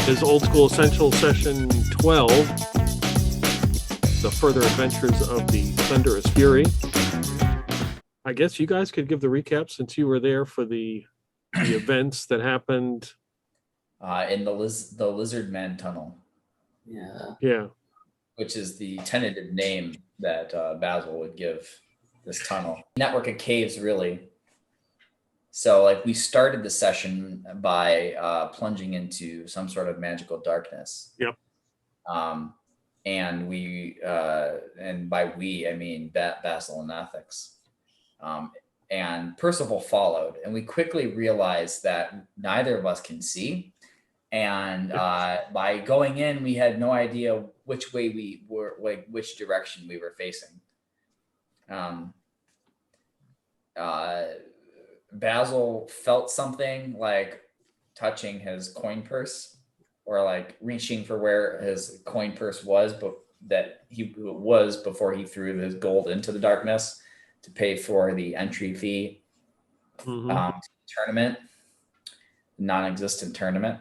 is Old School Essential Session 12, The Further Adventures of the Thunderous Fury. I guess you guys could give the recap since you were there for the events that happened. In the Lizard Man Tunnel. Yeah. Which is the tentative name that Basil would give this tunnel. Network of caves, really. So, like, we started the session by plunging into some sort of magical darkness. Yep. And we, and by we, I mean Basil and Ethics. And Percival followed, and we quickly realized that neither of us can see. And by going in, we had no idea which way we were, like which direction we were facing. Basil felt something like touching his coin purse, or like reaching for where his coin purse was, but that he was before he threw his gold into the darkness to pay for the entry fee to the tournament, non-existent tournament.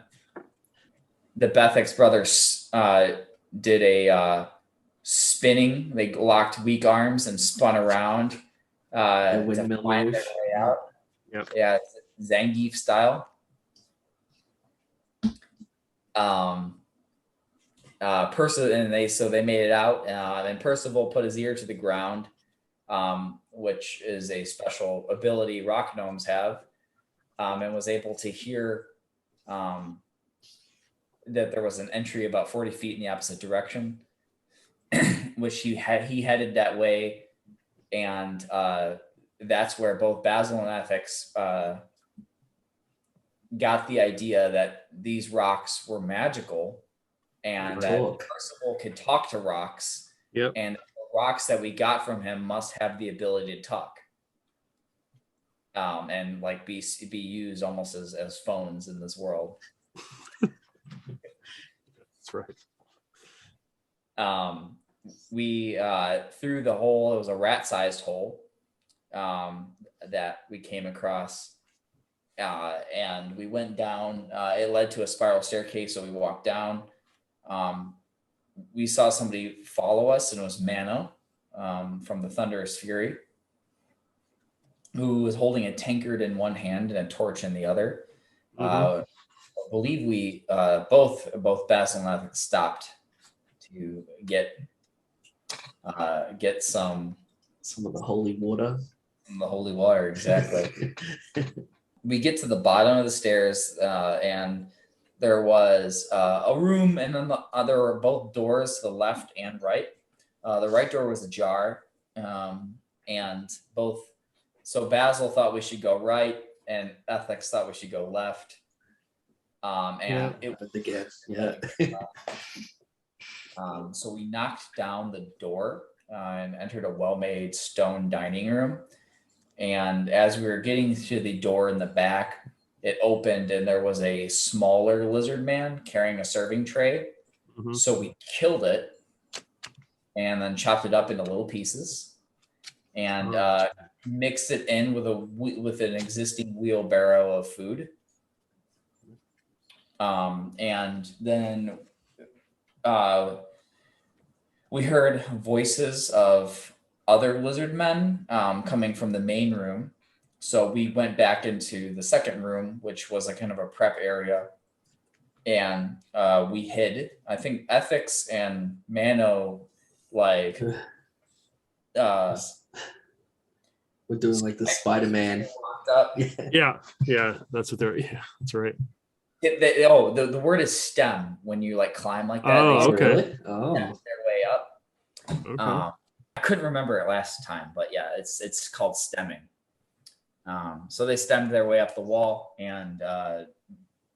The Bessex Brothers did a spinning. They locked weak arms and spun around to find their way out. Yep. Yeah, Zangief style. They made it out, and Percival put his ear to the ground, which is a special ability rock gnomes have, and was able to hear that there was an entry about 40 feet in the opposite direction, which he headed that way. And that's where both Basil and Ethics got the idea that these rocks were magical, and that Percival could talk to rocks. Yep. And the rocks that we got from him must have the ability to talk. And like be used almost as phones in this world. That's right. We through the hole, it was a rat-sized hole that we came across, and we went down. It led to a spiral staircase, so we walked down. We saw somebody follow us, and it was Mano from the Thunderous Fury, who was holding a tankard in one hand and a torch in the other. I believe we both Basil and I stopped to get some of the holy water. The holy water, exactly. We get to the bottom of the stairs, and there was a room, and then there were both doors to the left and right. The right door was ajar, and both. So Basil thought we should go right, and Ethics thought we should go left. It was the guess. Yeah. So we knocked down the door and entered a well-made stone dining room. And as we were getting to the door in the back, it opened, and there was a smaller lizard man carrying a serving tray. So we killed it and then chopped it up into little pieces and mixed it in with an existing wheelbarrow of food. And then we heard voices of other lizard men coming from the main room. So we went back into the second room, which was a kind of a prep area. And we hid. I think Ethics and Mano, like... we're doing like the Spider-Man. Yeah, that's what they're... Yeah, that's right. The word is stem when you like climb like that. Oh, okay. Really? Oh. Their way up. Okay. I couldn't remember it last time, but yeah, it's called stemming. So they stemmed their way up the wall, and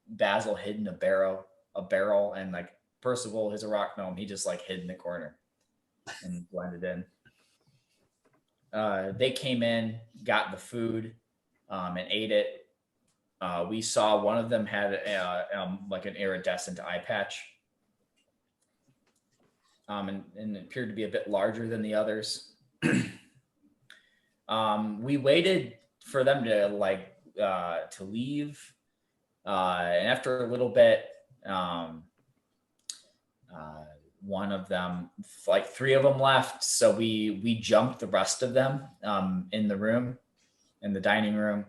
Basil hid in a barrel, and like Percival, who's a rock gnome, he just like hid in the corner and blended in. They came in, got the food, and ate it. We saw one of them had like an iridescent eye patch. And it appeared to be a bit larger than the others. We waited for them to leave. And after a little bit, Um, one of them, like 3 of them left, so we jumped the rest of them in the dining room,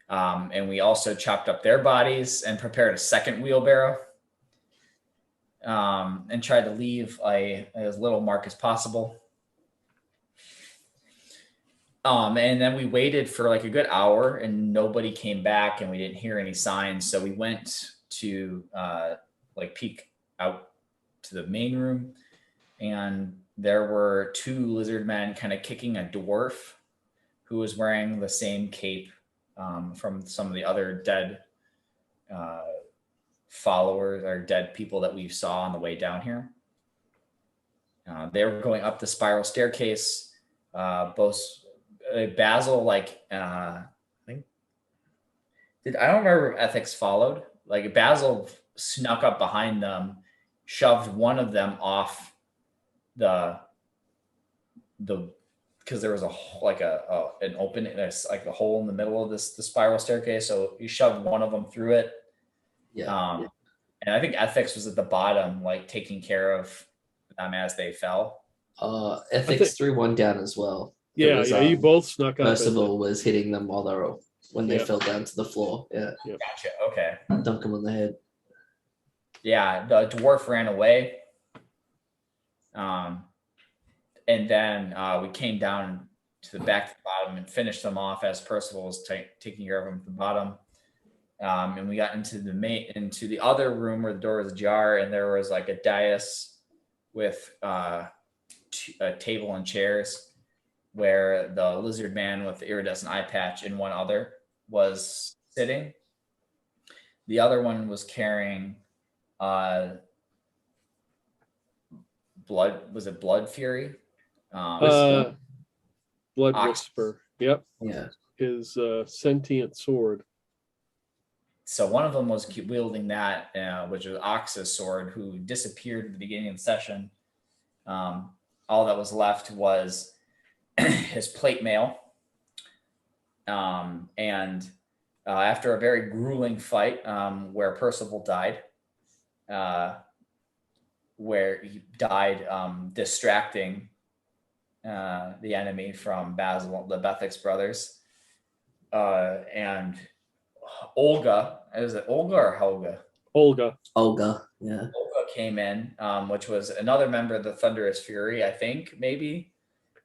and we also chopped up their bodies and prepared a second wheelbarrow, and tried to leave as little mark as possible. And then we waited for like a good hour and nobody came back and we didn't hear any signs. So we went to peek out to the main room, and there were 2 lizard men kind of kicking a dwarf who was wearing the same cape from some of the other dead followers or dead people that we saw on the way down here. They were going up the spiral staircase. Both Basil, I think, I don't remember if Ethics followed. Like Basil snuck up behind them, shoved one of them off the because there was an opening, there's like a hole in the middle of the spiral staircase. So he shoved one of them through it. Yeah. And I think Ethics was at the bottom, like taking care of them as they fell. Ethics threw one down as well. Yeah, you both snuck up. Percival was hitting them when they fell down to the floor. Yeah. Gotcha. Okay. Dunk them on the head. Yeah, the dwarf ran away. And then we came down to the back to the bottom and finished them off as Percival was taking care of them at the bottom. And we got into the other room where the door was ajar, and there was like a dais with a table and chairs where the lizard man with the iridescent eye patch and one other was sitting. The other one was carrying Blood Fury? Blood Whisper. Yep. Yeah. His sentient sword. So one of them was wielding that, which was Ox's sword, who disappeared at the beginning of the session. All that was left was his plate mail. And after a very grueling fight where Percival died, where he died distracting the enemy from Basil, the Bessex Brothers, and Olga, is it Olga or Helga? Olga, yeah. Olga came in, which was another member of the Thunderous Fury, I think, maybe.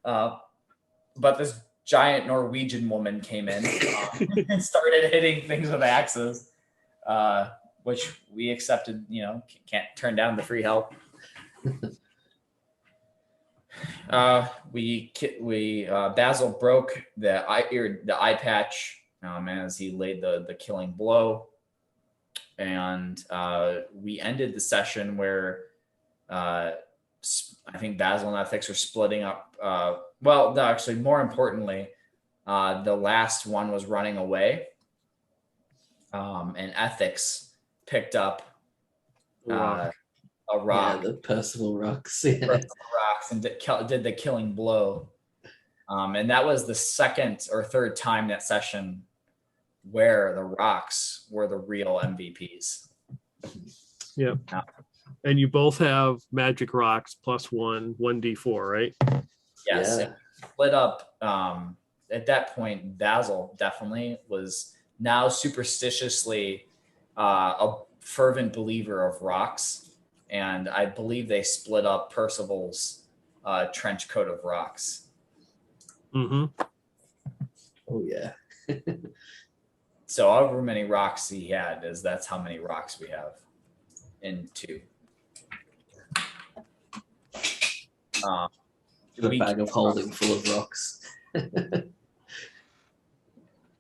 But this giant Norwegian woman came in and started hitting things with axes, which we accepted, can't turn down the free help. Basil broke the eye patch as he laid the killing blow, and we ended the session where I think Basil and Ethics are splitting up. Well, no, actually, more importantly, the last one was running away, and Ethics picked up a rock. Yeah, the Percival rocks. Yeah. Rocks, and did the killing blow. And that was the second or third time that session where the rocks were the real MVPs. Yep. And you both have magic rocks plus 1d4, right? Yes. Yeah. Split up. At that point, Basil definitely was now superstitiously a fervent believer of rocks. And I believe they split up Percival's trench coat of rocks. Mm-hmm. Oh, yeah. So however many rocks he had, that's how many rocks we have in 2. A bag of holding full of rocks.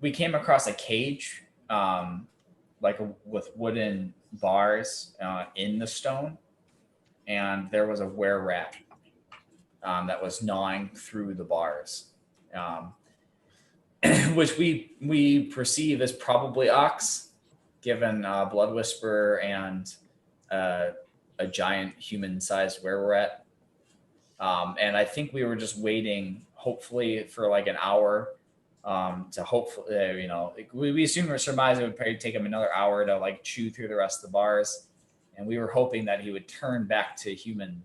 We came across a cage, with wooden bars in the stone, and there was a were-rat that was gnawing through the bars, which we perceive as probably Ox, given Blood Whisper and a giant human-sized were-rat. And I think we were just waiting, hopefully, for like an hour to hopefully, we assume or surmise it would probably take him another hour to like chew through the rest of the bars. and we were hoping that he would turn back to human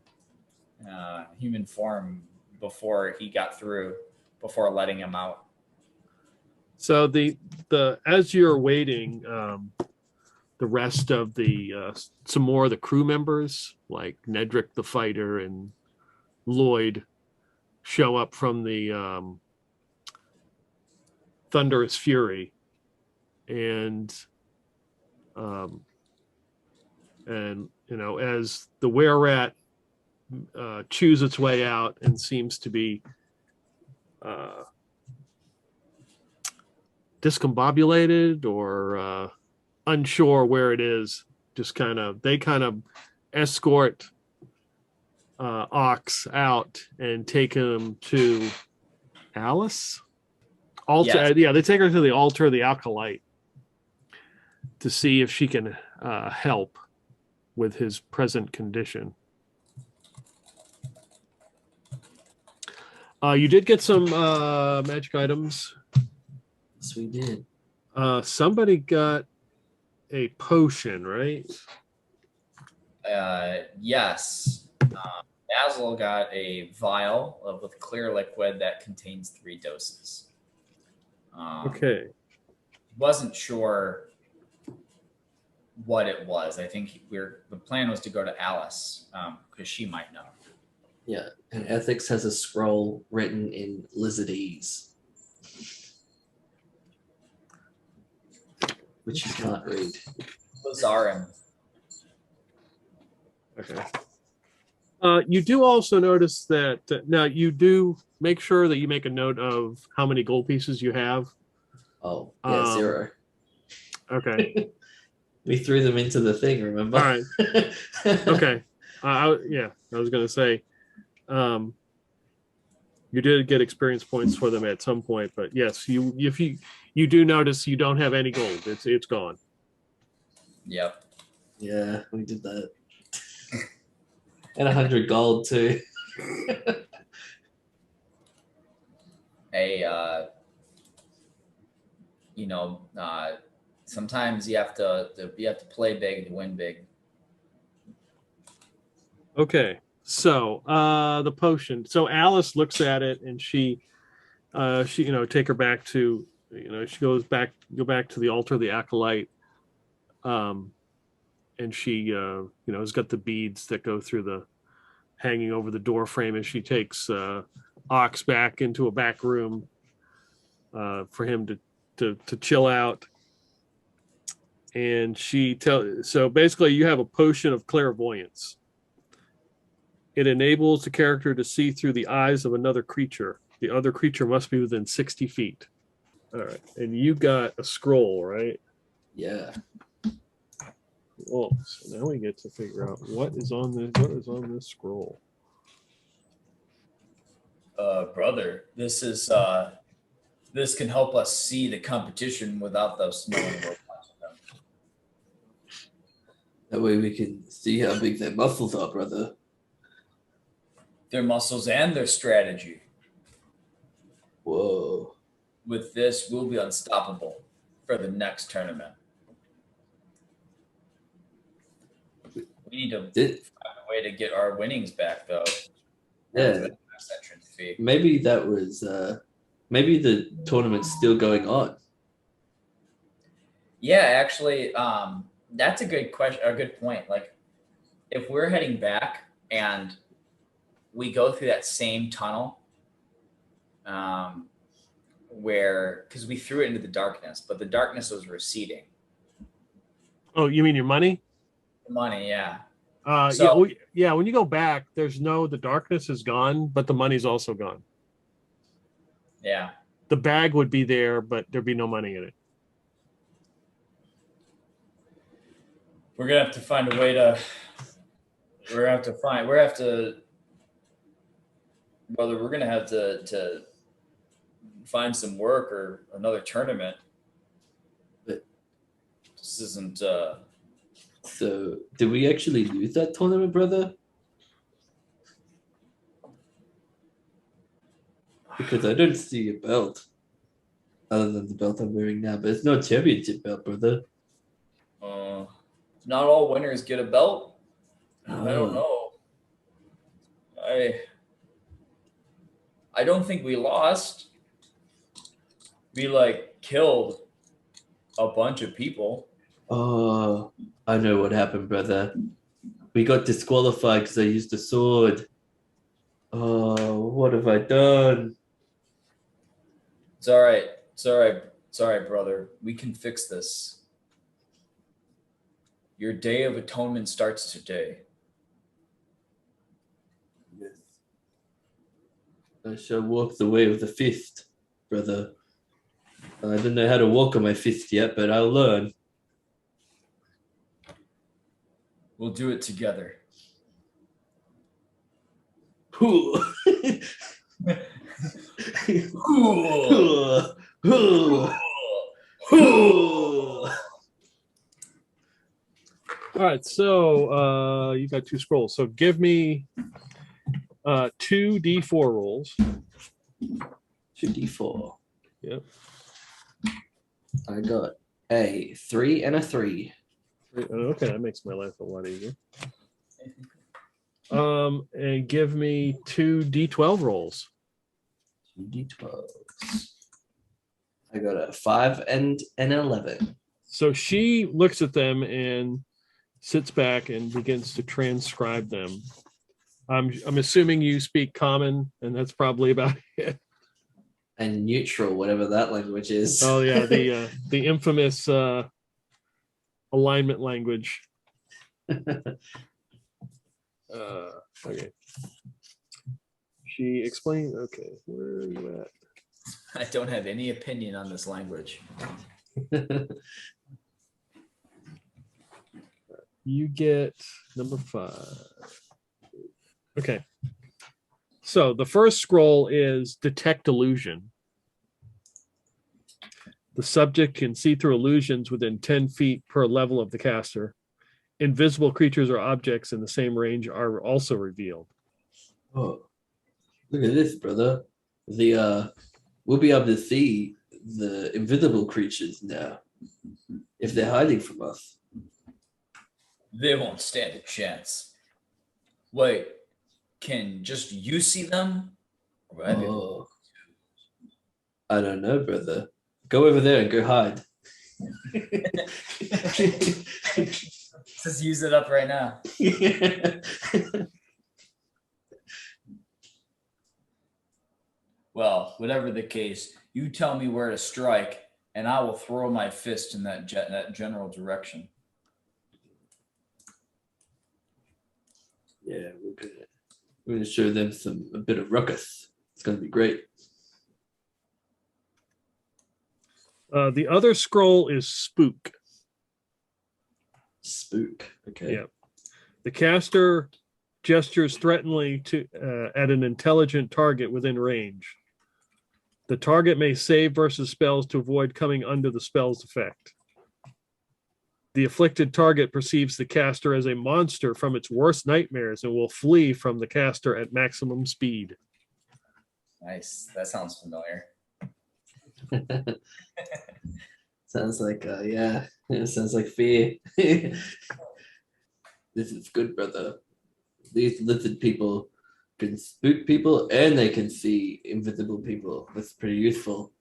form before he got through, before letting him out. So the as you're waiting, the rest of the some more of the crew members like Nedrick the fighter and Lloyd show up from the Thunderous Fury, and you know, as the were-rat chews its way out and seems to be discombobulated or unsure where it is, just they kind of escort Ox out and take him to Alice. Yes. Yeah, they take her to the altar of the Acolyte to see if she can help with his present condition. You did get some magic items. Yes, we did. Somebody got a potion, right? Yes. Basil got a vial with clear liquid that contains 3 doses. Okay. Wasn't sure what it was. I think the plan was to go to Alice because she might know. Yeah, and Ethics has a scroll written in Lizardese, which you can't read. Lazarin. Okay. You do also notice that now you do make sure that you make a note of how many gold pieces you have. Oh, yeah, 0. Okay. We threw them into the thing, remember? All right. Okay. I was going to say, you did get experience points for them at some point, but yes, if you do notice you don't have any gold. It's gone. Yep. Yeah, we did that. And 100 gold too. Sometimes you have to play big to win big. Okay. So the potion. So Alice looks at it and she take her back to, she go back to the altar of the Acolyte. And she has got the beads that go through the hanging over the door frame, and she takes Ox back into a back room for him to chill out. And so basically you have a potion of clairvoyance. It enables the character to see through the eyes of another creature. The other creature must be within 60 feet. All right. And you got a scroll, right? Yeah. Well, so now we get to figure out what is on this scroll. Brother, this can help us see the competition without us knowing we're watching them. That way we can see how big their muscles are, brother. Their muscles and their strategy. Whoa. With this, we'll be unstoppable for the next tournament. We need to find a way to get our winnings back, though. Yeah. Fee. Maybe that was maybe the tournament's still going on. Yeah, actually, that's a good question. A good point. Like, if we're heading back and we go through that same tunnel, because we threw it into the darkness, but the darkness was receding. Oh, you mean your money? Money, yeah. When you go back, the darkness is gone, but the money's also gone. Yeah. The bag would be there, but there'd be no money in it. We're gonna have to find a way to. We're gonna have to find some work or another tournament. But this isn't. So, did we actually lose that tournament, brother? Because I don't see a belt other than the belt I'm wearing now, but it's no championship belt, brother. not all winners get a belt. I Oh. don't know. I don't think we lost. We like killed a bunch of people. Oh, I know what happened, brother. We got disqualified because I used a sword. Oh, what have I done? It's all right. It's all right. It's all right, brother. We can fix this. Your day of atonement starts today. Yes. I shall walk the way of the fist, brother. I don't know how to walk on my fist yet, but I'll learn. We'll do it together. Hoo. Cool. Hoo. Hoo. All right, so you got 2 scrolls. So give me 2 D4 rolls. 2d4. Yep. I got a 3 and a 3. Okay, that makes my life a lot easier. And give me 2 D12 rolls. 2d12s. I got a 5 and an 11. So she looks at them and sits back and begins to transcribe them. I'm assuming you speak common, and that's probably about it. And neutral, whatever that language is. Oh yeah, the infamous alignment language. Okay. She explained. Okay, where are you at? I don't have any opinion on this language. You get number 5. Okay. So the first scroll is detect illusion. The subject can see through illusions within 10 feet per level of the caster. Invisible creatures or objects in the same range are also revealed. Oh, look at this, brother. We'll be able to see the invisible creatures now if they're hiding from us. They won't stand a chance. Wait, can just you see them? Oh, I don't know, brother. Go over there and go hide. Just use it up right now. Well, whatever the case, you tell me where to strike, and I will throw my fist in that general direction. Yeah, we're gonna show them a bit of ruckus. It's gonna be great. The other scroll is spook. Spook. Okay. Yeah. The caster gestures threateningly at an intelligent target within range. The target may save versus spells to avoid coming under the spell's effect. The afflicted target perceives the caster as a monster from its worst nightmares and will flee from the caster at maximum speed. Nice. That sounds familiar. Sounds like yeah. It sounds like fear. This is good, brother. These lizard people can spook people and they can see invisible people. That's pretty useful.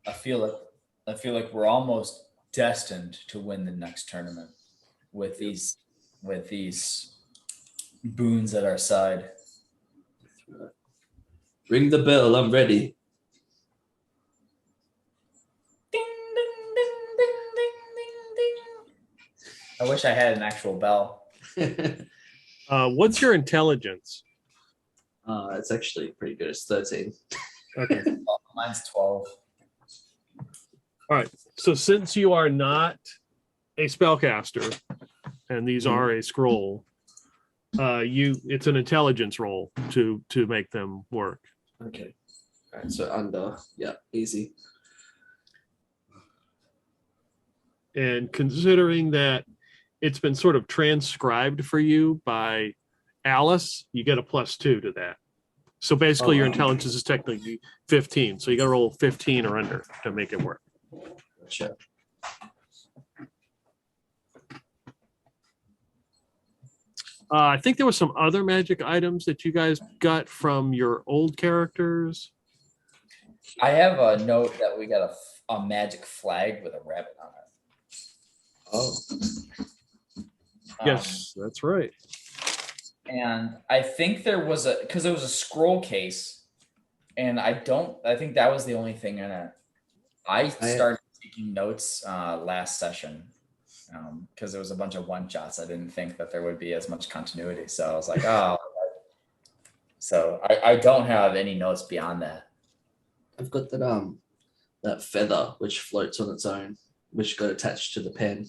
I feel like we're almost destined to win the next tournament with these boons at our side. That's right. Ring the bell, I'm ready. Ding, ding, ding, ding, ding, ding, ding. I wish I had an actual bell. What's your intelligence? It's actually pretty good. It's 13. Okay. Mine's 12. All right. So since you are not a spellcaster, and these are a scroll, it's an intelligence roll to make them work. Okay. All right. So under, yeah, easy. And considering that it's been sort of transcribed for you by Alice, you get a +2 to that. So basically, your intelligence is technically 15. So you got to roll 15 or under to make it work. Gotcha. I think there were some other magic items that you guys got from your old characters. I have a note that we got a magic flag with a rabbit on it. Oh, Yes, that's right. And I think there was because there was a scroll case, and I think that was the only thing in it. I started taking notes last session because there was a bunch of one shots. I didn't think that there would be as much continuity, so I was like, oh. So I don't have any notes beyond that. I've got that feather which floats on its own, which got attached to the pen.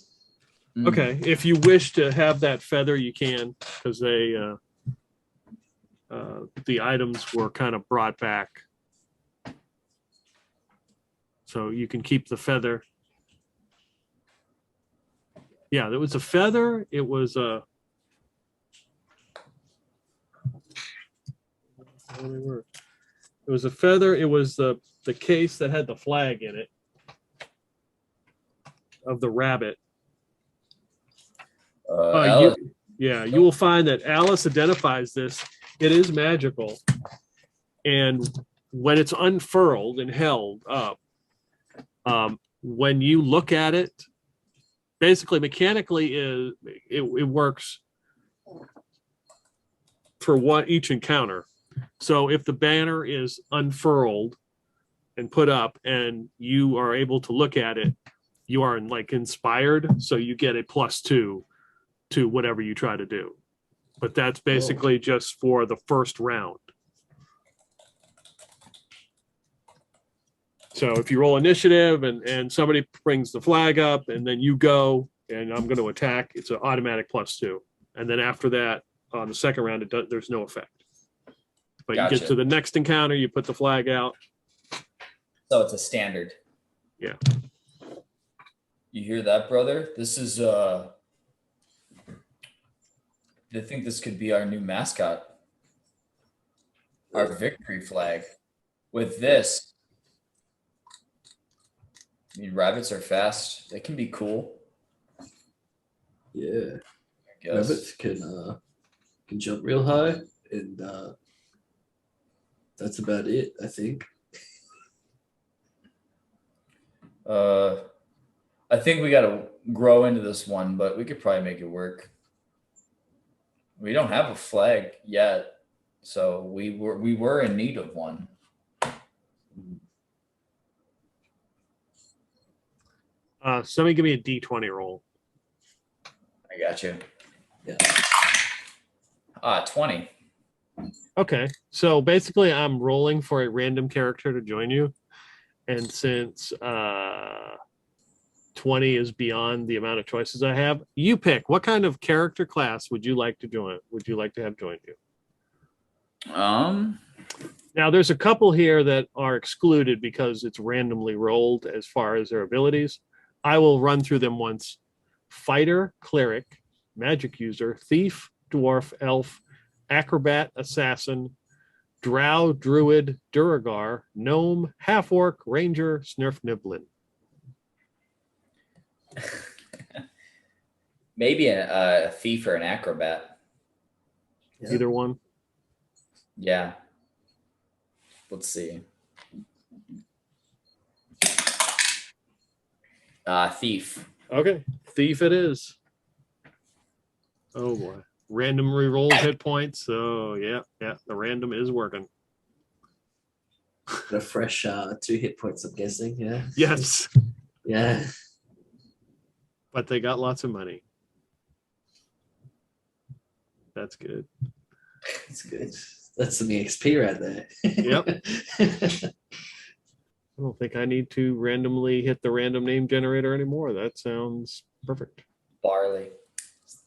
Okay, if you wish to have that feather, you can, because they the items were kind of brought back, so you can keep the feather. Yeah, there was a feather. It was a. It was a feather. It was the case that had the flag in it of the rabbit. You will find that Alice identifies this. It is magical, and when it's unfurled and held up, when you look at it, basically mechanically, it works for each encounter. So if the banner is unfurled and put up, and you are able to look at it, you are inspired, so you get a +2 to whatever you try to do. But that's basically just for the first round. So if you roll initiative and somebody brings the flag up and then you go and I'm going to attack, it's an automatic +2. And then after that, on the second round, there's no effect. But you get to the next encounter, you put the flag out. So it's a standard. Yeah. You hear that, brother? This is I think this could be our new mascot. Our victory flag. With this, I mean, rabbits are fast. They can be cool. Yeah. Rabbits can jump real high, and that's about it, I think. I think we got to grow into this one, but we could probably make it work. We don't have a flag yet, so we were in need of one. Somebody give me a D20 roll. I got you. Yeah. 20. Okay, so basically I'm rolling for a random character to join you, and since 20 is beyond the amount of choices I have, you pick. What kind of character class would you like to join? Would you like to have joined you? Now there's a couple here that are excluded because it's randomly rolled as far as their abilities. I will run through them once. Fighter, cleric, magic user, thief, dwarf, elf, acrobat, assassin, drow, druid, duragar, gnome, half-orc, ranger, snurf, niblin. Maybe a thief or an acrobat. Yeah. Either one. Yeah. Let's see. Thief. Okay, thief it is. Oh boy. Random reroll hit points. So yeah, the random is working. A fresh 2 hit points, I'm guessing. Yeah. Yes. Yeah. But they got lots of money. That's good. That's good. That's some EXP right there. Yep. I don't think I need to randomly hit the random name generator anymore. That sounds perfect. Barley.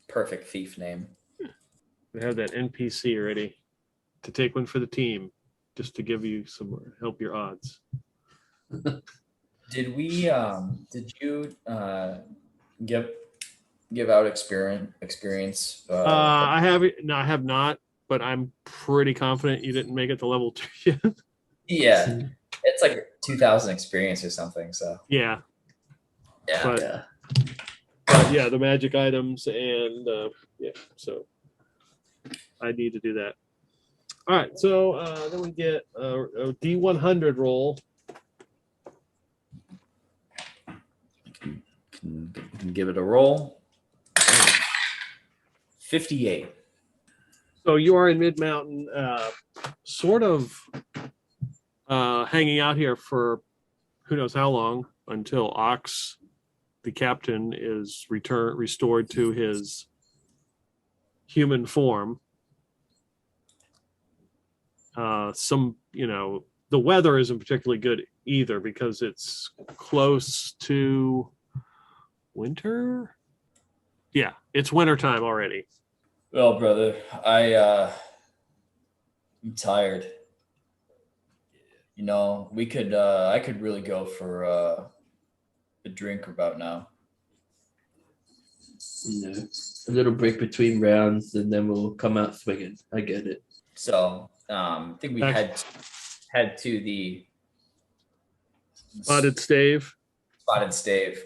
Perfect thief name. We have that NPC ready to take one for the team, just to give you some help your odds. Did you give out experience? I have not, but I'm pretty confident you didn't make it to level 2 yet. Yeah, it's like 2,000 experience or something. So Yeah. Yeah. But yeah, the magic items and so I need to do that. All right, so then we get a D100 roll. Can give it a roll. 58. So you are in Mid Mountain, sort of hanging out here for who knows how long until Ox, the captain, is restored to his human form. The weather isn't particularly good either because it's close to winter. Yeah, it's wintertime already. Well, brother, I'm tired. You know, I could really go for a drink about now. You know, a little break between rounds, and then we'll come out swinging. I get it. So, I think we head to the Spotted Stave. Spotted Stave.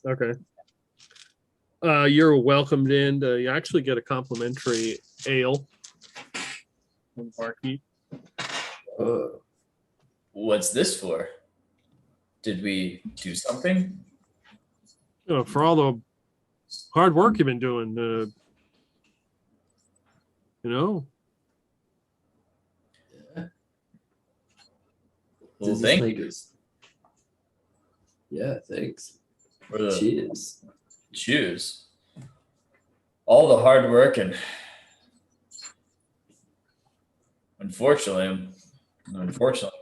Okay. You're welcomed in. You actually get a complimentary ale from the barkeep. What's this for? Did we do something? For all the hard work you've been doing. Yeah. Well, Does this thank make you. us- Yeah, thanks. For the Cheers. Juce. All the hard work, and unfortunately,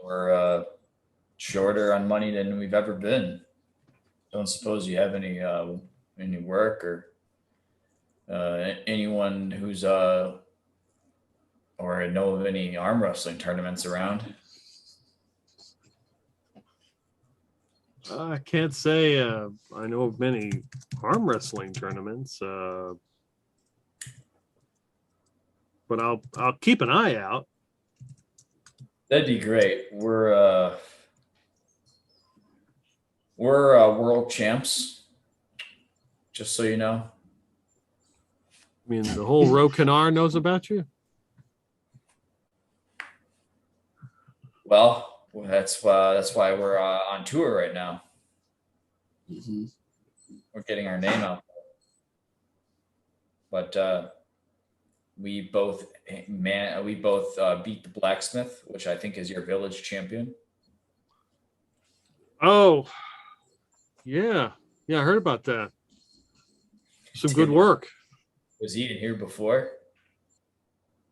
we're shorter on money than we've ever been. Don't suppose you have any work or anyone who's or know of any arm wrestling tournaments around? I can't say I know of many arm wrestling tournaments, but I'll keep an eye out. That'd be great. We're world champs, just so you know. I mean, the whole Rokanar knows about you. Well, that's why we're on tour right now. Mm-hmm. We're getting our name out there. But we both beat the blacksmith, which I think is your village champion. Oh, yeah. I heard about that. Some good work. Was he in here before?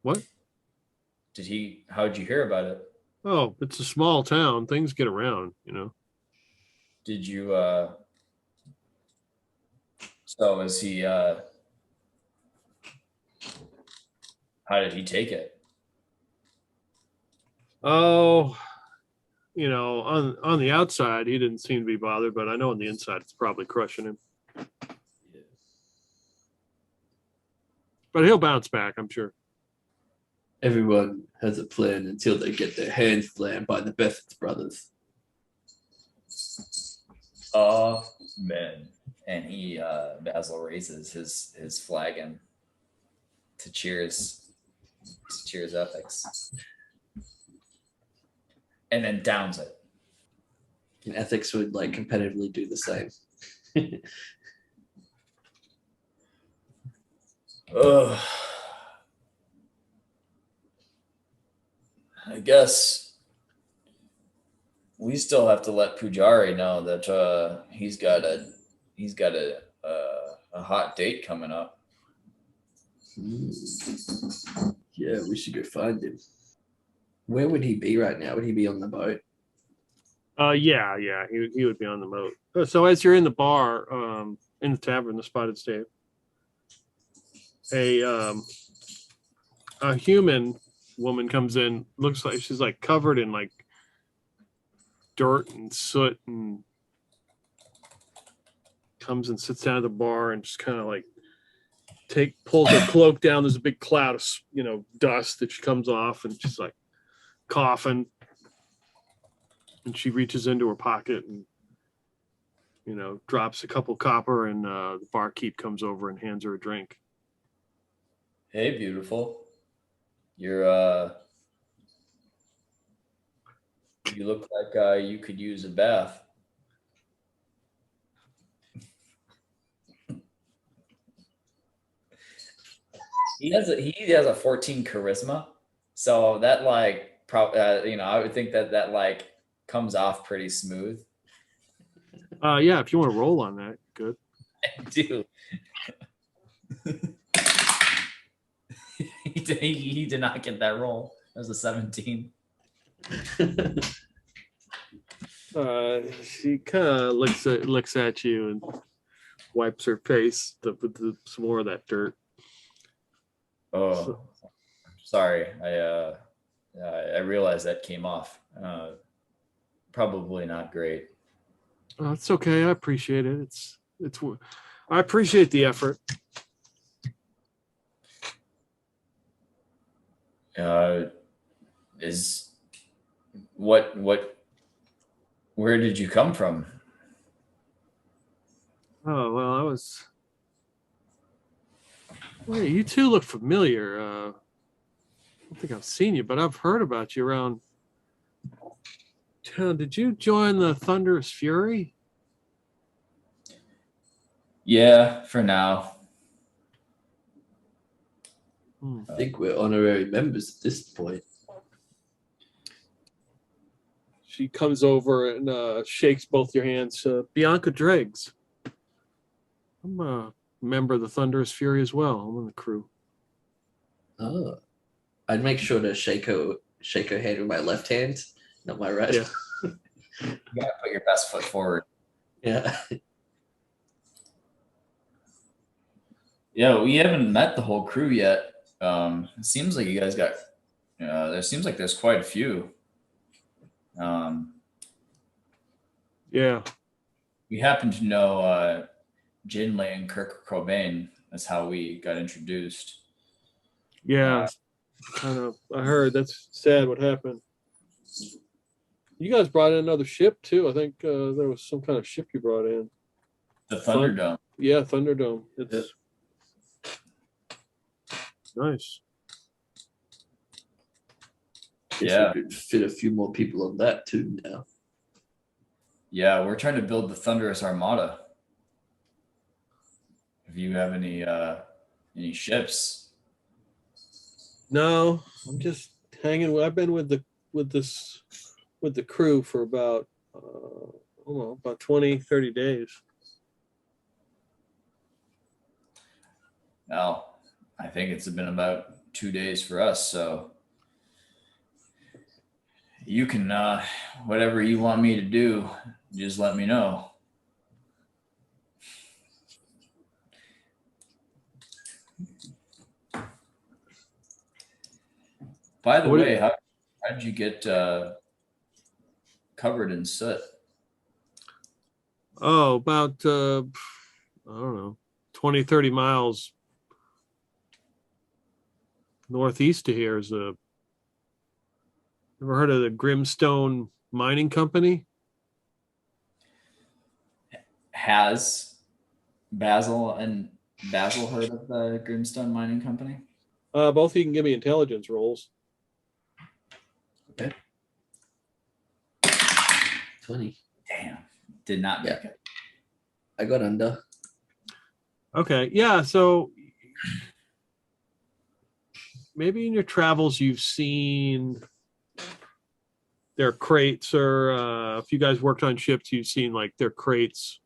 What? How'd you hear about it? Oh, it's a small town. Things get around, Did you so is he how did he take it? Oh, on the outside, he didn't seem to be bothered, but I know on the inside, it's probably crushing him. Yeah. But he'll bounce back, I'm sure. Everyone has a plan until they get their hands slammed by the Bessex Brothers. Man. And he Basil raises his flagon to cheers ethics. And then downs it. And ethics would competitively do the same. Ugh. I guess we still have to let Pujari know that he's got a hot date coming up. Yeah, we should go find him. Where would he be right now? Would he be on the boat? Yeah, he would be on the boat. So as you're in the bar, in the tavern, the Spotted Stave, a human woman comes in, looks like she's covered in dirt and soot, and comes and sits down at the bar and just kind of pulls her cloak down. There's a big cloud of dust that she comes off, and she's coughing, and she reaches into her pocket and drops a couple copper, and the barkeep comes over and hands her a drink. Hey, beautiful. You're you look like you could use a bath. He has a 14 charisma, so that like I would think that like comes off pretty smooth. Yeah, if you want to roll on that, good. Dude, he did not get that roll. That was a 17. She kind of looks at you and wipes her face with some more of that dirt. Oh, sorry. I realized that came off. Probably not great. Oh, it's okay. I appreciate it. I appreciate the effort. Is what where did you come from? Oh well, Well, you two look familiar. I don't think I've seen you, but I've heard about you around town. Did you join the Thunderous Fury? Yeah, for now. I think we're honorary members at this point. She comes over and shakes both your hands. Bianca Dregs. I'm a member of the Thunderous Fury as well. I'm on the crew. Oh, I'd make sure to shake her hand with my left hand, not my right. Yeah. You gotta put your best foot forward. Yeah. Yeah, we haven't met the whole crew yet. It seems like you guys got. There seems like there's quite a few. Yeah. We happen to know Jinley and Kirk Cobain. That's how we got introduced. Yeah. I heard that's sad what happened. You guys brought in another ship too. I think there was some kind of ship you brought in. The Thunderdome. Yeah, Thunderdome. It's nice. Yeah. We could fit a few more people on that too now. Yeah, we're trying to build the Thunderous Armada. If you have any ships. No, I'm just hanging. I've been with the crew for about I don't know, about 20, 30 days. Now, I think it's been about 2 days for us, so you can whatever you want me to do, just let me know. By the way, how did you get covered in soot? Oh, about I don't know, 20, 30 miles northeast of here is ever heard of the Grimstone Mining Company? Has Basil heard of the Grimstone Mining Company? Both of you can give me intelligence rolls. Okay. 20. Damn, did not make it. I got under. Okay, yeah, so maybe in your travels you've seen their crates, or if you guys worked on ships, you've seen like their crates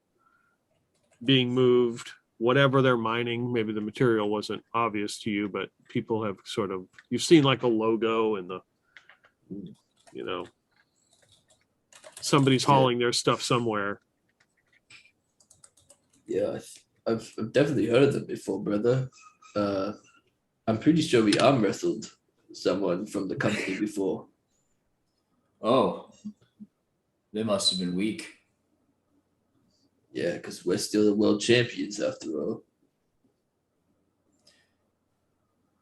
being moved, whatever they're mining. Maybe the material wasn't obvious to you, but people have you've seen like a logo and somebody's hauling their stuff somewhere. Yeah, I've definitely heard of them before, brother. I'm pretty sure we arm wrestled someone from the company before. Oh, they must have been weak. Yeah, because we're still the world champions after all.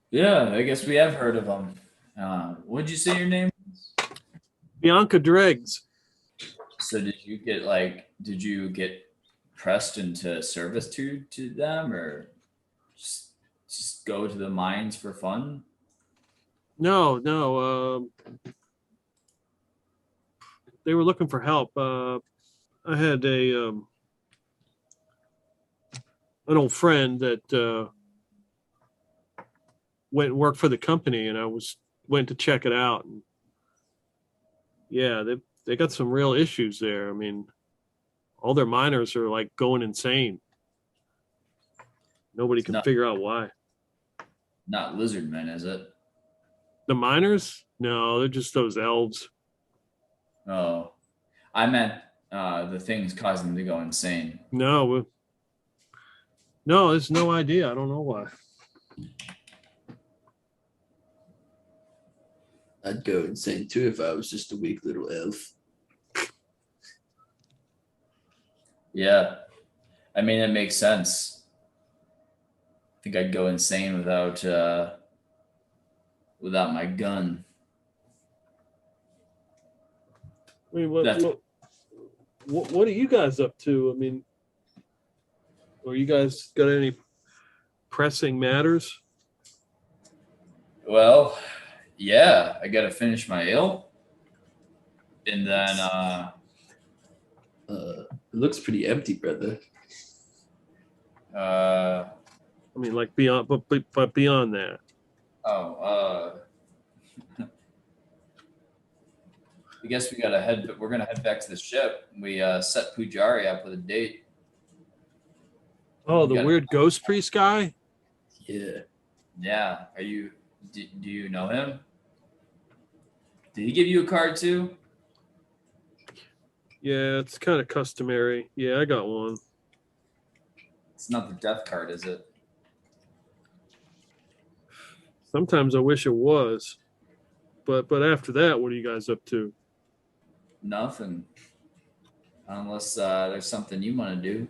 Yeah, I guess we have heard of them. What'd you say your name? Bianca Dregs. So did you get pressed into service to them, or just just go to the mines for fun? No, they were looking for help. I had an old friend that went and worked for the company, and went to check it out. And yeah, they got some real issues there. I mean, all their miners are like going insane. Nobody can Not figure out why. not lizard men, is it? The miners? No, they're just those elves. Oh, I meant the things causing them to go insane. No, no, there's no idea. I don't know why. I'd go insane too if I was just a weak little elf. Yeah, I mean, it makes sense. I think I'd go insane without my gun. I mean, what, That's- what are you guys up to? I mean, are you guys got any pressing matters? Well, yeah, I got to finish my ale, and then It looks pretty empty, brother. uh, I mean, like beyond, but beyond that. oh, I guess we gotta head. We're gonna head back to the ship. We set Pujari up with a date. Oh, We the gotta- weird ghost priest guy. Yeah. Yeah, are you? Do you know him? Did he give you a card too? Yeah, it's kind of customary. Yeah, I got one. It's not the death card, is it? Sometimes I wish it was, but after that, what are you guys up to? Nothing. Unless there's something you want to do.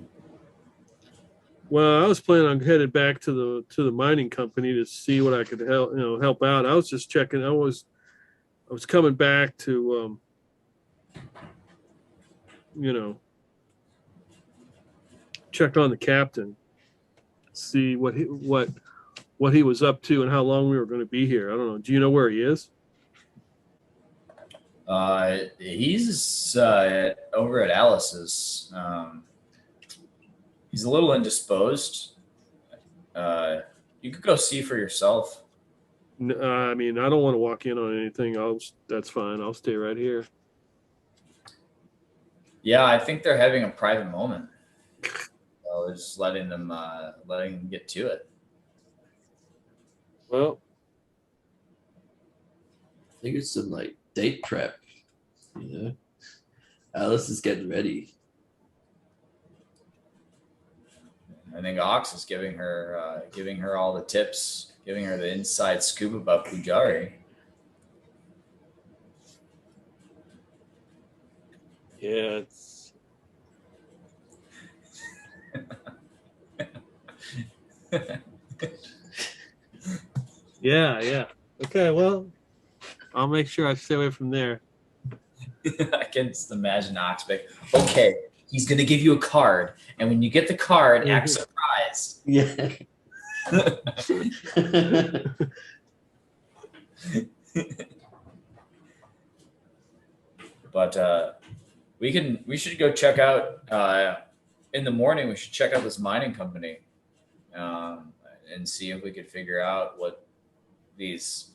Well, I was planning on headed back to the mining company to see what I could help out. I was just checking. I was coming back to check on the captain, see what he was up to and how long we were going to be here. I don't know. Do you know where he is? He's over at Alice's. He's a little indisposed. You could go see for yourself. I mean, I don't want to walk in on anything. That's fine. I'll stay right here. Yeah, I think they're having a private moment. So we're just letting them get to it. Well, I think it's some like date prep. You know, Alice is getting ready. I think Ox is giving her all the tips, giving her the inside scoop about Pujari. yeah, it's yeah. Okay, well, I'll make sure I stay away from there. I can just imagine Ox like, okay, he's gonna give you a card, and when you get the card, act surprised. Yeah. But we should go check out in the morning. We should check out this mining company and see if we could figure out what these.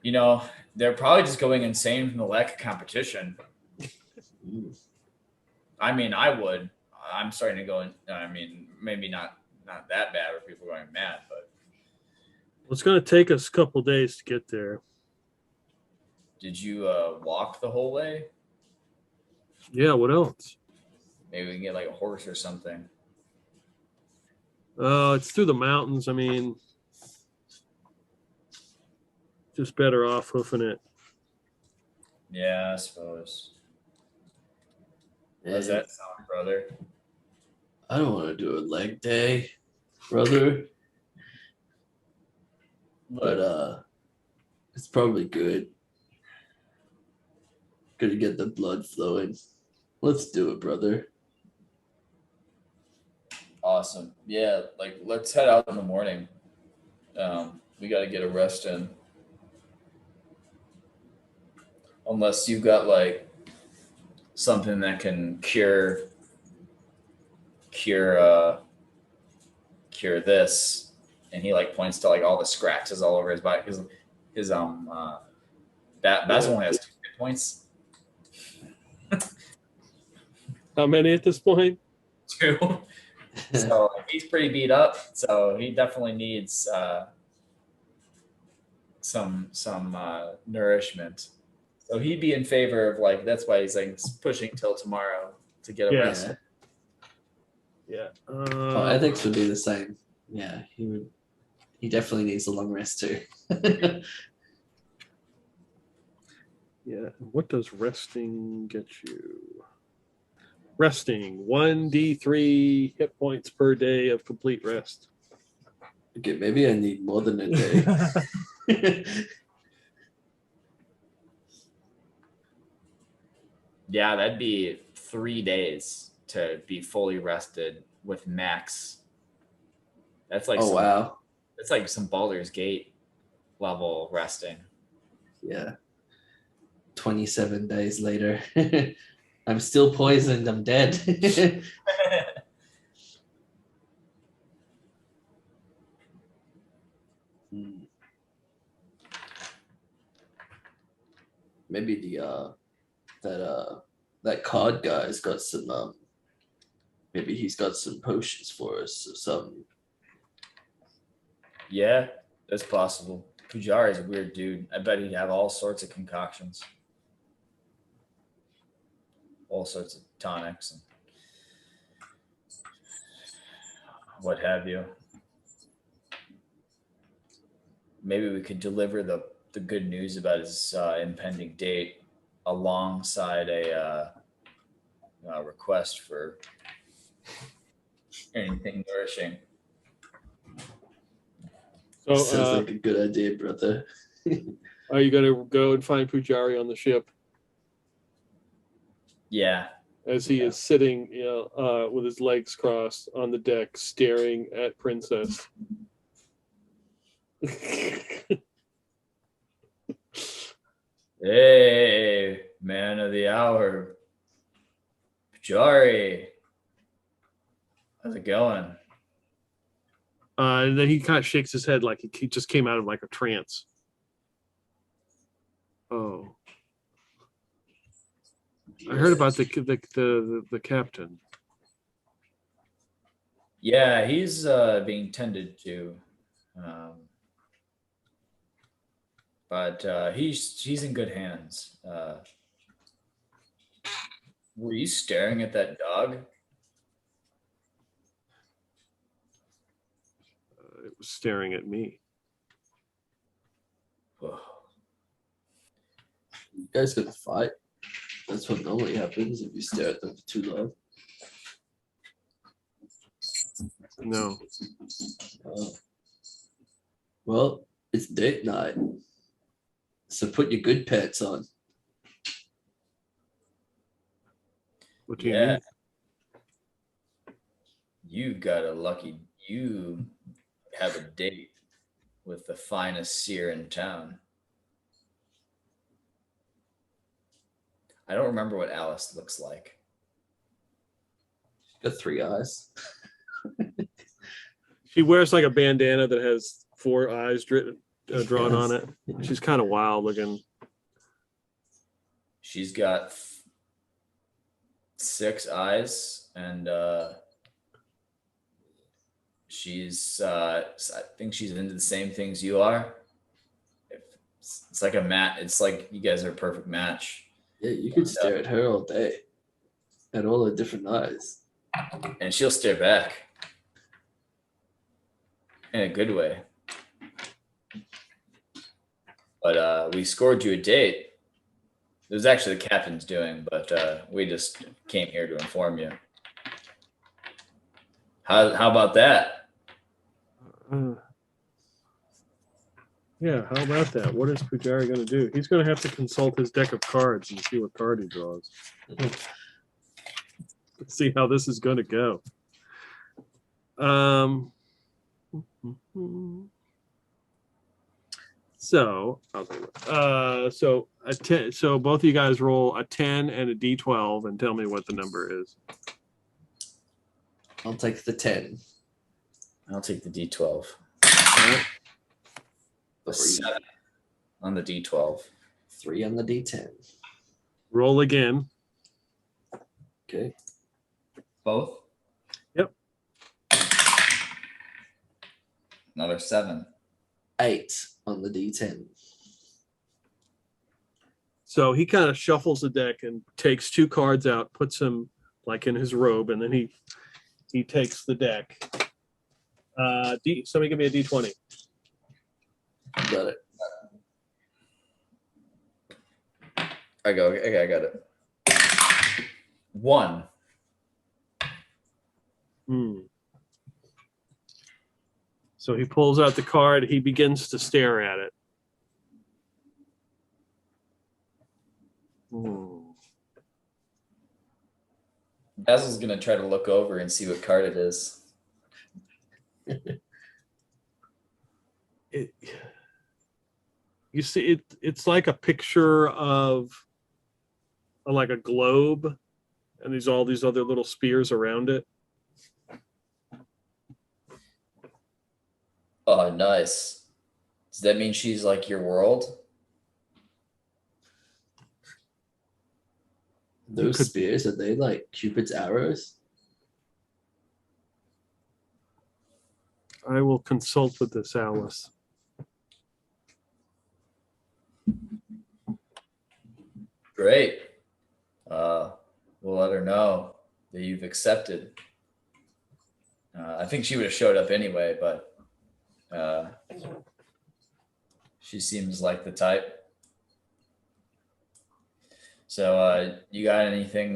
They're probably just going insane from the lack of competition. I mean, I would. I'm starting to go in. I mean, maybe not that bad where people are going mad, but It's going to take us a couple days to get there. did you walk the whole way? Yeah, what else? Maybe we can get like a horse or something. It's through the mountains. I mean, just better off hoofing it. Yeah, I suppose. How's that sound, brother? I don't want to do a leg day, brother. But it's probably good. Gonna get the blood flowing. Let's do it, brother. Awesome. Yeah, like let's head out in the morning. We got to get a rest in. Unless you got like something that can cure this, and he like points to like all the scratches all over his body because his Basil only has 2 hit points. How many at this point? 2. So he's pretty beat up. So he definitely needs some nourishment. So he'd be in favor of like that's why he's like pushing till tomorrow to get a rest. Yeah. Well, ethics would be the same. Yeah, he would. He definitely needs a long rest too. Yeah. What does resting get you? Resting 1d3 hit points per day of complete rest. Okay, maybe I need more than a day. Yeah, that'd be 3 days to be fully rested with max. That's like wow. That's like some Baldur's Gate level resting. Yeah. 27 days later. I'm still poisoned. I'm dead. Maybe the that card guy's got some maybe he's got some potions for us or something. Yeah, that's possible. Pujari is a weird dude. I bet he'd have all sorts of concoctions. All sorts of tonics and what have you. Maybe we could deliver the good news about his impending date alongside a request for anything nourishing. So, sounds like a good idea, brother. are you going to go and find Pujari on the ship? Yeah. As he is sitting, with his legs crossed on the deck, staring at Princess. Hey, man of the hour. Pujari. How's it going? And then he kind of shakes his head like he just came out of like a trance. Oh, I heard about the captain. Yeah, he's being tended to, but he's in good hands. Were you staring at that dog? It was staring at me. Oh. You guys gonna fight? That's what normally happens if you stare at them for too long. No. Well, it's date night. So put your good pants on. What do you mean? You have a date with the finest seer in town. I don't remember what Alice looks like. Got 3 eyes. She wears like a bandana that has 4 eyes drawn on it. She's kind of wild looking. She's got 6 eyes, and she's I think she's into the same things you are. It's like a mat. It's like you guys are a perfect match. Yeah, you could stare at her all day. At all the different eyes. And she'll stare back. In a good way. But we scored you a date. It was actually the captain's doing, but we just came here to inform you. How about that? Yeah, how about that? What is Pujari going to do? He's going to have to consult his deck of cards and see what card he draws. Let's see how this is going to go. Um, so so a 10, so both of you guys roll a 10 and a d12 and tell me what the number is. I'll take the 10. I'll take the D12. All right. The 7 on the D12. 3 on the D10. Roll again. Okay. Both? Yep. Another 7. 8 on the D10. So he kind of shuffles the deck and takes 2 cards out, puts them like in his robe, and then he takes the deck. Somebody give me a d20. Got it. I got it. 1. So he pulls out the card. He begins to stare at it. Basil's gonna try to look over and see what card it is. You see, it's like a picture of like a globe, and there's all these other little spears around it. Oh, nice. Does that mean she's like your world? Those spears, are they like Cupid's arrows? I will consult with this, Alice. Great. We'll let her know that you've accepted. I think she would have showed up anyway, but she seems like the type. So you got anything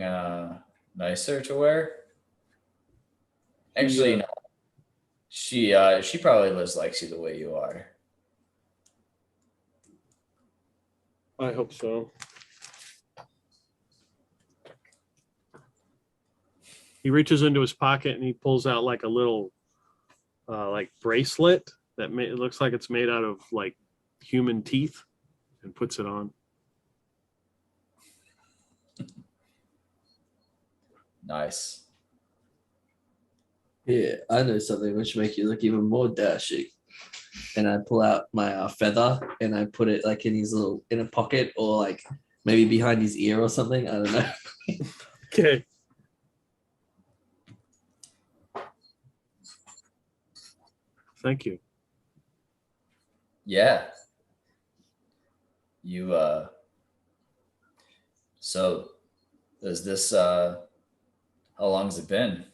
nicer to wear? Actually, no. She probably just likes you the way you are. I hope so. He reaches into his pocket and he pulls out like a little like bracelet that it looks like it's made out of like human teeth, and puts it on. Nice. Yeah, I know something which make you look even more dashing. And I pull out my feather and I put it like in his little in a pocket, or like maybe behind his ear or something. I don't know. Okay. Thank you. Yeah. You so is this how long's it been?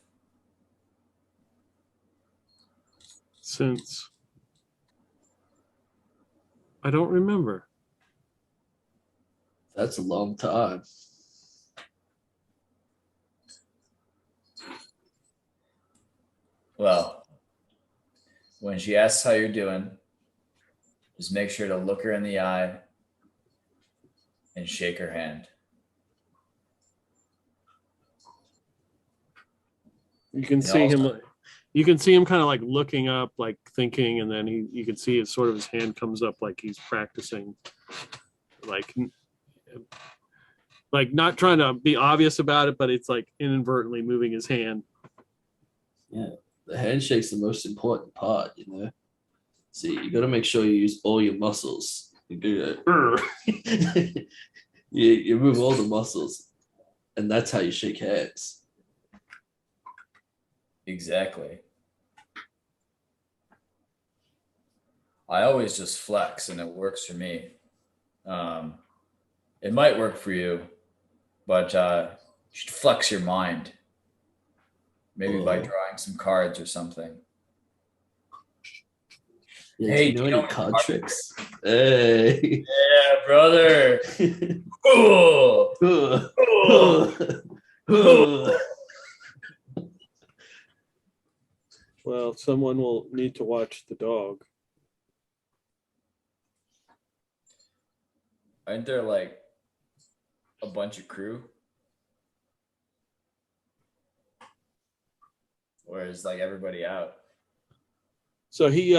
Since I don't remember. That's a long time. Well, when she asks how you're doing, just make sure to look her in the eye and shake her hand. You can see him. You can see him kind of like looking up, like thinking, and then you can see his hand comes up like he's practicing, like not trying to be obvious about it, but it's like inadvertently moving his hand. Yeah, the handshake's the most important part, you know. See, you got to make sure you use all your muscles. You do that. you move all the muscles, and that's how you shake hands. Exactly. I always just flex and it works for me. It might work for you, but you should flex your mind. Maybe by drawing some cards or something. Yeah, Hey, do you know any what card tricks? Hey. Yeah, brother. Well, someone will need to watch the dog. Aren't there like a bunch of crew? or is like everybody out? So he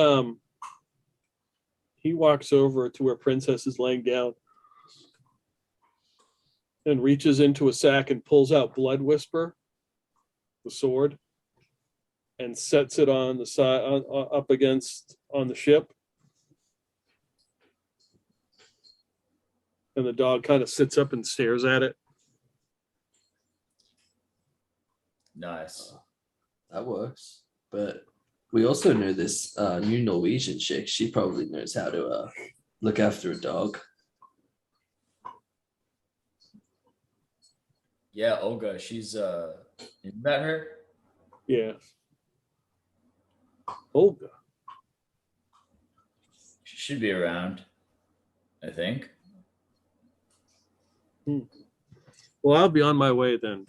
walks over to where Princess is laying down and reaches into a sack and pulls out Blood Whisper, the sword, and sets it on the side up against on the ship. And the dog kind of sits up and stares at it. Nice. That works. But we also know this new Norwegian chick. She probably knows how to look after a dog. Yeah, Olga, she's you met her? Yeah. Olga. She should be around, I think. Well, I'll be on my way then.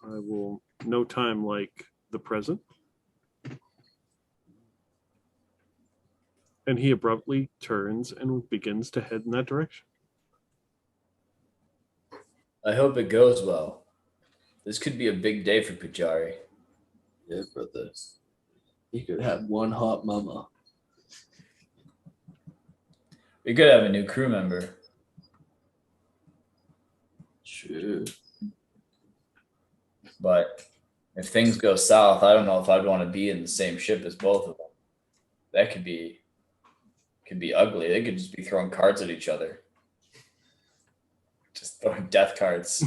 I will no time like the present. And he abruptly turns and begins to head in that direction. I hope it goes well. This could be a big day for Pujari. Yeah, brother. You could have one hot mama. We could have a new crew member. True. But if things go south, I don't know if I'd want to be in the same ship as both of them. That could be ugly. They could just be throwing cards at each other. Just throwing death cards.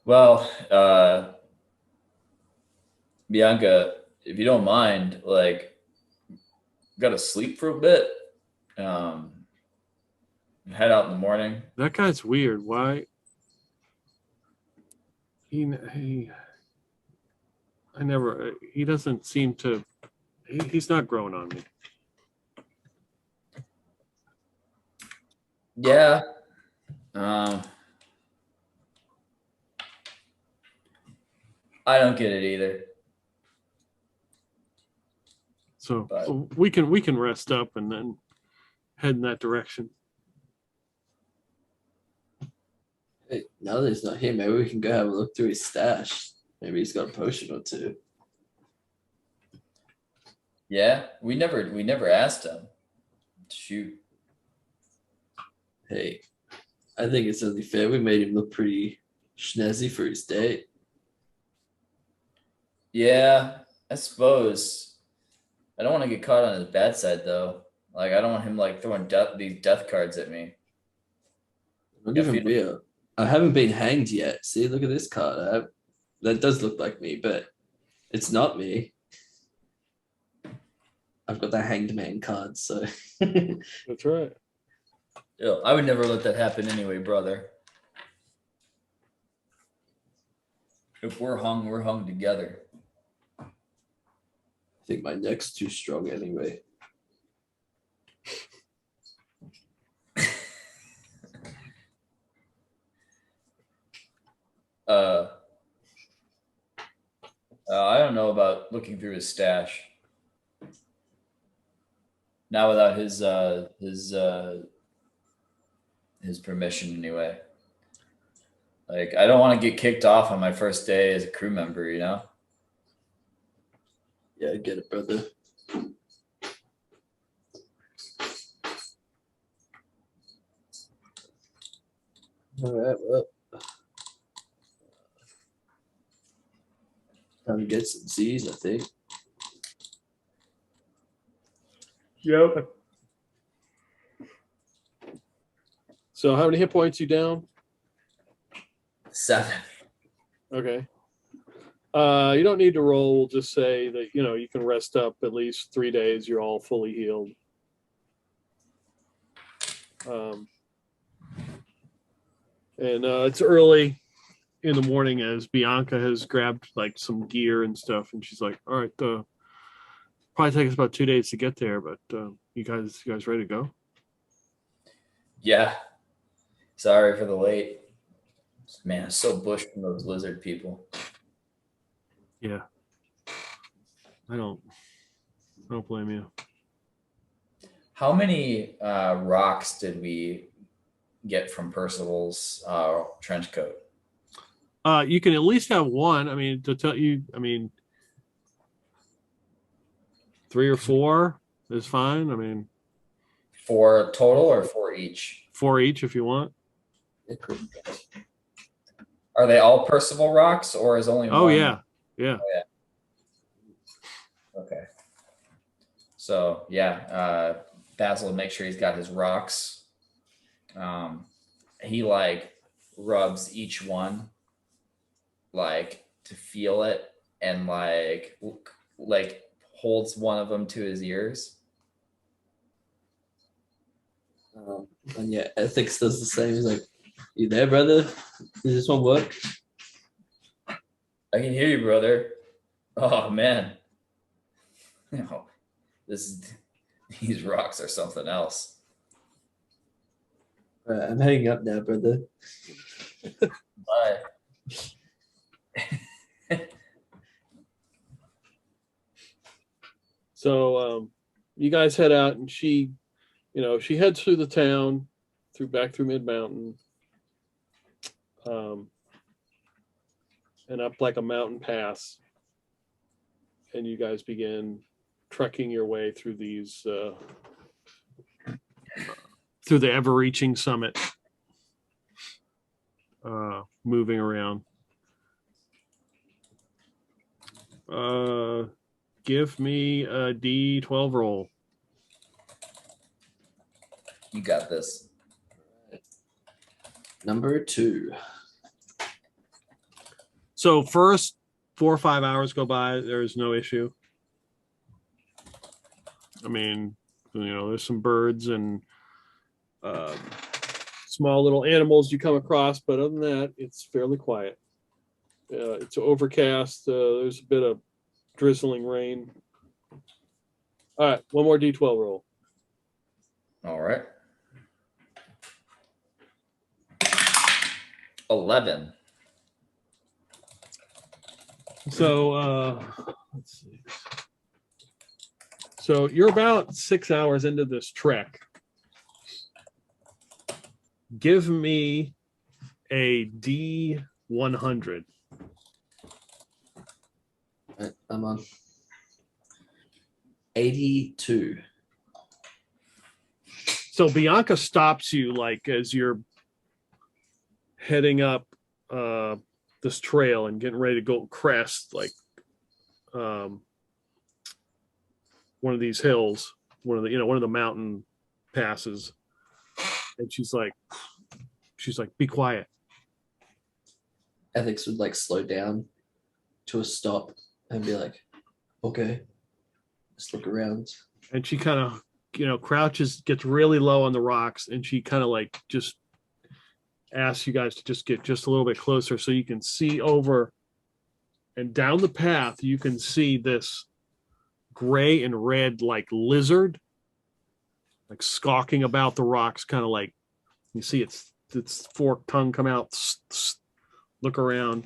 Well, Bianca, if you don't mind, like, gotta sleep for a bit. Head out in the morning. That guy's weird. Why? He doesn't seem to, he's not growing on me. Yeah. I don't get it either. So But- we can rest up and then head in that direction. Hey, now that he's not here, maybe we can go have a look through his stash. Maybe he's got a potion or two. Yeah, we never asked him. Shoot. Hey, I think it's only fair. We made him look pretty snazzy for his date. Yeah, I suppose. I don't want to get caught on his bad side though. Like I don't want him like throwing these death cards at me. Not Yeah, even feel- real. I haven't been hanged yet. See, look at this card. That does look like me, but it's not me. I've got the hanged man card, so That's right. Yeah, I would never let that happen anyway, brother. If we're hung together. I think my neck's too strong anyway. I don't know about looking through his stash. Not without his permission anyway. Like I don't want to get kicked off on my first day as a crew member, you know? Yeah, I get it, brother. All right, well, time to get some Z's, I think. Yep. So how many hit points you down? 7. Okay. You don't need to roll. We'll just say that, you can rest up at least 3 days. You're all fully healed. And it's early in the morning as Bianca has grabbed like some gear and stuff. And she's like, all right, probably take us about 2 days to get there, but you guys ready to go? Yeah. Sorry for the late. Man, I'm so bushed from those lizard people. Yeah. I don't blame you. How many rocks did we get from Percival's trench coat? You can at least have one. I mean, to tell you, I mean, 3 or 4 is fine. I mean, 4 total or 4 each? 4 each if you want. Are they all Percival rocks, or is only Oh one? yeah, yeah. Okay. So yeah, Basil, make sure he's got his rocks. He like rubs each one, like to feel it, and like holds one of them to his ears. And yeah, Ethics does the same. He's like, "You there, brother? Does this one work?" I can hear you, brother. Oh man, no, these rocks are something else. Right, I'm hanging up now, brother. Bye. So you guys head out, and she heads through the town, back through Mid Mountain, and up like a mountain pass, and you guys begin trekking your way through these through the ever-reaching summit, moving around. Give me a D12 roll. You got this. Number 2. So first 4 or 5 hours go by, there's no issue. I mean, there's some birds and small little animals you come across, but other than that, it's fairly quiet. It's overcast. There's a bit of drizzling rain. All right, one more D12 roll. All right. 11. So let's see. So you're about 6 hours into this trek. Give me a D100. Right, I'm on 82. So Bianca stops you like as you're heading up this trail and getting ready to go crest like one of these hills, one of the mountain passes, and she's like, be quiet. Ethics would like slow down to a stop and be like, "Okay, let's look around." And she kind of crouches, gets really low on the rocks, and she kind of like just asks you guys to just get just a little bit closer so you can see over and down the path. You can see this gray and red like lizard like skulking about the rocks, kind of like you see its forked tongue come out. Look around.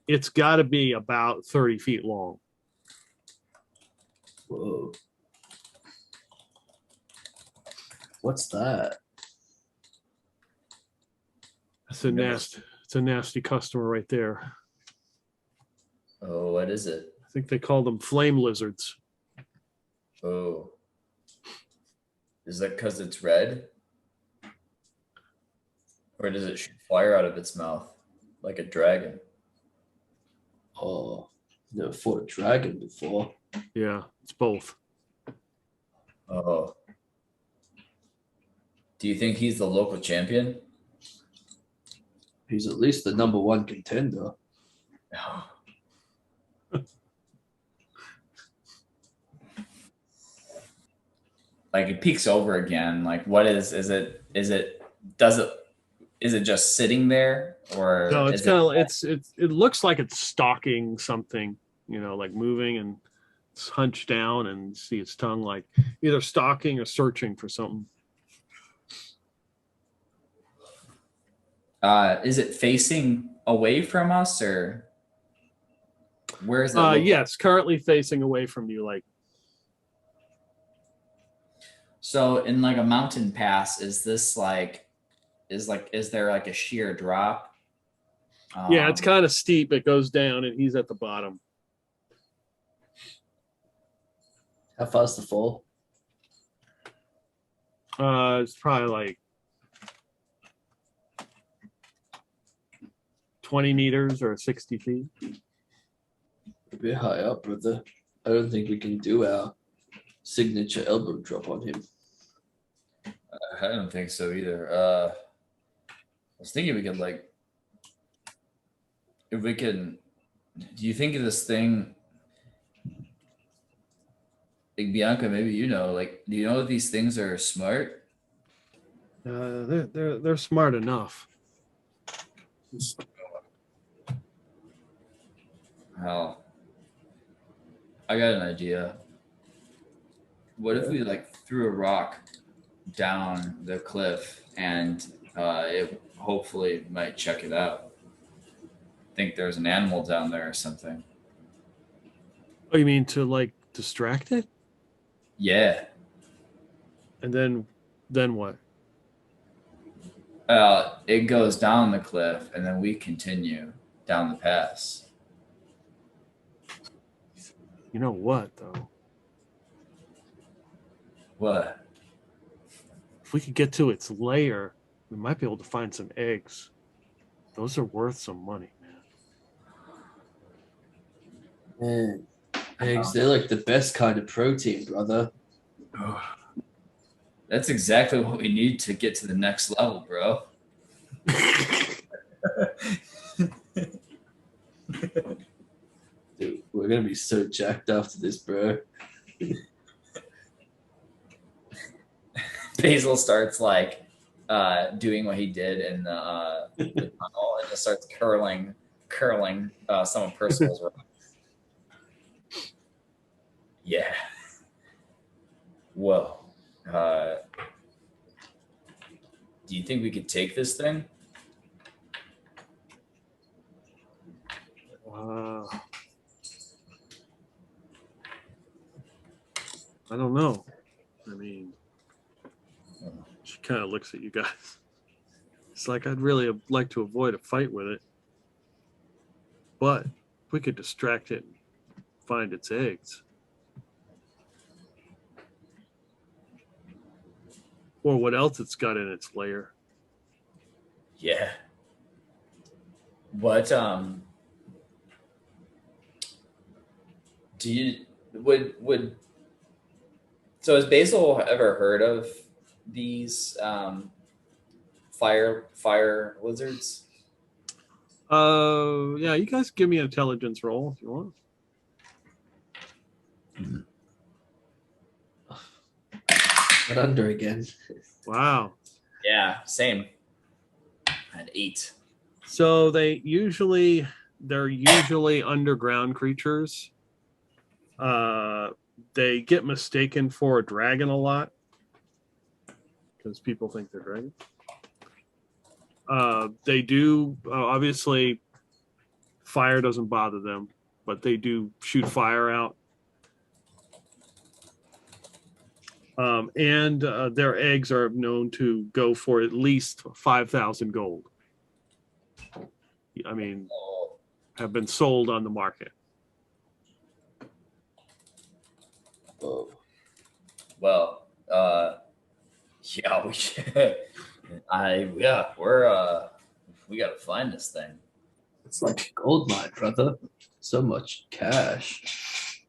It's got to be about 30 feet long. Whoa. What's that? It's a nasty customer right there. Oh, what is it? I think they call them flame lizards. Oh. Is that because it's red? Or does it shoot fire out of its mouth like a dragon? Oh, never fought a dragon before. Yeah, it's both. Oh. Do you think he's the local champion? He's at least the number 1 contender. Like it peeks over again. Like what is it just sitting there, or No, it's kind of it looks like it's stalking something, like moving, and it's hunched down and see its tongue like either stalking or searching for something. Is it facing away from us, or where is it? Yes, currently facing away from you. Like So in like a mountain pass, is there like a sheer drop? Yeah, it's kind of steep. It goes down, and he's at the bottom. How far's the fall? It's probably like 20 meters or 60 feet. A bit high up, brother. I don't think we can do our signature elbow drop on him. I don't think so either. I was thinking we could like, if we can, do you think of this thing, like Bianca, maybe you know, like, do you know if these things are smart? They're smart enough. Hell, I got an idea. What if we like threw a rock down the cliff and it hopefully might check it out? Think there's an animal down there or something. Oh, you mean to like distract it? Yeah. And then what? It goes down the cliff and then we continue down the pass. You know what though? What? If we could get to its lair, we might be able to find some eggs. Those are worth some money, man. Man, eggs, they're like the best kind of protein, brother. That's exactly what we need to get to the next level, bro. Dude, we're gonna be so jacked after this, bro. Basil starts like doing what he did in the tunnel and just starts curling some of Percival's rocks. Yeah. Whoa. Do you think we could take this thing? I don't know. I mean, she kind of looks at you guys. It's like I'd really like to avoid a fight with it, but if we could distract it and find its eggs, or what else it's got in its lair. Yeah. What do you would so has Basil ever heard of these fire lizards? Yeah, you guys give me an intelligence roll if you want. But under again. Wow. Yeah, same. I had 8. So they're usually underground creatures. They get mistaken for a dragon a lot because people think they're dragons. They do obviously fire doesn't bother them, but they do shoot fire out. And their eggs are known to go for at least 5,000 gold. I mean, have been sold on the market. Oh. Well, yeah, we we gotta find this thing. It's like a gold mine, brother. So much cash.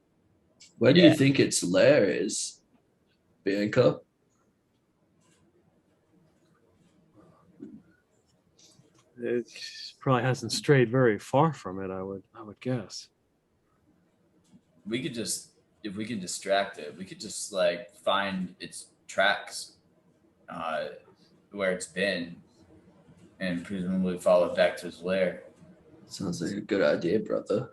Where do you think its lair is, Bianca? It probably hasn't strayed very far from it, I would guess. We could just, if we could distract it, we could just like find its tracks where it's been and presumably follow it back to its lair. Sounds like a good idea, brother.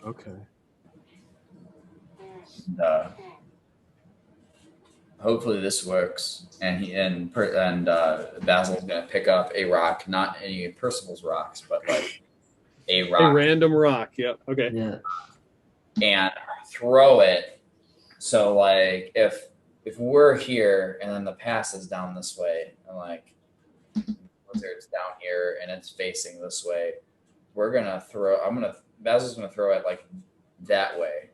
Okay. And, hopefully this works. And Basil's gonna pick up a rock, not any of Percival's rocks, but like a rock. A random rock. Yep. Okay. Yeah. And throw it. So like if we're here and then the pass is down this way, and like lizard's down here and it's facing this way, Basil's gonna throw it like that way,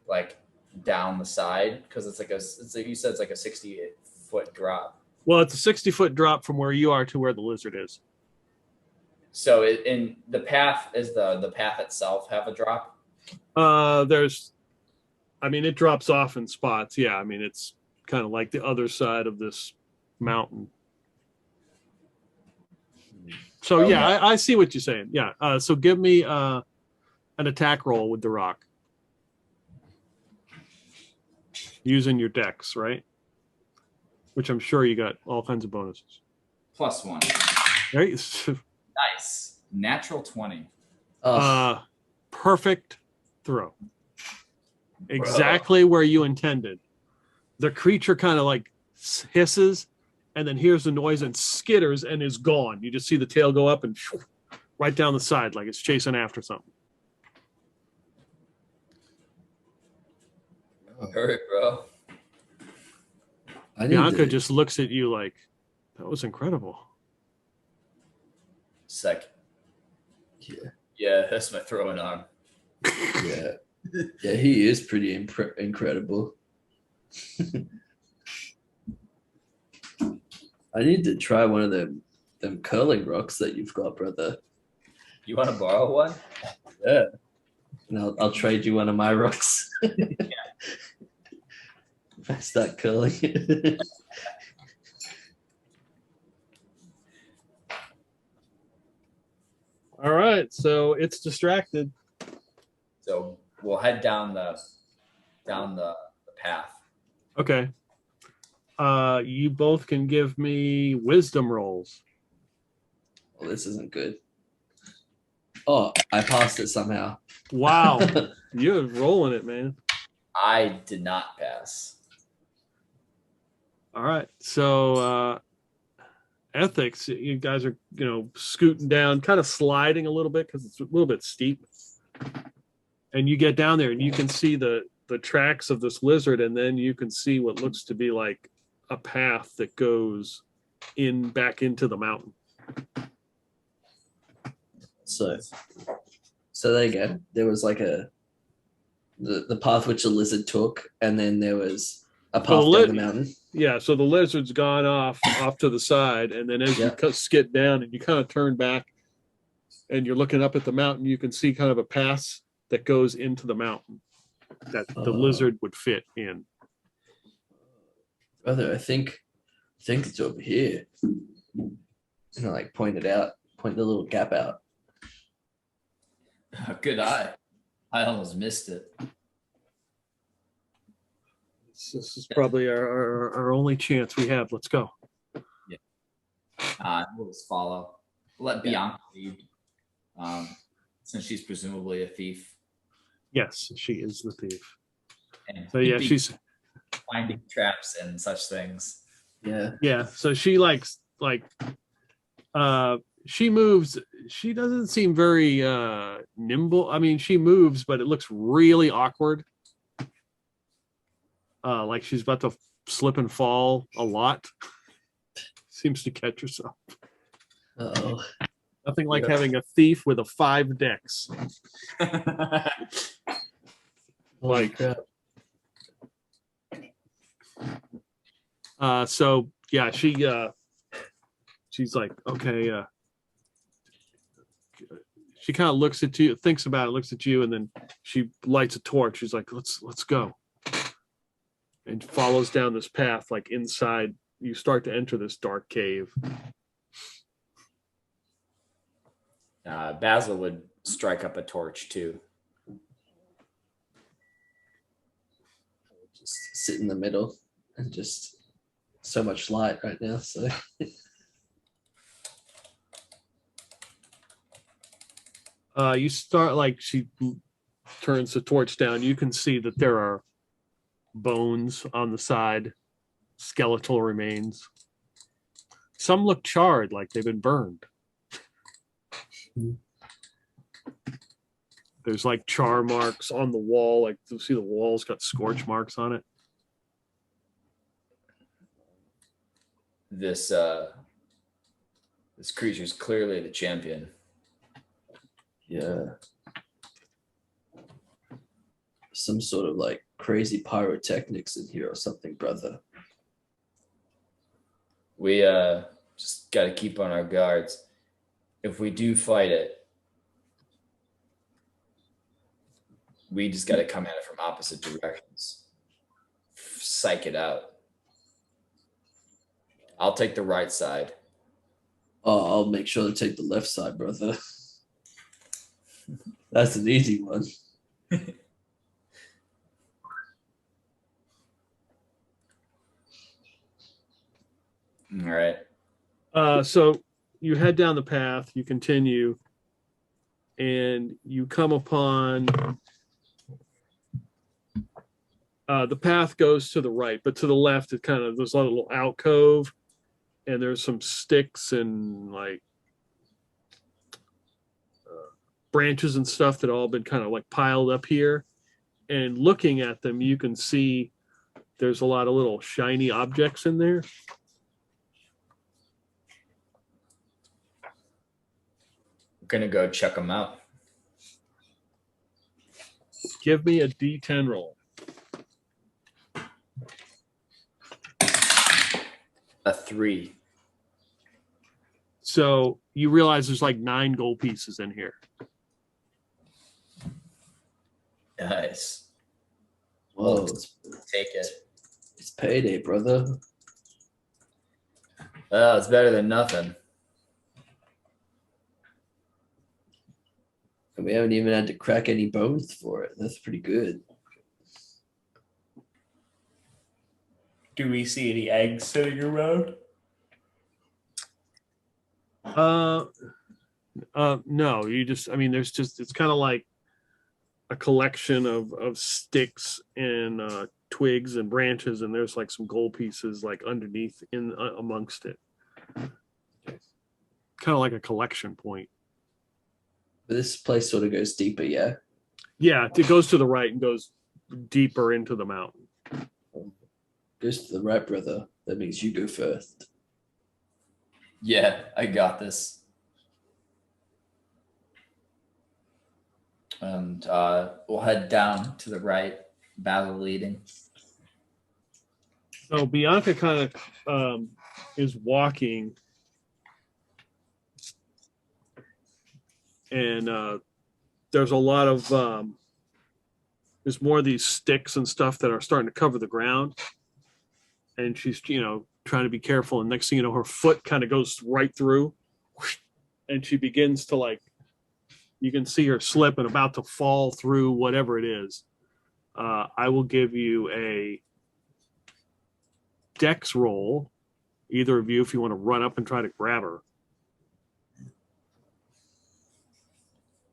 like down the side, because it's like you said it's like a 60-foot drop. Well, it's a 60-foot drop from where you are to where the lizard is. So in the path, is the path itself have a drop? It drops off in spots. Yeah, I mean, it's kind of like the other side of this mountain. So Okay. yeah, I see what you're saying. Yeah. So give me an attack roll with the rock. Using your dex, right? Which I'm sure you got all kinds of bonuses. +1. Right? Nice. Natural 20. Perfect throw. Exactly where you intended. The creature kind of like hisses and then hears the noise and skitters and is gone. You just see the tail go up and right down the side like it's chasing after something. Hurt, bro. Bianca just looks at you like, that was incredible. Second. Yeah. Yeah, that's my throwing arm. Yeah. Yeah, he is pretty incredible. I need to try one of them curling rocks that you've got, brother. You want to borrow one? Yeah. And I'll trade you one of my rocks. Yeah. If I start curling it. All right, so it's distracted. So we'll head down the path. Okay. You both can give me wisdom rolls. Well, this isn't good. Oh, I passed it somehow. Wow. You're rolling it, man. I did not pass. All right. So ethics, you guys are, scooting down, kind of sliding a little bit because it's a little bit steep. And you get down there and you can see the tracks of this lizard, and then you can see what looks to be like a path that goes back into the mountain. So there you go. There was like the path which the lizard took, and then there was a path down the mountain. Yeah, so the lizard's gone off to the side, and then as you skid down and you kind of turn back and you're looking up at the mountain, you can see kind of a path that goes into the mountain that the lizard would fit in. Brother, I think it's over here. And I like point the little gap out. Good eye. I almost missed it. This is probably our only chance we have. Let's go. Yeah. We'll just follow. Let Bianca lead, since she's presumably a thief. Yes, she is the thief. And so yeah, she's finding traps and such things. Yeah. Yeah. So she she moves. She doesn't seem very nimble. I mean, she moves, but it looks really awkward. Like she's about to slip and fall a lot. Seems to catch herself. Uh-oh. Nothing like having a thief with a 5 dex. Like, so yeah, she's like, okay. She kind of looks at you, thinks about it, looks at you, and then she lights a torch. She's like, let's go. And follows down this path, like inside. You start to enter this dark cave. Basil would strike up a torch too. Just sit in the middle and just so much light right now. So you start, like, she turns the torch down. You can see that there are bones on the side, skeletal remains. Some look charred, like they've been burned. There's like char marks on the wall. Like you see the wall's got scorch marks on it. This creature's clearly the champion. Yeah. Some sort of like crazy pyrotechnics in here or something, brother. We just got to keep on our guards. If we do fight it, we just got to come at it from opposite directions. Psych it out. I'll take the right side. Oh, I'll make sure to take the left side, brother. That's an easy one. All right. So you head down the path, you continue, and you come upon the path goes to the right, but to the left, it kind of there's a little alcove, and there's some sticks and like branches and stuff that all been kind of like piled up here. And looking at them, you can see there's a lot of little shiny objects in there. Gonna go check them out. Give me a D10 roll. A 3. So you realize there's like 9 gold pieces in here. Nice. Whoa, Take it. it's payday, brother. Oh, it's better than nothing. And we haven't even had to crack any bones for it. That's pretty good. Do we see any eggs sitting around? No, you just, I mean, there's just, it's kind of like a collection of sticks and twigs and branches, and there's like some gold pieces like underneath in amongst it. Kind of like a collection point. But this place sort of goes deeper, yeah? Yeah, it goes to the right and goes deeper into the mountain. Goes to the right, brother. That means you go first. Yeah, I got this. And we'll head down to the right, Basil leading. So Bianca kind of is walking, and there's a lot of there's more of these sticks and stuff that are starting to cover the ground, and she's trying to be careful, and next thing you know, her foot kind of goes right through, and she begins to like, you can see her slip and about to fall through whatever it is. I will give you a dex roll, either of you, if you want to run up and try to grab her.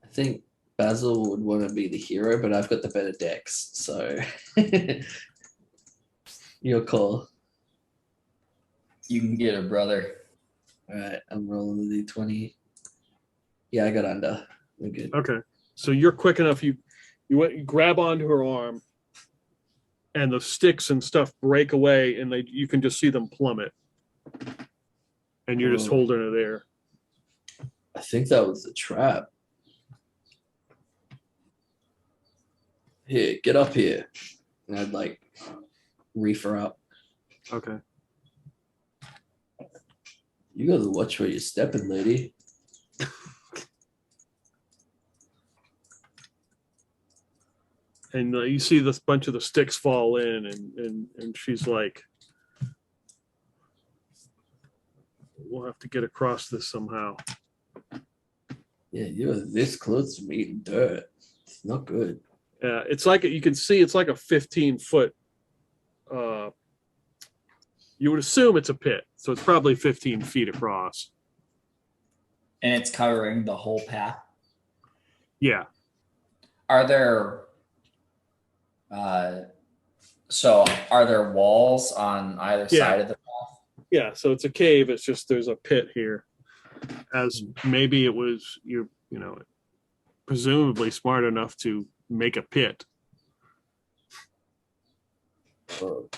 I think Basil would want to be the hero, but I've got the better dex, so your call. You can get her, brother. All right, I'm rolling the d20. Yeah, I got under. We're good. Okay, so you're quick enough. You grab onto her arm, and the sticks and stuff break away, and you can just see them plummet, and you're just Whoa. holding her there. I think that was the trap. Here, get up here. And I'd like reef her up. Okay. You gotta watch where you're stepping, lady. And you see this bunch of the sticks fall in, and she's like, we'll have to get across this somehow. Yeah, you're this close to me eating dirt. It's not good. It's like, you can see it's like a 15-foot, you would assume it's a pit, so it's probably 15 feet across. And it's covering the whole path. Yeah. Are there are there walls on either side of the path? Yeah, so it's a cave. It's just there's a pit here. As maybe it was presumably smart enough to make a pit. Oh,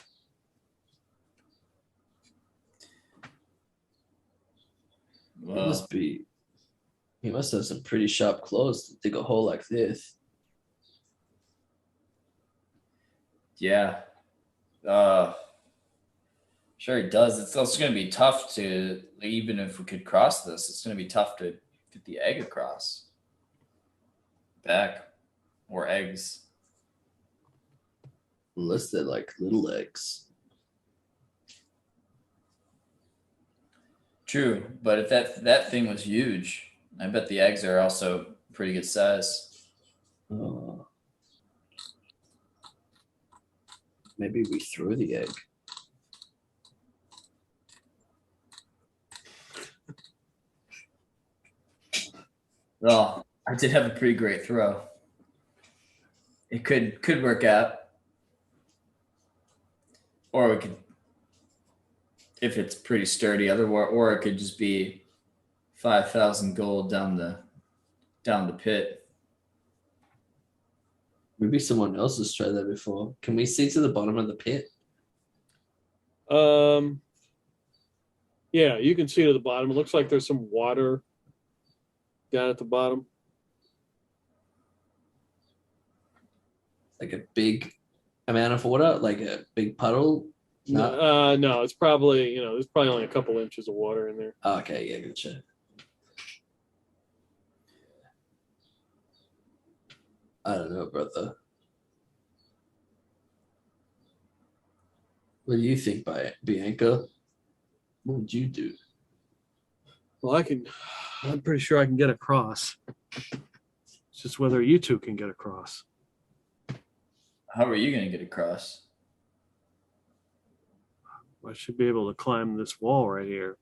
he Well, must be. He must have some pretty sharp claws to dig a hole like this. yeah. Sure it does. It's also going to be tough to, even if we could cross this, it's going to be tough to get the egg across. Back. Or eggs. Unless they're like little eggs. True, but if that thing was huge, I bet the eggs are also pretty good size. Oh. Maybe we throw the egg. Well, I did have a pretty great throw. It could work out. Or we could, if it's pretty sturdy, or it could just be 5,000 gold down the pit. Maybe someone else has tried that before. Can we see to the bottom of the pit? Yeah, you can see to the bottom. It looks like there's some water down at the bottom. Like a big amount of water, like a big puddle? No, it's probably, there's probably only a couple inches of water in there. Oh, okay, yeah, gotcha. I don't know, brother. What do you think, Bianca? What would you do? Well, I'm pretty sure I can get across. It's just whether you two can get across. How are you going to get across? I should be able to climb this wall right here.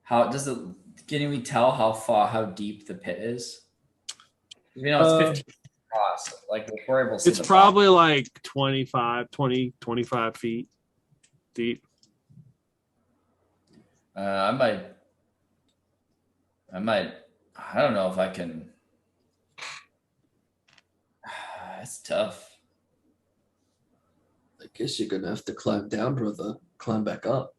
How does it? Can we tell how deep the pit is? It's 15 across. Like if we're able to see It's the probably like 25 feet deep. I might. I don't know if I can. It's tough. I guess you're gonna have to climb down, brother. Climb back up.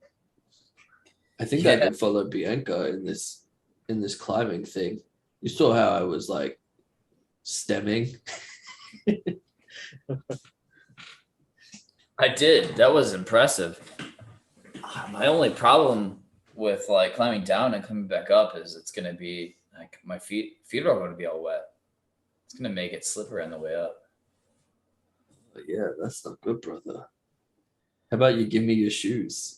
I think Yeah. I can follow Bianca in this climbing thing. You saw how I was like stemming. I did. That was impressive. My only problem with like climbing down and coming back up is it's gonna be like my feet are going to be all wet. It's gonna make it slippery on the way up. But yeah, that's not good, brother. How about you give me your shoes?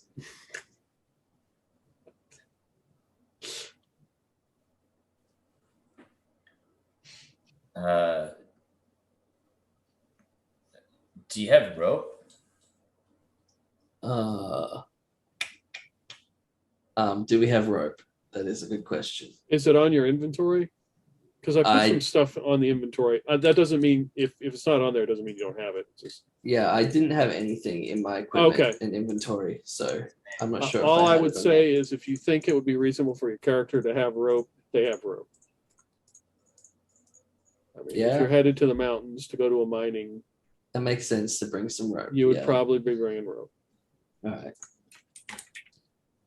Do you have rope? Do we have rope? That is a good question. Is it on your inventory? Because I put some stuff on the inventory. That doesn't mean if it's not on there, it doesn't mean you don't have it. It's just Yeah, I didn't have anything in my equipment and inventory, so I'm not sure. all I would say is if you think it would be reasonable for your character to have rope, they have rope. I mean, if you're headed to the mountains to go to a mining, that makes sense to bring some rope. You would probably be bringing rope. All right.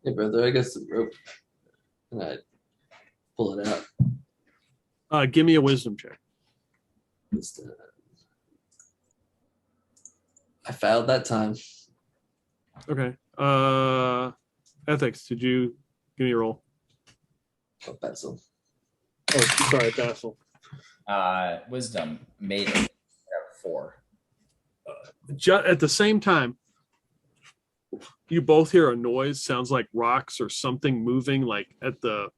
Hey, brother, I got some rope. And I pull it out. Give me a wisdom check. I failed that time. Okay. Ethics, did you give me a roll? Oh, Basil. Oh, sorry, Basil. Wisdom made it 4. At the same time, you both hear a noise. Sounds like rocks or something moving, like at the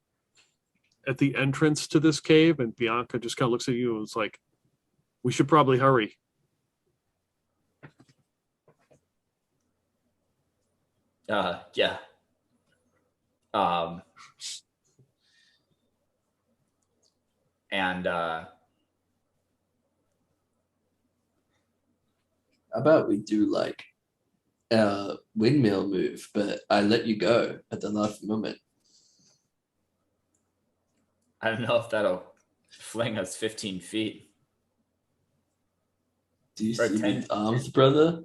entrance to this cave. And Bianca just kind of looks at you and was like, "We should probably hurry." Yeah. And how about we do like windmill move, but I let you go at the last moment. I don't know if that'll fling us 15 feet. Do you Or see 10. these arms, brother?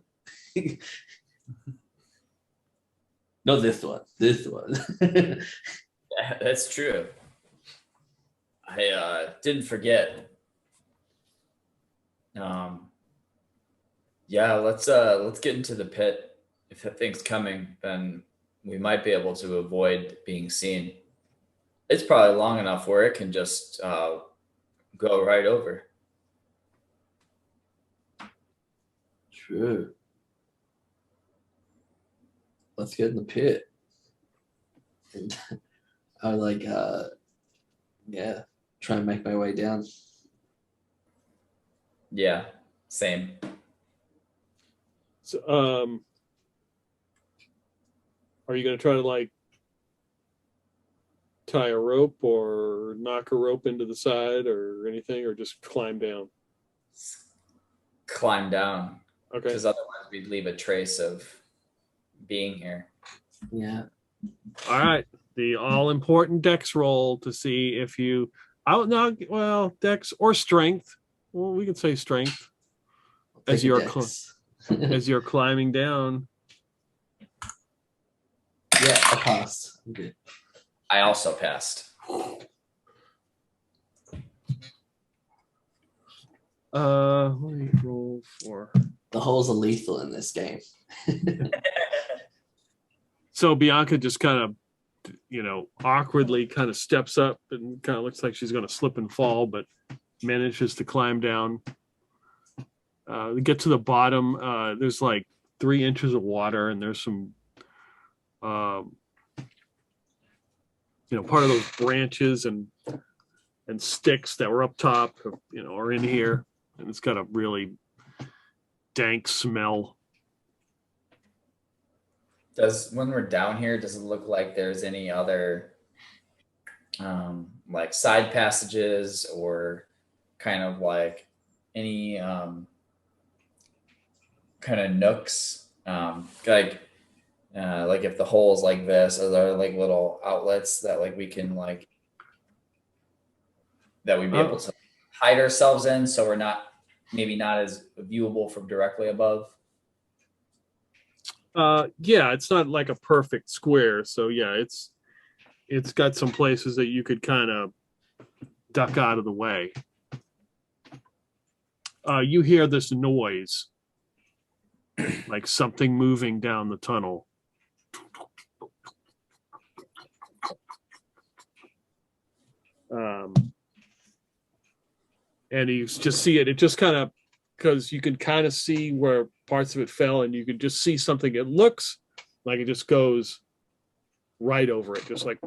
No, this one. This one. Yeah, that's true. I didn't forget. Yeah, let's get into the pit. If that thing's coming, then we might be able to avoid being seen. It's probably long enough where it can just go right over. True. Let's get in the pit. And I like, yeah, try and make my way down. Yeah, same. So, are you going to try to like tie a rope or knock a rope into the side or anything, or just climb down? Climb down, Okay. because otherwise we'd leave a trace of being here. Yeah. All right. The all important dex roll to see if you out now. Well, dex or strength. Well, we can say strength I'll as take a you're dex. as you're climbing down. Yeah, I passed. Okay. I also passed. Let me roll for. The holes are lethal in this game. So Bianca just kind of, awkwardly kind of steps up and kind of looks like she's going to slip and fall, but manages to climb down. Get to the bottom. There's like 3 inches of water, and there's some, part of those branches and sticks that were up top, are in here, and it's got a really dank smell. When we're down here, does it look like there's any other like side passages or kind of like any kind of nooks? Like if the hole's like this, are there like little outlets that like we can like that we'd be able to hide ourselves in, so we're maybe not as viewable from directly above? Yeah, it's not like a perfect square, so yeah, it's got some places that you could kind of duck out of the way. You hear this noise, like something moving down the tunnel. And you just see it. It just kind of, because you can kind of see where parts of it fell, and you can just see something. It looks like it just goes right over it, just like.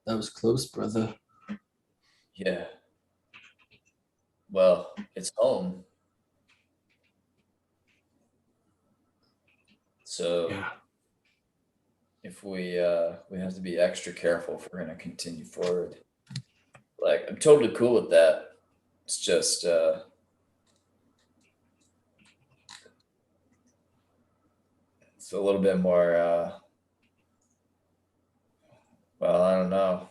That was close, brother. Yeah. Well, it's home. So Yeah. if we have to be extra careful if we're gonna continue forward. Like, I'm totally cool with that. It's just it's a little bit more well, I don't know.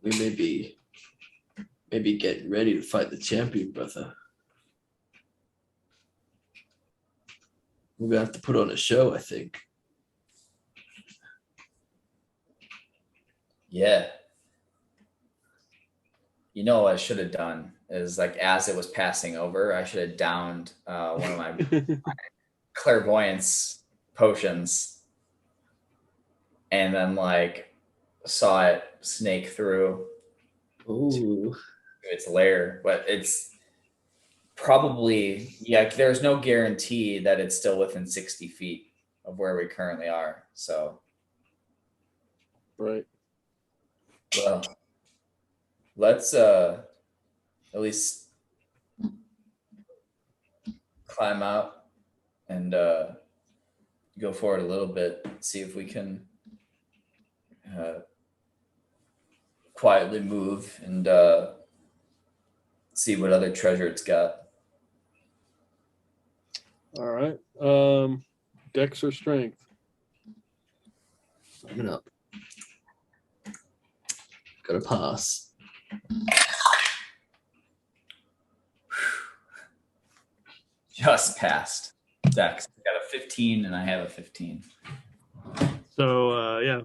We may be getting ready to fight the champion, brother. We're gonna have to put on a show, I think. Yeah. You know what I should have done is, like, as it was passing over, I should have downed one of my clairvoyance potions and then like saw it snake through Ooh. its lair. But it's probably, yeah, there's no guarantee that it's still within 60 feet of where we currently are. So Right. well, let's at least climb out and go forward a little bit, see if we can quietly move and see what other treasure it's got. All right. Dex or strength? I'm gonna gotta pass. Just passed. Dex got a 15 and I have a 15. So yeah,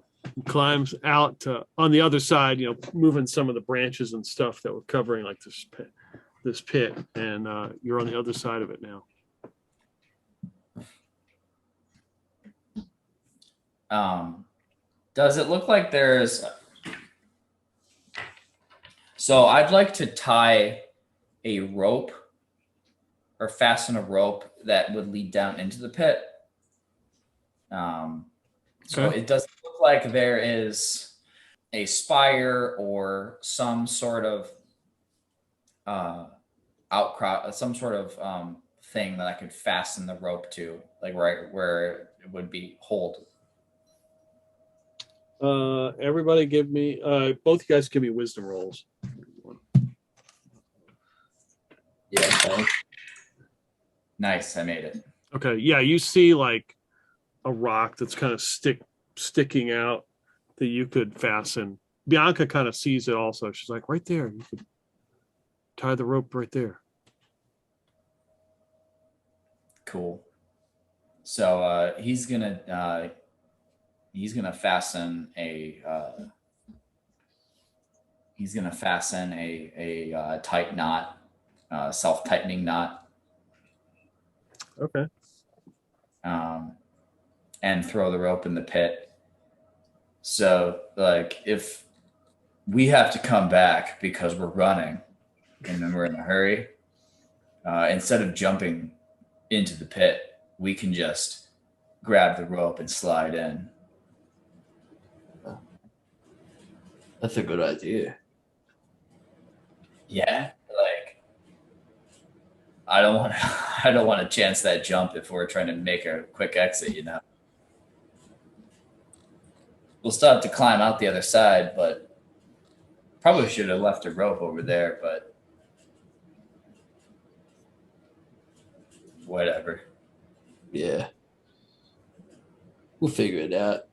climbs out on the other side, moving some of the branches and stuff that were covering like this pit, and you're on the other side of it now. Does it look like there's... So I'd like to tie a rope or fasten a rope that would lead down into the pit. So Okay. it doesn't look like there is a spire or some sort of outcrop, some sort of thing that I could fasten the rope to, like where it would be hold. Everybody give me, both you guys give me wisdom rolls. Yeah, okay. Nice, I made it. Okay, yeah, you see like a rock that's kind of sticking out that you could fasten. Bianca kind of sees it also. She's like, right there, you could tie the rope right there. Cool. So he's gonna fasten a tight knot, self-tightening knot. Okay. And throw the rope in the pit. So like if we have to come back because we're running and then we're in a hurry, instead of jumping into the pit, we can just grab the rope and slide in. That's a good idea. Yeah, like I don't want to chance that jump if we're trying to make a quick exit, We'll still have to climb out the other side, but probably should have left a rope over there, but whatever. Yeah. We'll figure it out.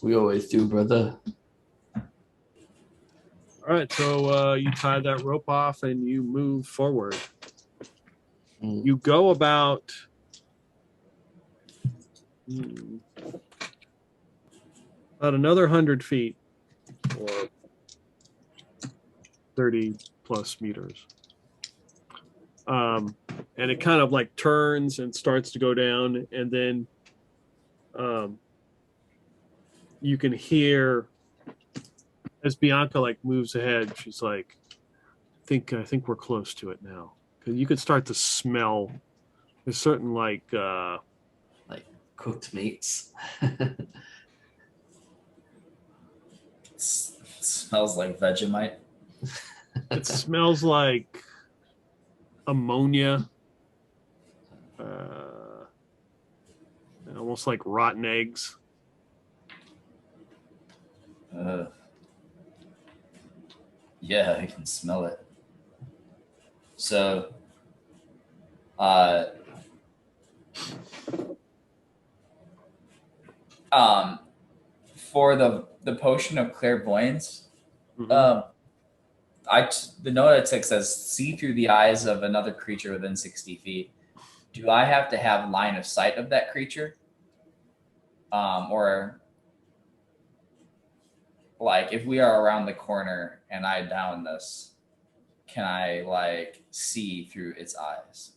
We always do, brother. All right, so you tie that rope off and you move forward. You go about another 100 feet or 30 plus meters. And it kind of like turns and starts to go down, and then you can hear as Bianca like moves ahead, she's like, I think we're close to it now. Because you could start to smell there's certain like cooked meats. It smells like Vegemite. it smells like ammonia, almost like rotten eggs. Yeah, I can smell it. So, for the potion of clairvoyance, the note I took says see through the eyes of another creature within 60 feet. Do I have to have line of sight of that creature? Or like if we are around the corner and I down this, can I like see through its eyes?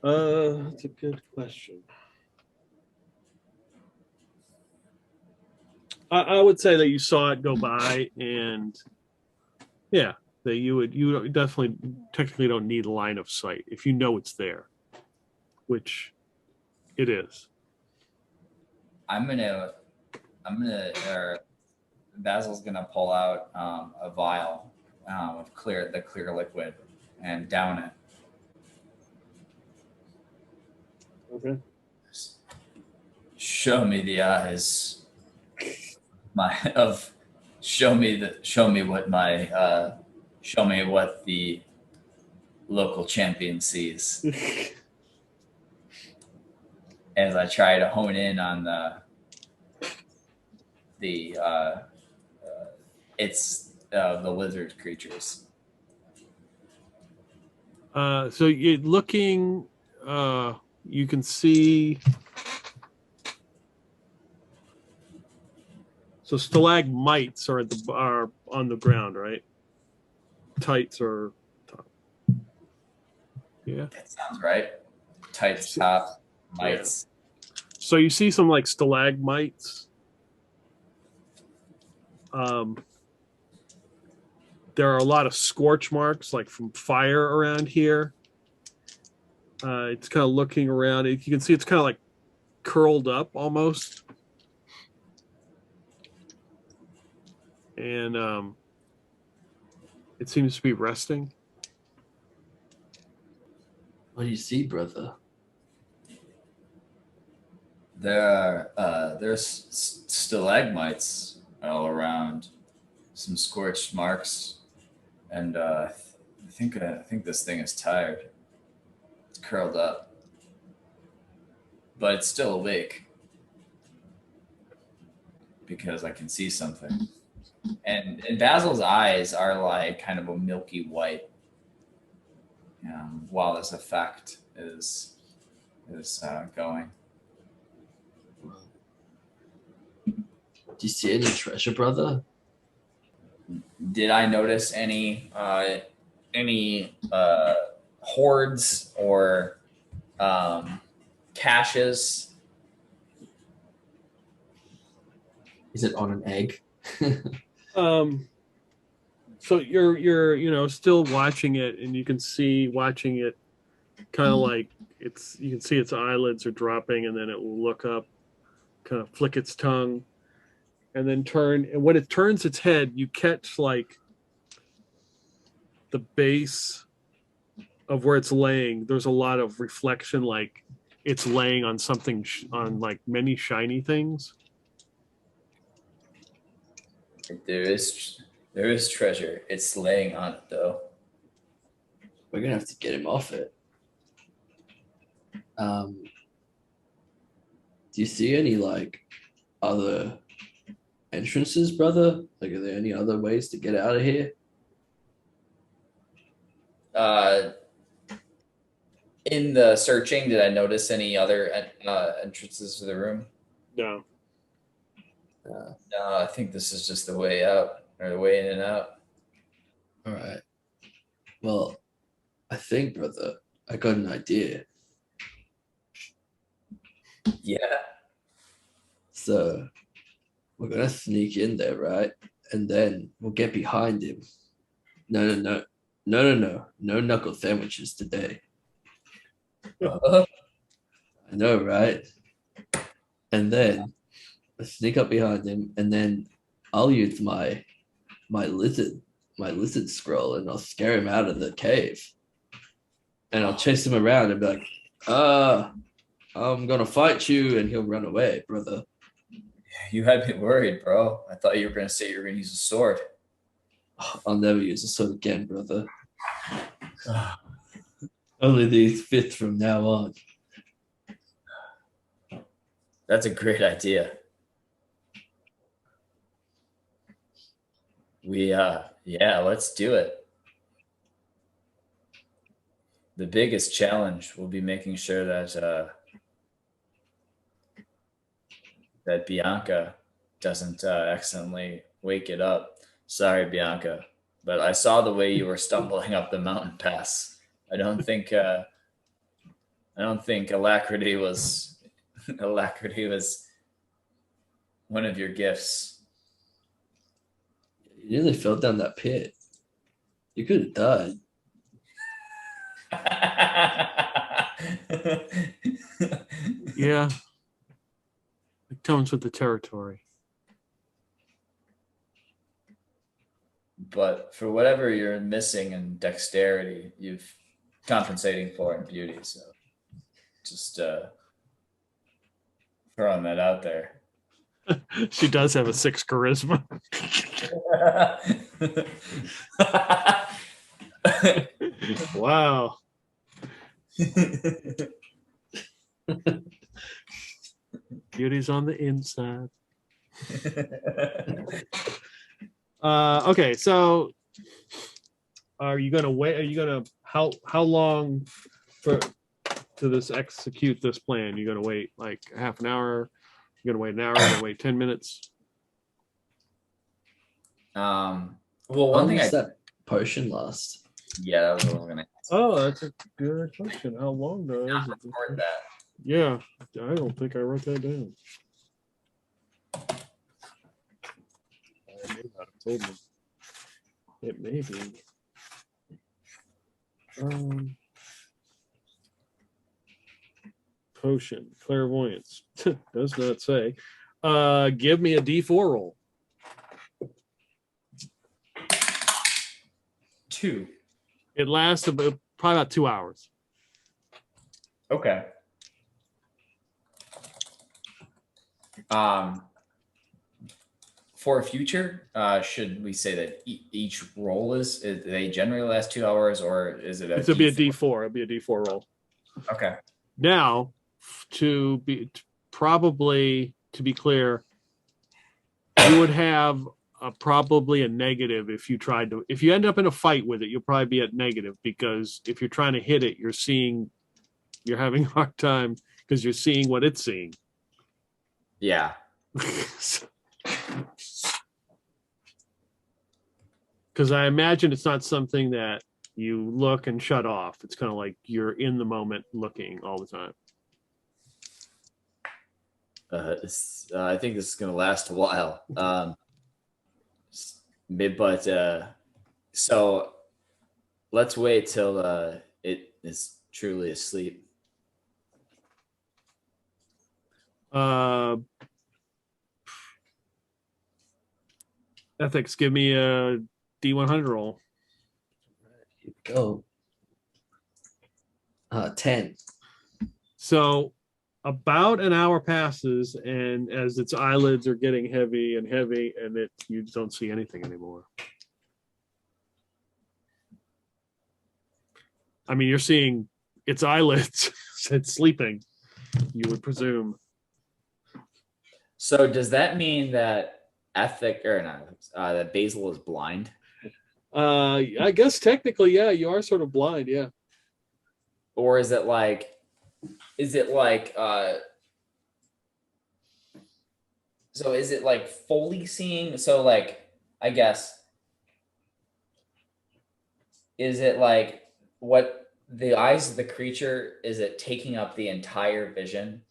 That's a good question. I would say that you saw it go by, and yeah, that you definitely technically don't need a line of sight if you know it's there, which it is. Basil's gonna pull out a vial of the clear liquid and down it. Okay. Show me the eyes of show me what the local champion sees as I try to hone in on the lizard creatures. So you're looking, you can see. So stalagmites are are on the ground, right? Tights are top. Yeah. That sounds right. Tights top, mites. So you see some like stalagmites. There are a lot of scorch marks, like from fire around here. It's kind of looking around. You can see it's kind of like curled up almost. And it seems to be resting. What do you see, brother? There's stalagmites all around, some scorched marks, and I think this thing is tired. It's curled up, but it's still awake because I can see something. And Basil's eyes are like kind of a milky white, while this effect is going. Do you see any treasure, brother? Did I notice any hoards or caches? Is it on an egg? So you're still watching it, and you can see watching it kind of like you can see its eyelids are dropping, and then it will look up, kind of flick its tongue, and then turn. And when it turns its head, you catch like the base of where it's laying. There's a lot of reflection, like it's laying on something on like many shiny things. There is treasure. It's laying on it though. We're gonna have to get him off it. Do you see any like other entrances, brother? Like, are there any other ways to get out of here? In the searching, did I notice any other entrances to the room? No. No, I think this is just the way out, or the way in and out. All right. Well, I think, brother, I got an idea. Yeah. So we're gonna sneak in there, right? And then we'll get behind him. No knuckle sandwiches today. Uh, I know, right? And then I sneak up behind him, and then I'll use my lizard scroll, and I'll scare him out of the cave. And I'll chase him around and be like, I'm gonna fight you, and he'll run away, brother. You had me worried, bro. I thought you were gonna say you were gonna use a sword. I'll never use a sword again, brother. Only these fits from now on. That's a great idea. Yeah, let's do it. The biggest challenge will be making sure that that Bianca doesn't accidentally wake it up. Sorry, Bianca, but I saw the way you were stumbling up the mountain pass. I don't think alacrity was one of your gifts. You nearly fell down that pit. You could have died. Yeah. It comes with the territory. But for whatever you're missing in dexterity, you've compensating for in beauty. So just throwing that out there. She does have a 6 charisma. Wow. Beauty's on the inside. Okay, so are you gonna wait? Are you gonna how long for to this execute this plan? You gonna wait like half an hour? You gonna wait an hour? You gonna wait 10 minutes? Well, How one long thing does that potion last? yeah, that was what I was gonna Oh, that's a good question. How long does record that. Yeah, I don't think I wrote that down. I may not have told me. It may be. Potion, clairvoyance. Does not say. Give me a D4 roll. 2. It lasts about probably about 2 hours. Okay. For future, should we say that each roll is they generally last 2 hours, or is it It'll be a D4. It'll be a D4 roll. Okay. Now, to be clear, you would have probably a negative if you tried to. If you end up in a fight with it, you'll probably be at negative, because if you're trying to hit it, you're having a hard time because you're seeing what it's seeing. Yeah. Because I imagine it's not something that you look and shut off. It's kind of like you're in the moment looking all the time. I think this is going to last a while. So let's wait till it is truly asleep. Ethics, give me a D100 roll. Here we go. 10. So about an hour passes, and as its eyelids are getting heavy, and you don't see anything anymore. I mean, you're seeing its eyelids. It's sleeping, you would presume. So does that mean that that Basil is blind? I guess technically, yeah, you are sort of blind, yeah. Or is it like so is it like fully seeing? So like, I guess, is it like what the eyes of the creature, is it taking up the entire vision?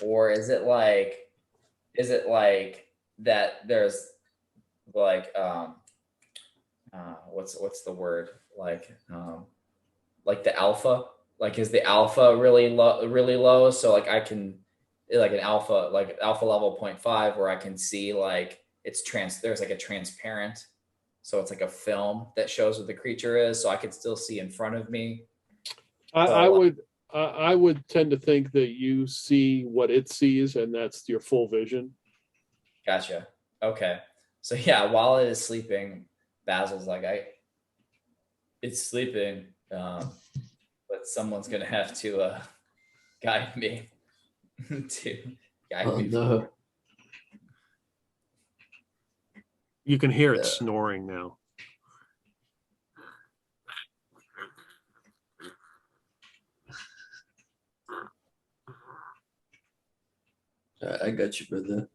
Or is it like that there's like what's the word, like the alpha, like is the alpha really low, so like I can like an alpha level 0.5 where I can see like there's like a transparent, so it's like a film that shows what the creature is, so I could still see in front of me. I would tend to think that you see what it sees, and that's your full vision. Gotcha. Okay. So yeah, while it is sleeping, Basil's like, it's sleeping, but someone's gonna have to guide me to guide me. No. You can hear it snoring now. I got you, brother.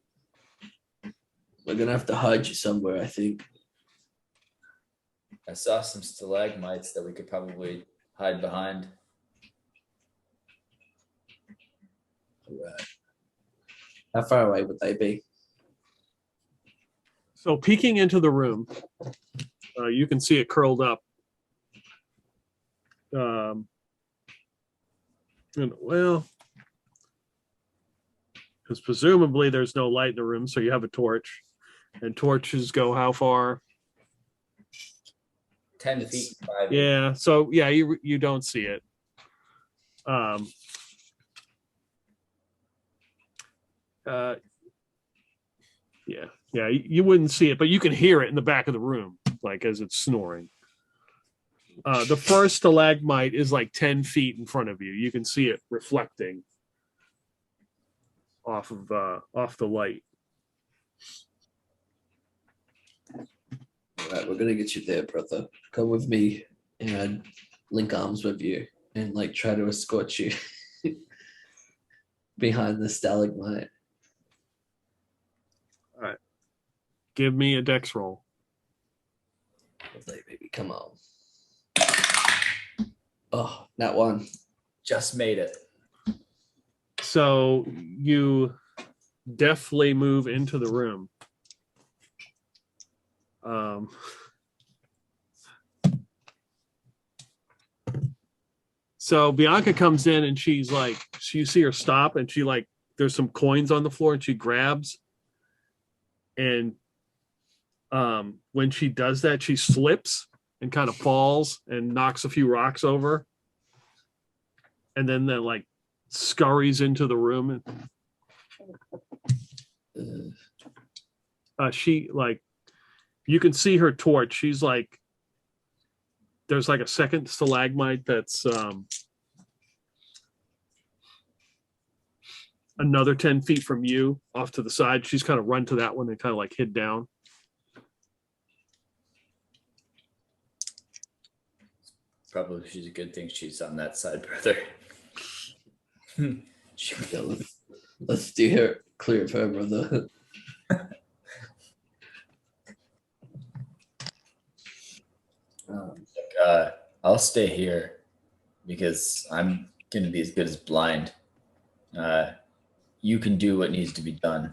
We're gonna have to hide you somewhere, I think. I saw some stalagmites that we could probably hide behind. All right. How far away would they be? So peeking into the room, you can see it curled up. And well, because presumably there's no light in the room, so you have a torch, and torches go how far? 10 feet. 5 Yeah. So yeah, you don't see it. Yeah. Yeah. You wouldn't see it, but you can hear it in the back of the room, like as it's snoring. The first stalagmite is like 10 feet in front of you. You can see it reflecting off the light. All right, we're gonna get you there, brother. Come with me and link arms with you and like try to escort you behind the stalagmite. Give me a dex roll. Like, baby, come on. Oh, that one. Just made it. So you deftly move into the room. So Bianca comes in and she's like, you see her stop and she like, there's some coins on the floor and she grabs. And when she does that, she slips and kind of falls and knocks a few rocks over. And then like scurries into the room. She like, you can see her torch. She's like, there's like a second stalagmite that's another 10 feet from you off to the side. She's kind of run to that one and kind of like hid down. Probably she's a good thing she's on that side, brother. Yeah, let's steer clear of her, brother. I'll stay here because I'm going to be as good as blind. You can do what needs to be done.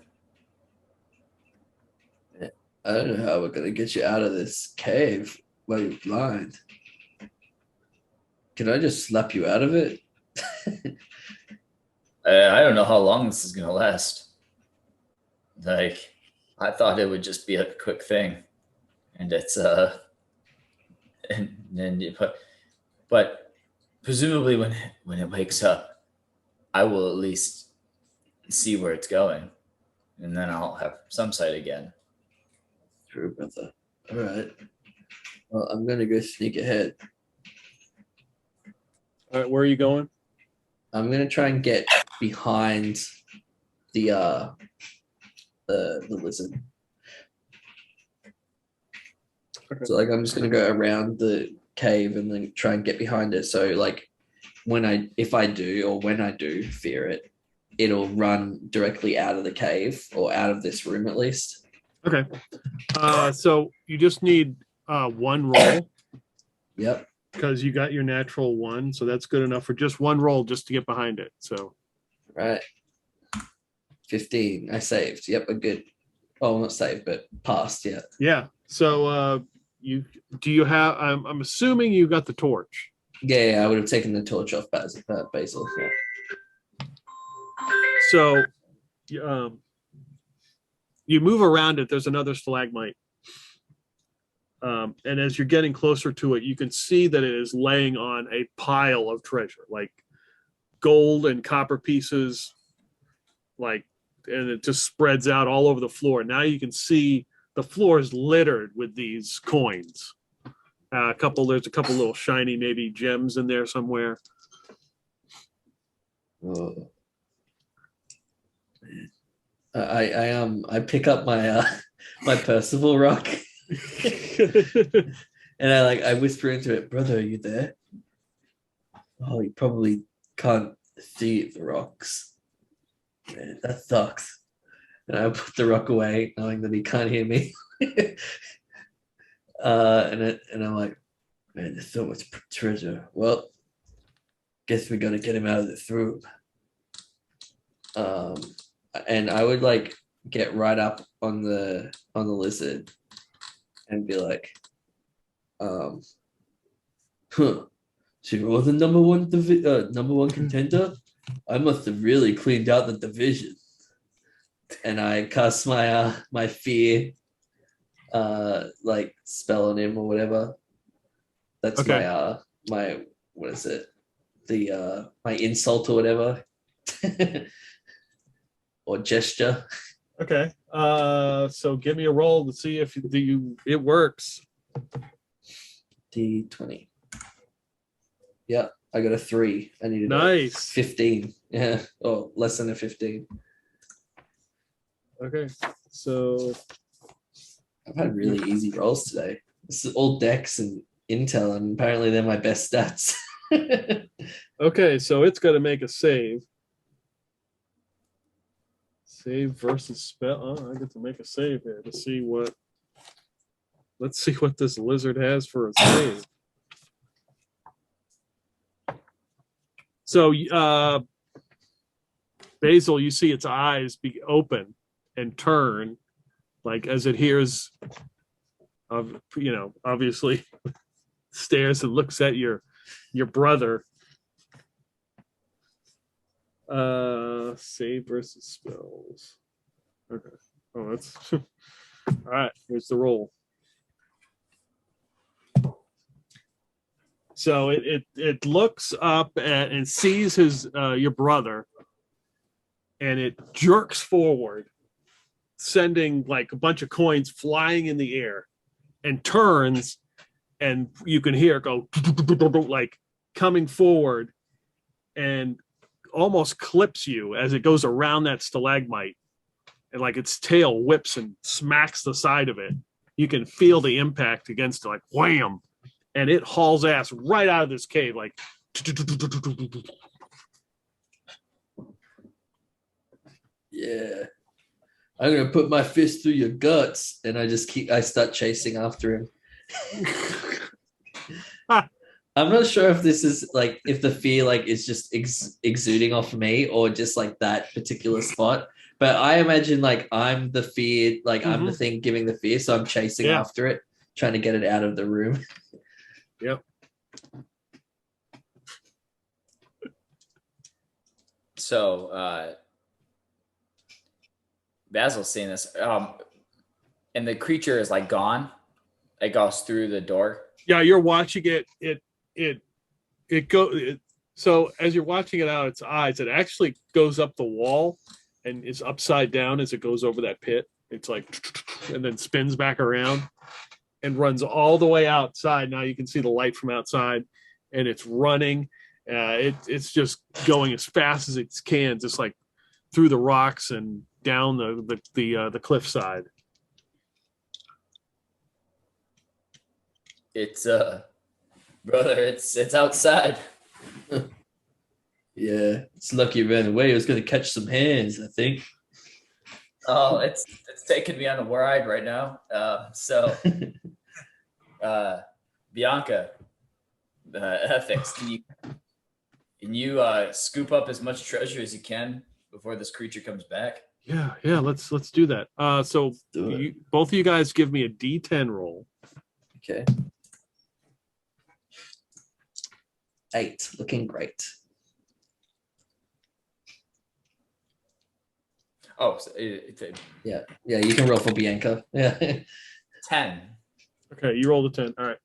I don't know how we're gonna get you out of this cave while you're blind. Can I just slap you out of it? I don't know how long this is going to last. Like, I thought it would just be a quick thing. And it's, and then, but presumably when it wakes up, I will at least see where it's going. And then I'll have some sight again. True, brother. All right. Well, I'm gonna go sneak ahead. All right, where are you going? I'm gonna try and get behind the lizard. Okay. So like I'm just gonna go around the cave and then try and get behind it. So like when I do fear it, it'll run directly out of the cave or out of this room at least. Okay. So you just need one roll Yep. because you got your natural one. So that's good enough for just one roll just to get behind it. So Right. 15. I saved. Yep, a good. Oh, not saved, but passed. Yeah. yeah. So you have? I'm assuming you got the torch. Yeah, I would have taken the torch off Basil. Yeah. So you move around it. There's another stalagmite. And as you're getting closer to it, you can see that it is laying on a pile of treasure, like gold and copper pieces, and it just spreads out all over the floor. Now you can see the floor is littered with these coins. There's a couple little shiny, maybe gems in there somewhere. Oh. I pick up my my Percival rock and I whisper into it, brother, are you there? Oh, you probably can't see the rocks. Man, that sucks. And I put the rock away, knowing that he can't hear me. And I'm like, man, there's so much treasure. Well, guess we gotta get him out of this room. And I would like get right up on the lizard and be like, huh. So you're the number one contender? I must have really cleaned out the division. And I cast my my fear like spell on him or whatever. That's Okay. my what is it? The my insult or whatever. Or gesture. Okay. So give me a roll to see if it works. D20. Yeah, I got a 3. I needed Nice. 15. Yeah, or less than a 15. Okay, so I've had really easy rolls today. This is all dex and intel, and apparently they're my best stats. okay, so it's going to make a save. Save versus spell. Oh, I get to make a save here to see what. Let's see what this lizard has for a save. So, Basil, you see its eyes be open and turn, like as it hears, obviously, stares and looks at your brother. Save versus spells. Okay. Oh, that's all right. Here's the roll. So it looks up and sees your brother, and it jerks forward, sending like a bunch of coins flying in the air, and turns, and you can hear it go like coming forward, and almost clips you as it goes around that stalagmite, and like its tail whips and smacks the side of it. You can feel the impact against it, like wham, and it hauls ass right out of this cave, like. Yeah, I'm gonna put my fist through your guts, and I start chasing after him. I'm not sure if this is like if the fear like is just exuding off me or just like that particular spot. But I imagine like I'm the fear, like I'm the thing giving the fear, so I'm chasing after it, trying to get it out of the room. Yep. So Basil's seeing this, and the creature is like gone. It goes through the door. Yeah, you're watching it. So as you're watching it out its eyes, it actually goes up the wall and is upside down as it goes over that pit. It's like, and then spins back around and runs all the way outside. Now you can see the light from outside, and it's running. It's just going as fast as it can, just like through the rocks and down the cliffside. It's brother, it's outside. Yeah, it's lucky it ran away. It was going to catch some hands, I think. Oh, it's taking me on a ride right now. So Bianca, ethics, can you scoop up as much treasure as you can before this creature comes back? Yeah, let's do that. So both of you guys give me a D10 roll. Okay. 8, looking great. Oh, so it's a Yeah, you can roll for Bianca. Yeah. 10. Okay, you rolled a 10. All right.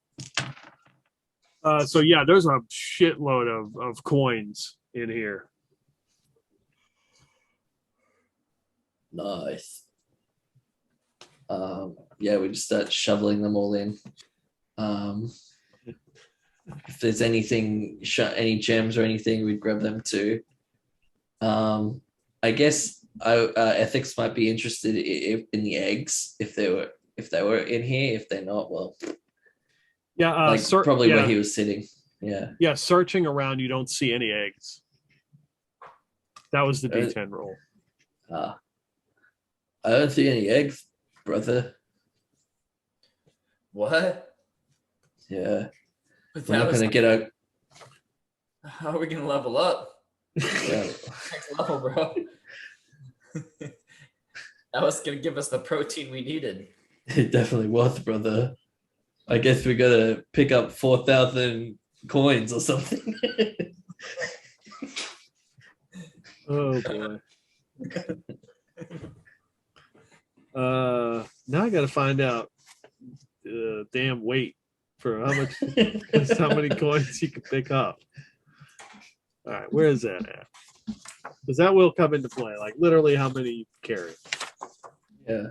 So yeah, there's a shitload of coins in here. Nice. Yeah, we just start shoveling them all in. If there's anything, any gems or anything, we'd grab them too. I guess ethics might be interested in the eggs if they were in here. If they're not, well, Yeah, probably where he was sitting. Yeah. Yeah, searching around, you don't see any eggs. That was the D10 roll. I don't see any eggs, brother. What? Yeah. But We're not going to get a... How are we going to level up? Yeah. Next level, bro. That was going to give us the protein we needed. It definitely was, brother. I guess we got to pick up 4,000 coins or something. Oh, boy. Now I got to find out damn weight for how many coins you can pick up. All right, where is that at? Because that will come into play, like literally how many you carry. Yeah.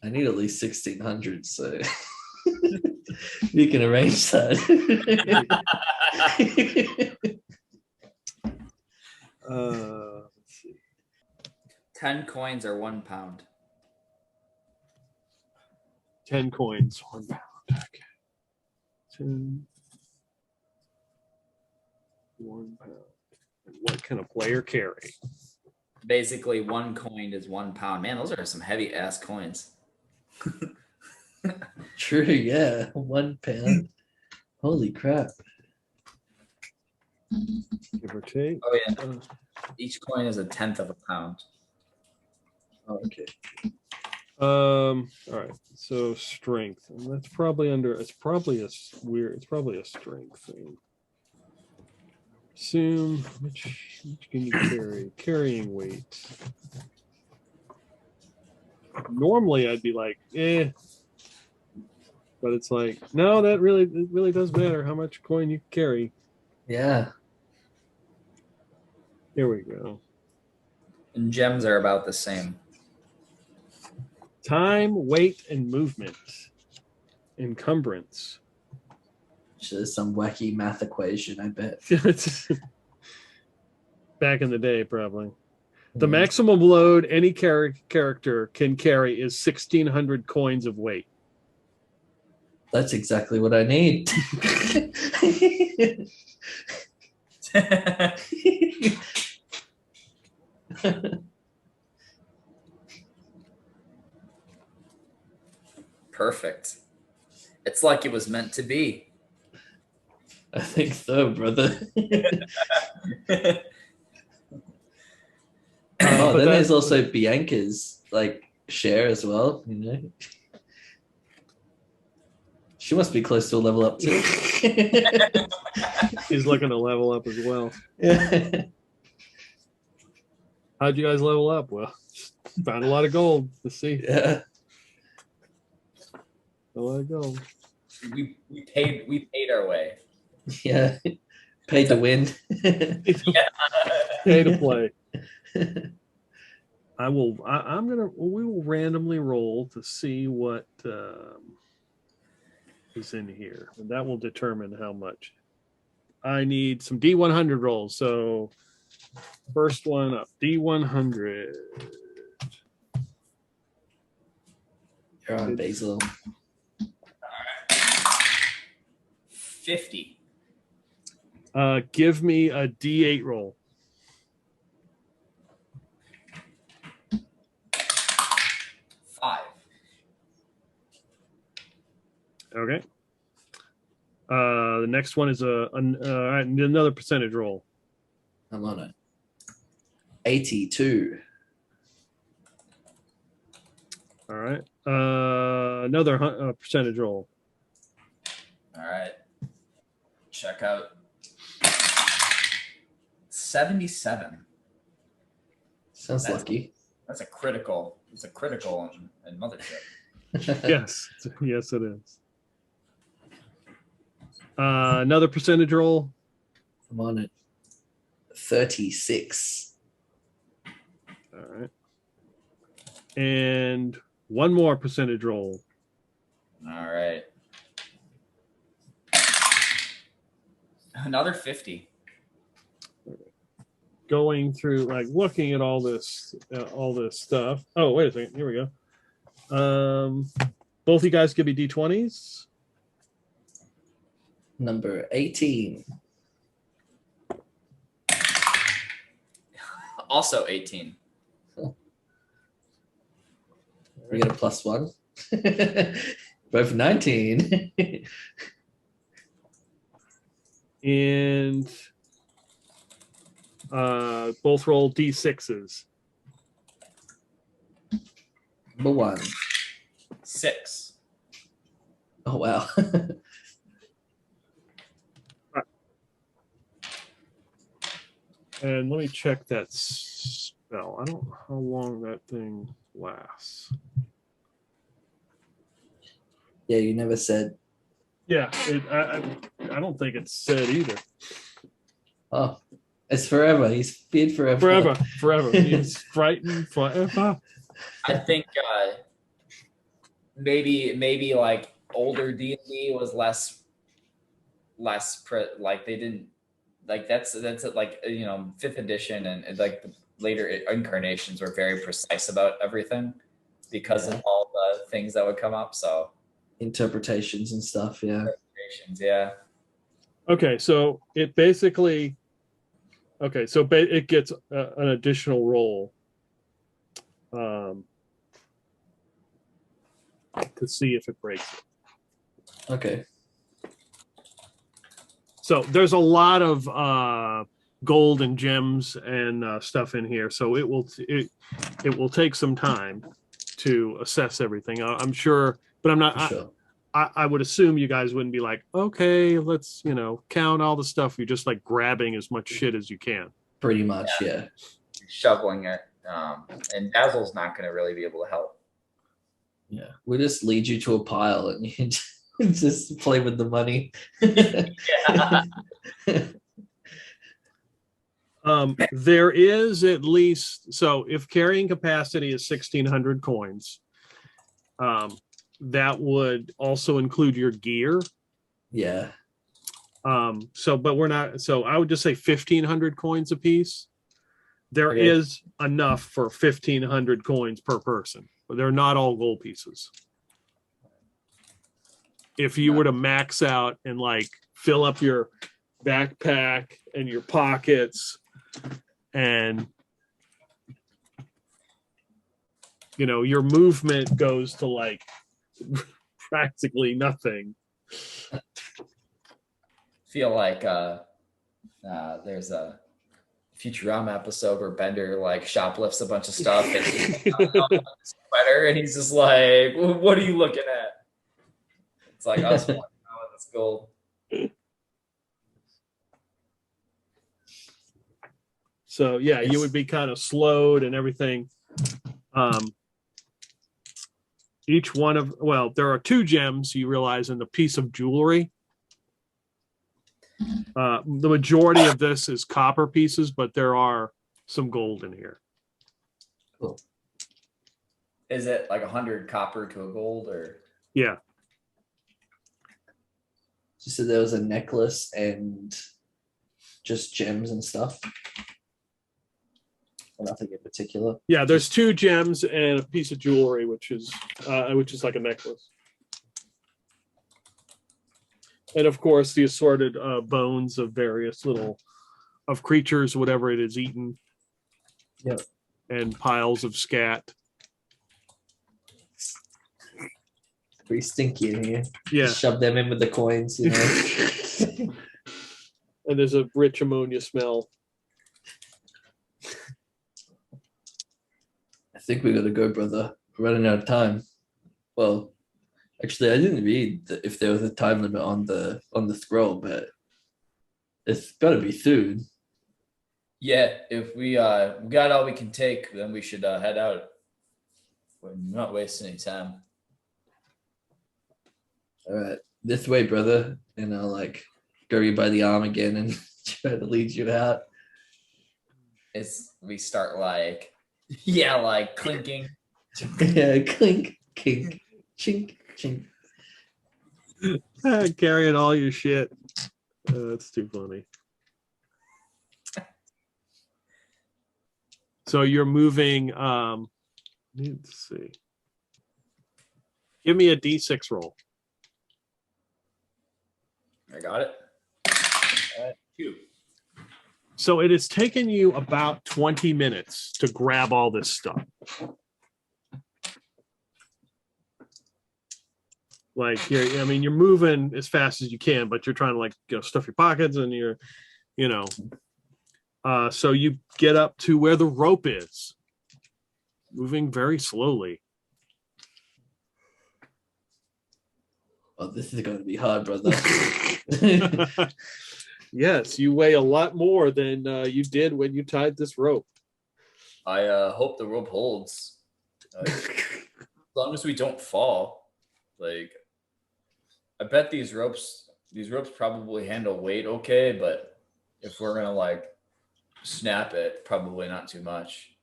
I need at least 1,600, so you can arrange that. Let's see. 10 coins are £1. 10 coins, 1 pound. Okay. 10, 1 pound. And what can a player carry? Basically, 1 coin is £1. Man, those are some heavy ass coins. True, yeah. 1 pound. Holy crap. Give or take. Oh yeah. Each coin is 1/10 of a pound. Oh, okay. All right. So strength. And that's probably under, it's probably a strength thing. Assume which can you carry? Carrying weight. Normally I'd be like, but it's like, no, it really does matter how much coin you carry. Yeah. Here we go. And gems are about the same. Time, weight, and movement. Encumbrance. Just some wacky math equation, I bet. Back in the day, probably. The maximum load any character can carry is 1,600 coins of weight. That's exactly what I need. Perfect. It's like it was meant to be. I think so, brother. Oh, then there's also Bianca's like share as well, you know. She must be close to a level up too. He's looking to level up as well. Yeah. How'd you guys level up? Well, found a lot of gold to see. Yeah. A lot of gold. We paid our way. Yeah. Pay to win. Pay to play. We will randomly roll to see what is in here. And that will determine how much. I need some D100 rolls. So first one up, D100. You're on, Basil. 50. Give me a D8 roll. 5. Okay. The next one is another percentage roll. I'm on it. 82. All right. Another percentage roll. All right. Check out 77. Sounds lucky. That's a critical. It's a critical in Mothership. Yes. Yes, it is. Another percentage roll. I'm on it. 36. All right. And one more percentage roll. All right. Another 50. Going through, like, looking at all this stuff. Oh, wait a second. Here we go. Both you guys give me D20s. Number 18. Also 18. We get a +1. Both 19. And both roll D6s. Number 1. 6. Oh, wow. And let me check that spell. I don't know how long that thing lasts. Yeah, you never said. Yeah, I don't think it's said either. Oh, It's forever. He's feared forever. Forever. He's frightened forever. I think maybe like older D&D was less like they didn't like that's like fifth edition and like the later incarnations were very precise about everything because of all the things that would come up. So Interpretations and stuff. Yeah. yeah. Okay, so it basically. Okay, so it gets an additional roll to see if it breaks it. Okay. So there's a lot of gold and gems and stuff in here, so it will take some time to assess everything. I'm sure, but I'm not. Sure. I would assume you guys wouldn't be like, okay, let's count all the stuff. You're just like grabbing as much shit as you can. Pretty much, yeah. Shoveling it, and Dazzle's not going to really be able to help. Yeah. We'll just lead you to a pile and you just play with the money. Yeah. There is at least, so if carrying capacity is 1,600 coins, that would also include your gear. Yeah. But we're not, so I would just say 1,500 coins a piece. There Okay. is enough for 1,500 coins per person, but they're not all gold pieces. If you were to max out and like fill up your backpack and your pockets and your movement goes to like practically nothing. Feel like there's a Futurama episode where Bender like shoplifts a bunch of stuff and sweater, and he's just like, "What are you looking at?" It's like us walking out with this gold. So yeah, you would be kind of slowed and everything. Each one of there are 2 gems you realize in the piece of jewelry. The majority of this is copper pieces, but there are some gold in here. Cool. Is it like 100 copper to a gold, or? Yeah. So there was a necklace and just gems and stuff. Nothing in particular. Yeah, there's 2 gems and a piece of jewelry, which is like a necklace. And of course, the assorted bones of various of creatures, whatever it is eaten. Yep. And piles of scat. Pretty stinky in here. Yeah. Just shove them in with the coins, And there's a rich ammonia smell. I think we gotta go, brother. We're running out of time. Well, actually, I didn't read if there was a time limit on the scroll, but it's gotta be soon. Yeah, if we got all we can take, then we should head out. We're not wasting any time. All right, this way, brother, and I'll like grab you by the arm again and try to lead you out. We start like like clinking. Yeah, clink, kink, chink, chink. Carrying all your shit. That's too funny. So you're moving. Let's see. Give me a D6 roll. I got it. 2. So it has taken you about 20 minutes to grab all this stuff. Like you're moving as fast as you can, but you're trying to like stuff your pockets and so you get up to where the rope is, moving very slowly. Oh, this is going to be hard, brother. Yes, you weigh a lot more than you did when you tied this rope. I hope the rope holds. As long as we don't fall. Like, I bet these ropes probably handle weight okay, but if we're gonna like snap it, probably not too much.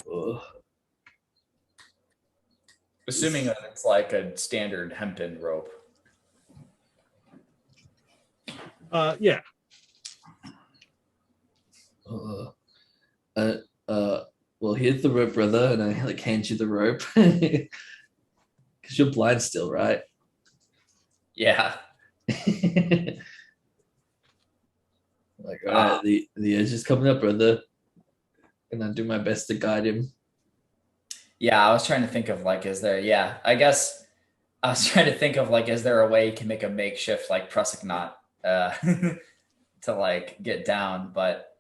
Oh, Assuming that it's like a standard hempen rope. Yeah. Well, here's the rope, brother, and I like hand you the rope because you're blind still, right? Yeah. Like, all right, the edge is coming up, brother, and I do my best to guide him. Yeah, I was trying to think of like, is there? Yeah, I guess I was trying to think of like, is there a way you can make a makeshift like prusik knot to like get down, but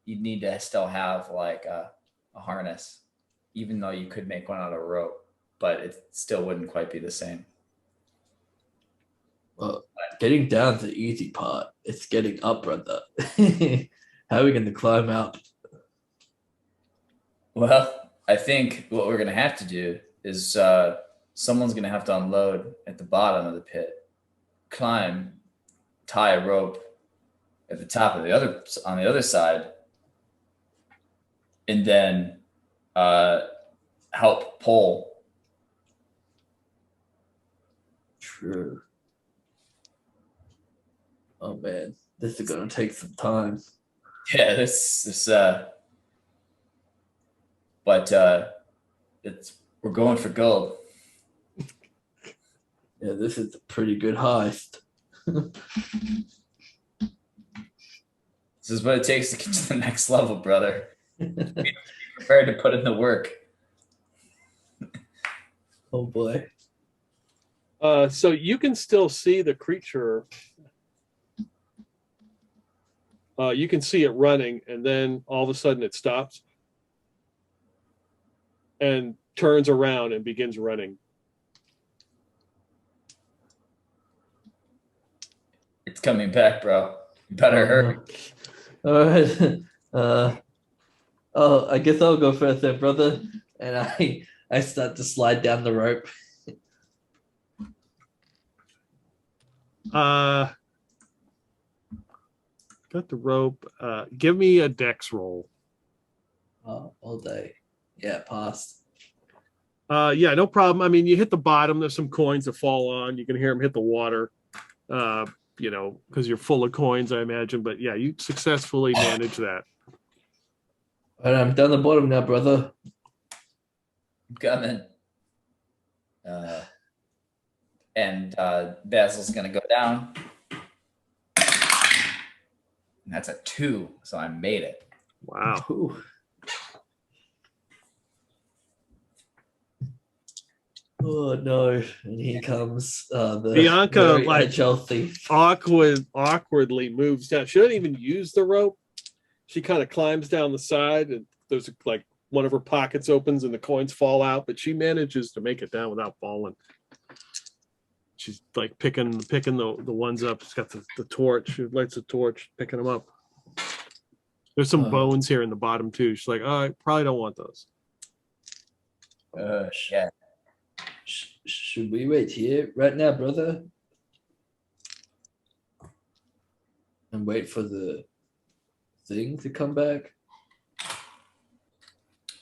you'd need to still have like a harness, even though you could make one out of rope, but it still wouldn't quite be the same. Well, getting down the easy part. It's getting up, brother. How are we going to climb up? Well, I think what we're gonna have to do is someone's gonna have to unload at the bottom of the pit, climb, tie a rope at the top of the other side, and then help pull. True. Oh man, this is gonna take some time. Yeah, but we're going for gold. Yeah, this is a pretty good heist. This is what it takes to get to the next level, brother. Be prepared to put in the work. Oh boy. So you can still see the creature. You can see it running, and then all of a sudden it stops and turns around and begins running. It's coming back, bro. You better hurry. All right. Oh, I guess I'll go first then, brother. And I start to slide down the rope. Got the rope. Give me a dex roll. All day. Yeah, passed. Yeah, no problem. I mean, you hit the bottom. There's some coins that fall on. You can hear them hit the water. You know, because you're full of coins, I imagine. But yeah, you successfully manage that. All right, I'm down the bottom now, brother. I'm coming. And Basil's gonna go down. And that's a 2, so I made it. Wow. Ooh. Oh no! And here comes the Bianca, very like, agile thief. Awkwardly moves down. She doesn't even use the rope. She kind of climbs down the side, and there's like one of her pockets opens and the coins fall out, but she manages to make it down without falling. She's like picking the ones up. She's got the torch. She lights the torch, picking them up. There's some bones here in the bottom too. She's like, oh, I probably don't want those. Yeah. Should we wait here right now, brother? And wait for the thing to come back?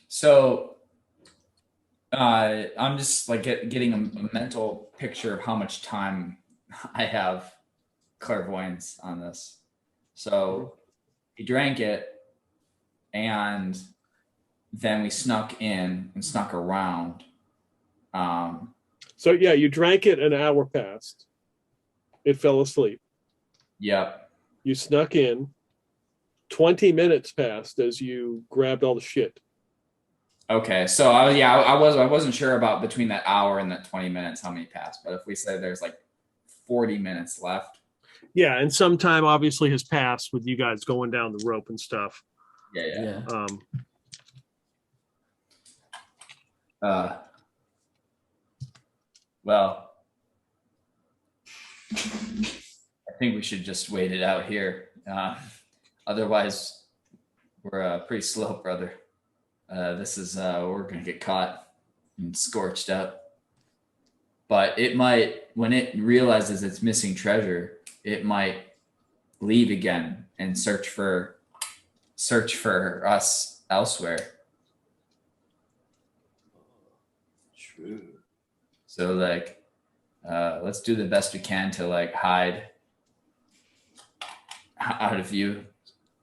So I'm just like getting a mental picture of how much time I have clairvoyance on this. So he drank it, and then we snuck in and snuck around. So yeah, you drank it, an hour passed. It fell asleep. Yep. You snuck in. 20 minutes passed as you grabbed all the shit. Okay, so I wasn't sure about between that hour and that 20 minutes how many passed, but if we say there's like 40 minutes left. Yeah, and some time obviously has passed with you guys going down the rope and stuff. Yeah. Well, I think we should just wait it out here. Otherwise, we're pretty slow, brother. This is we're gonna get caught and scorched up. But it might, when it realizes it's missing treasure, it might leave again and search for us elsewhere. True. So like, let's do the best we can to like hide out of view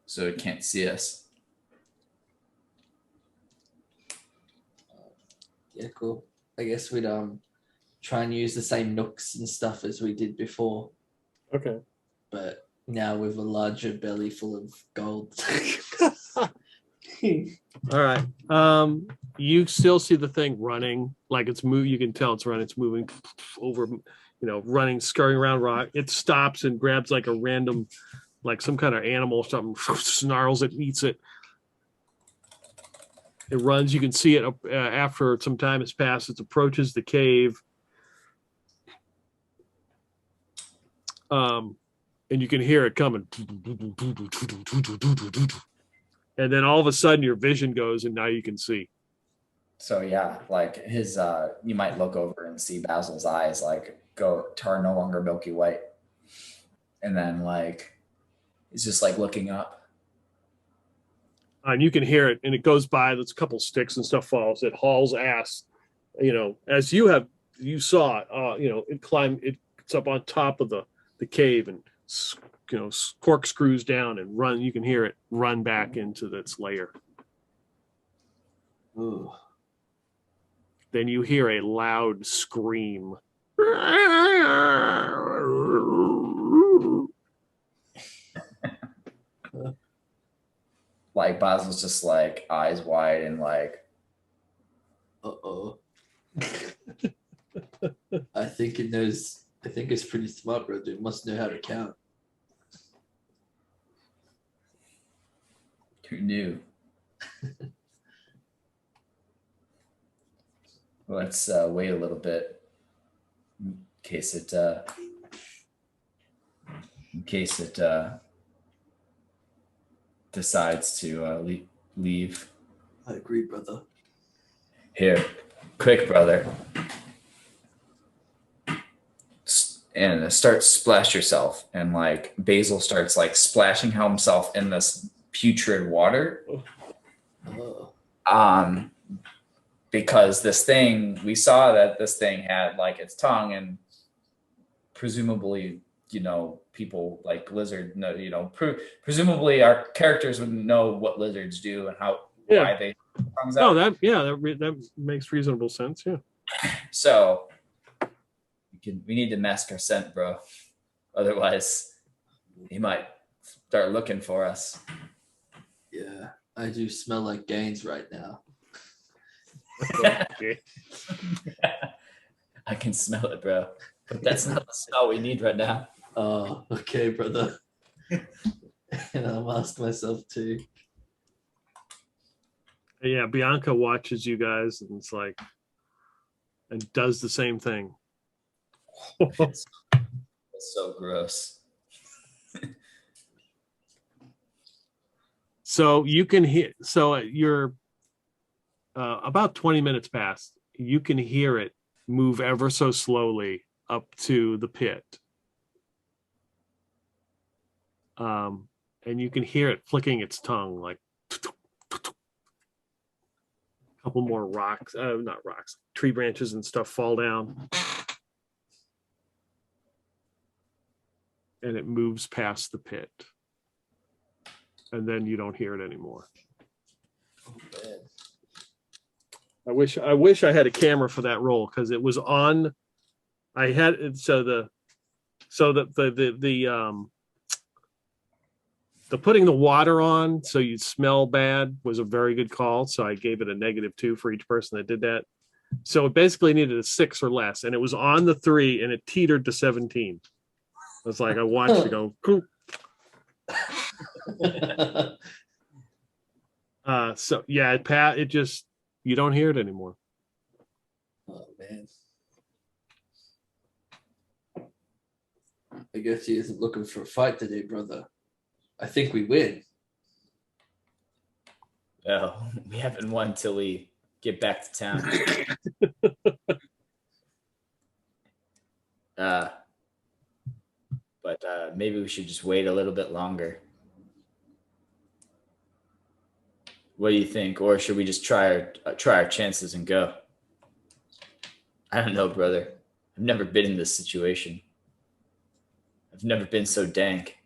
so it can't see us. Yeah, cool. I guess we'd try and use the same nooks and stuff as we did before, Okay. but now with a larger belly full of gold. All right. You still see the thing running, like it's moving. You can tell it's running. It's moving over, running, scurrying around rock. It stops and grabs like a random, like some kind of animal or something, snarls it, eats it. It runs. You can see it after some time has passed. It approaches the cave. And you can hear it coming. And then all of a sudden your vision goes and now you can see. So yeah, like his you might look over and see Basil's eyes like turn no longer milky white. And then like he's just like looking up. And you can hear it, and it goes by. There's a couple sticks and stuff falls. It hauls ass, as you saw it. It's up on top of the cave, and corkscrews down and run. You can hear it run back into its lair. Ooh. Then you hear a loud scream. Like Basil's just like eyes wide and like, Uh-oh. I think it knows. I think it's pretty smart, bro. It must know how to count. who knew? Let's wait a little bit in case it decides to leave. I agree, brother. Here, quick, brother. And start splash yourself. And like Basil starts like splashing himself in this putrid water. Oh. Because we saw that this thing had like its tongue, and presumably, people like lizard, presumably our characters would know what lizards do and why they tongues out. That makes reasonable sense. Yeah. So we need to mask our scent, bro. Otherwise, he might start looking for us. Yeah, I do smell like Gaines right now. Okay. I can smell it, bro. But that's not the smell we need right now. Oh, okay, brother. And I'll mask myself too. Yeah, Bianca watches you guys and it's like, and does the same thing. It's so gross. So you can hear. So you're about 20 minutes past. You can hear it move ever so slowly up to the pit. And you can hear it flicking its tongue like a couple more rocks, not rocks, tree branches and stuff fall down. And it moves past the pit. And then you don't hear it anymore. Oh, man. I wish I had a camera for that roll because it was on. I had it the putting the water on so you'd smell bad was a very good call. So I gave it a -2 for each person that did that. So it basically needed a 6 or less, and it was on the 3 and it teetered to 17. I was like, I watched it go. Cool. So yeah, it just, you don't hear it anymore. Oh man. I guess he isn't looking for a fight today, brother. I think we win. Well, we haven't won till we get back to town. but maybe we should just wait a little bit longer. What do you think? Or should we just try our chances and go? I don't know, brother. I've never been in this situation. I've never been so dank.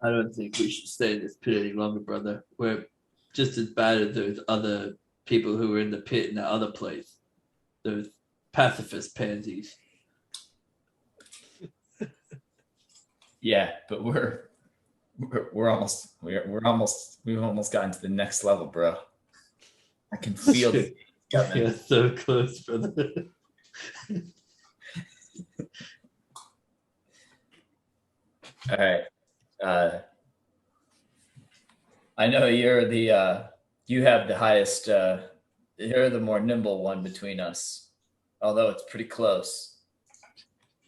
I don't think we should stay in this pit any longer, brother. We're just as bad as those other people who were in the pit in that other place. Those pacifist pansies. Yeah, but we've almost gotten to the next level, bro. I can feel it. You're so close, brother. All right. I know you're you have the highest, you're the more nimble one between us, although it's pretty close.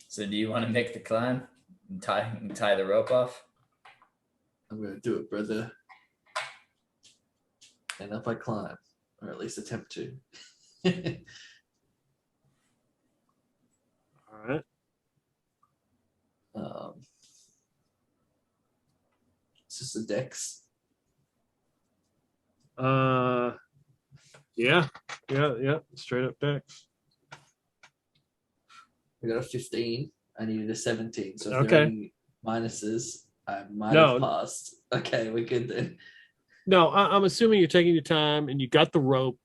So do you want to make the climb and tie the rope off? I'm gonna do it, brother. And up I climb, or at least attempt to. All right. It's just a dex. Yeah. Straight up decks. I got a 15. I needed a 17. So if Okay. there are any minuses, I might have passed. Okay, we're good then. No, I'm assuming you're taking your time and you got the rope.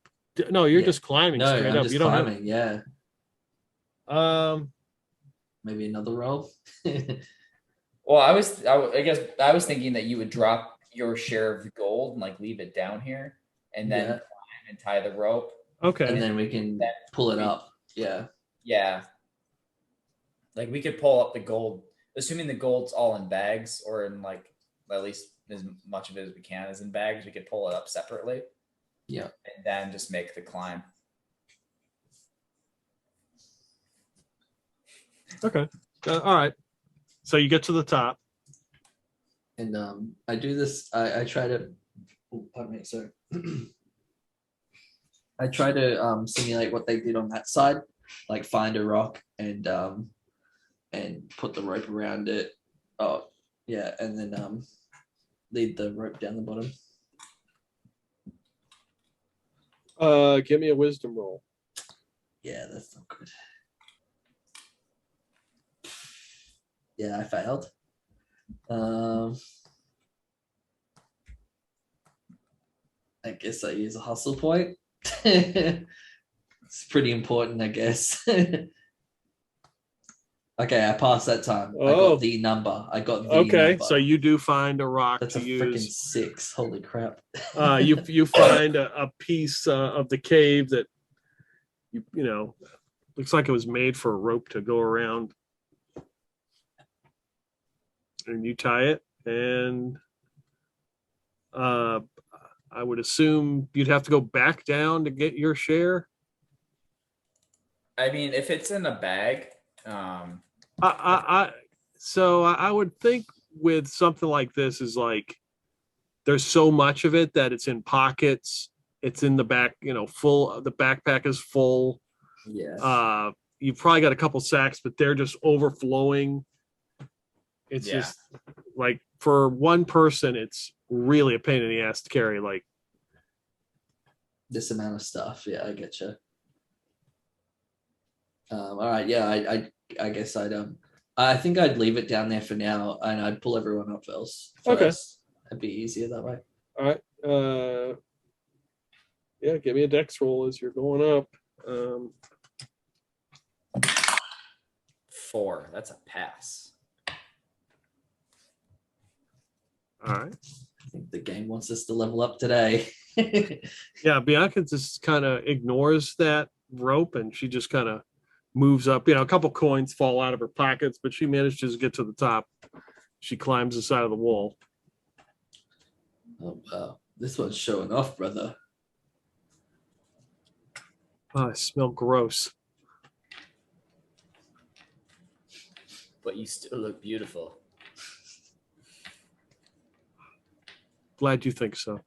No, you're Yeah. just climbing No, straight I'm up. just You don't climbing. Yeah, have. maybe another roll. Well, I guess I was thinking that you would drop your share of the gold and like leave it down here, and then Yeah. climb and tie the rope. Okay. And then we can pull it up. Yeah. Yeah, like we could pull up the gold, assuming the gold's all in bags or in like at least as much of it as we can is in bags. We could pull it up separately. Yeah. And then just make the climb. Okay. All right. So you get to the top. And I do this. I try to. Oh, pardon me. Sorry. I try to simulate what they did on that side, like find a rock and put the rope around it. Oh, yeah, and then lead the rope down the bottom. Give me a wisdom roll. Yeah, that's not good. Yeah, I failed. I guess I use a hustle point. It's pretty important, I guess. Okay, I passed that time. I Oh. got the number. Okay, number. so you do find a rock That's to a freaking use. 6. Holy crap. You find a piece of the cave that you know looks like it was made for a rope to go around, and you tie it. And I would assume you'd have to go back down to get your share. I mean, if it's in a bag, So I would think with something like this is like there's so much of it that it's in pockets. It's in the back, full. The backpack is full. Yeah. You've probably got a couple sacks, but they're just overflowing. It's just like for one person, it's really a pain in the ass to carry. Like This amount of stuff. Yeah, I get you. All right. Yeah, I guess I think I'd leave it down there for now, and I'd pull everyone up else first. Okay. It'd be easier that way. all right. Yeah, give me a dex roll as you're going up. 4. That's a pass. All right. I think the game wants us to level up today. Yeah, Bianca just kind of ignores that rope and she just kind of moves up. A couple coins fall out of her pockets, but she manages to get to the top. She climbs the side of the wall. Oh wow, this one's showing off, brother. Oh, I smell gross. But you still look beautiful. Glad you think so.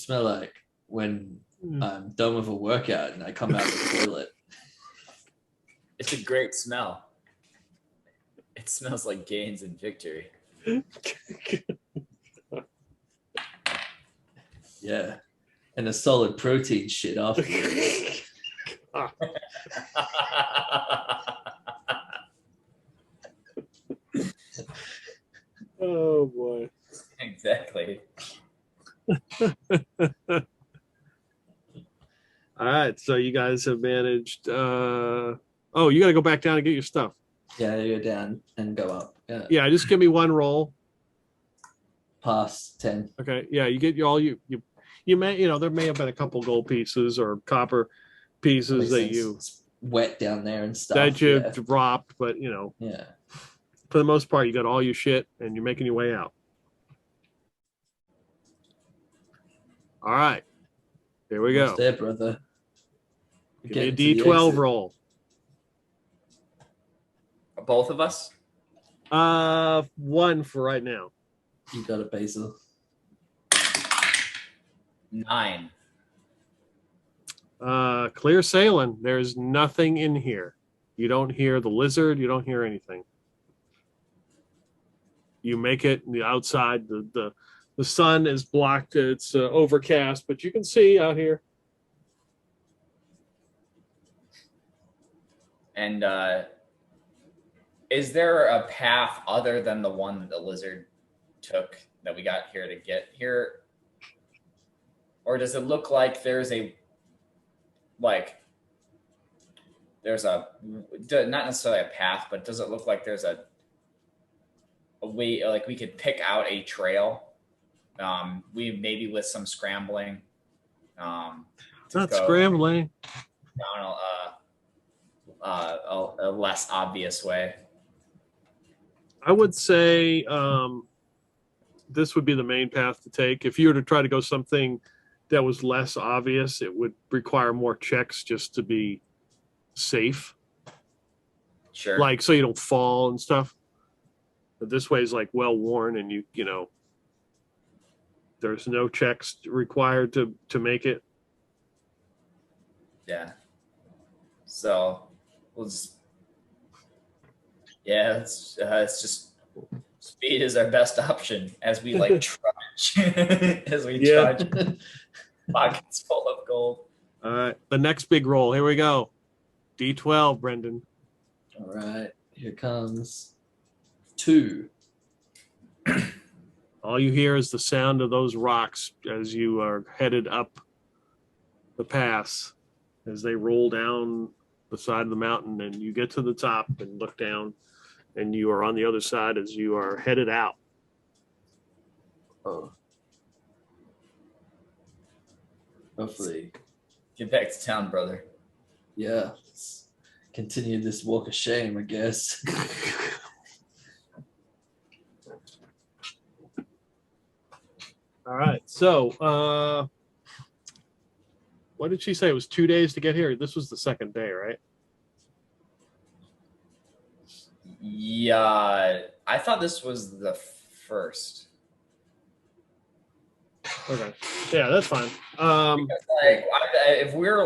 smell like when I'm done with a workout and I come out of the toilet? It's a great smell. It smells like gains and victory. Yeah. And a solid protein shit after. Oh boy. Exactly. All right, so you guys have managed. Oh, you got to go back down and get your stuff. Yeah, you go down and go up. Yeah. Yeah, just give me one roll. Pass 10. Okay. Yeah, you get all you may there may have been a couple gold pieces or copper pieces that It's wet down there and stuff. that you yeah. dropped, but Yeah. for the most part, you got all your shit and you're making your way out. All right, here we go. Almost there, brother. Give me a Getting to the D12 exit. roll. Both of us? One for right now. You got it, Basil. 9. Clear sailing. There's nothing in here. You don't hear the lizard. You don't hear anything. You make it the outside. The sun is blocked. It's overcast, but you can see out here. And is there a path other than the one that the lizard took that we got here to get here? Or does it look like there's a not necessarily a path, but does it look like there's a way, like we could pick out a trail? We maybe with some scrambling. Not scrambling. Down a less obvious way. I would say this would be the main path to take. If you were to try to go something that was less obvious, it would require more checks just to be safe. Sure. Like so you don't fall and stuff. But this way is like well worn and you there's no checks required to make it. Yeah. So we'll just it's just speed is our best option as we trudge trudge pockets full of gold. All right. The next big roll. Here we go. D12, Brendan. All right. Here comes 2. All you hear is the sound of those rocks as you are headed up the pass as they roll down the side of the mountain, and you get to the top and look down, and you are on the other side as you are headed out. Oh. Hopefully. Get back to town, brother. Yeah. Let's continue this walk of shame, I guess. All right. So, what did she say? It was 2 days to get here. This was the second day, right? Yeah, I thought this was the first. Okay. Yeah, that's fine. If we were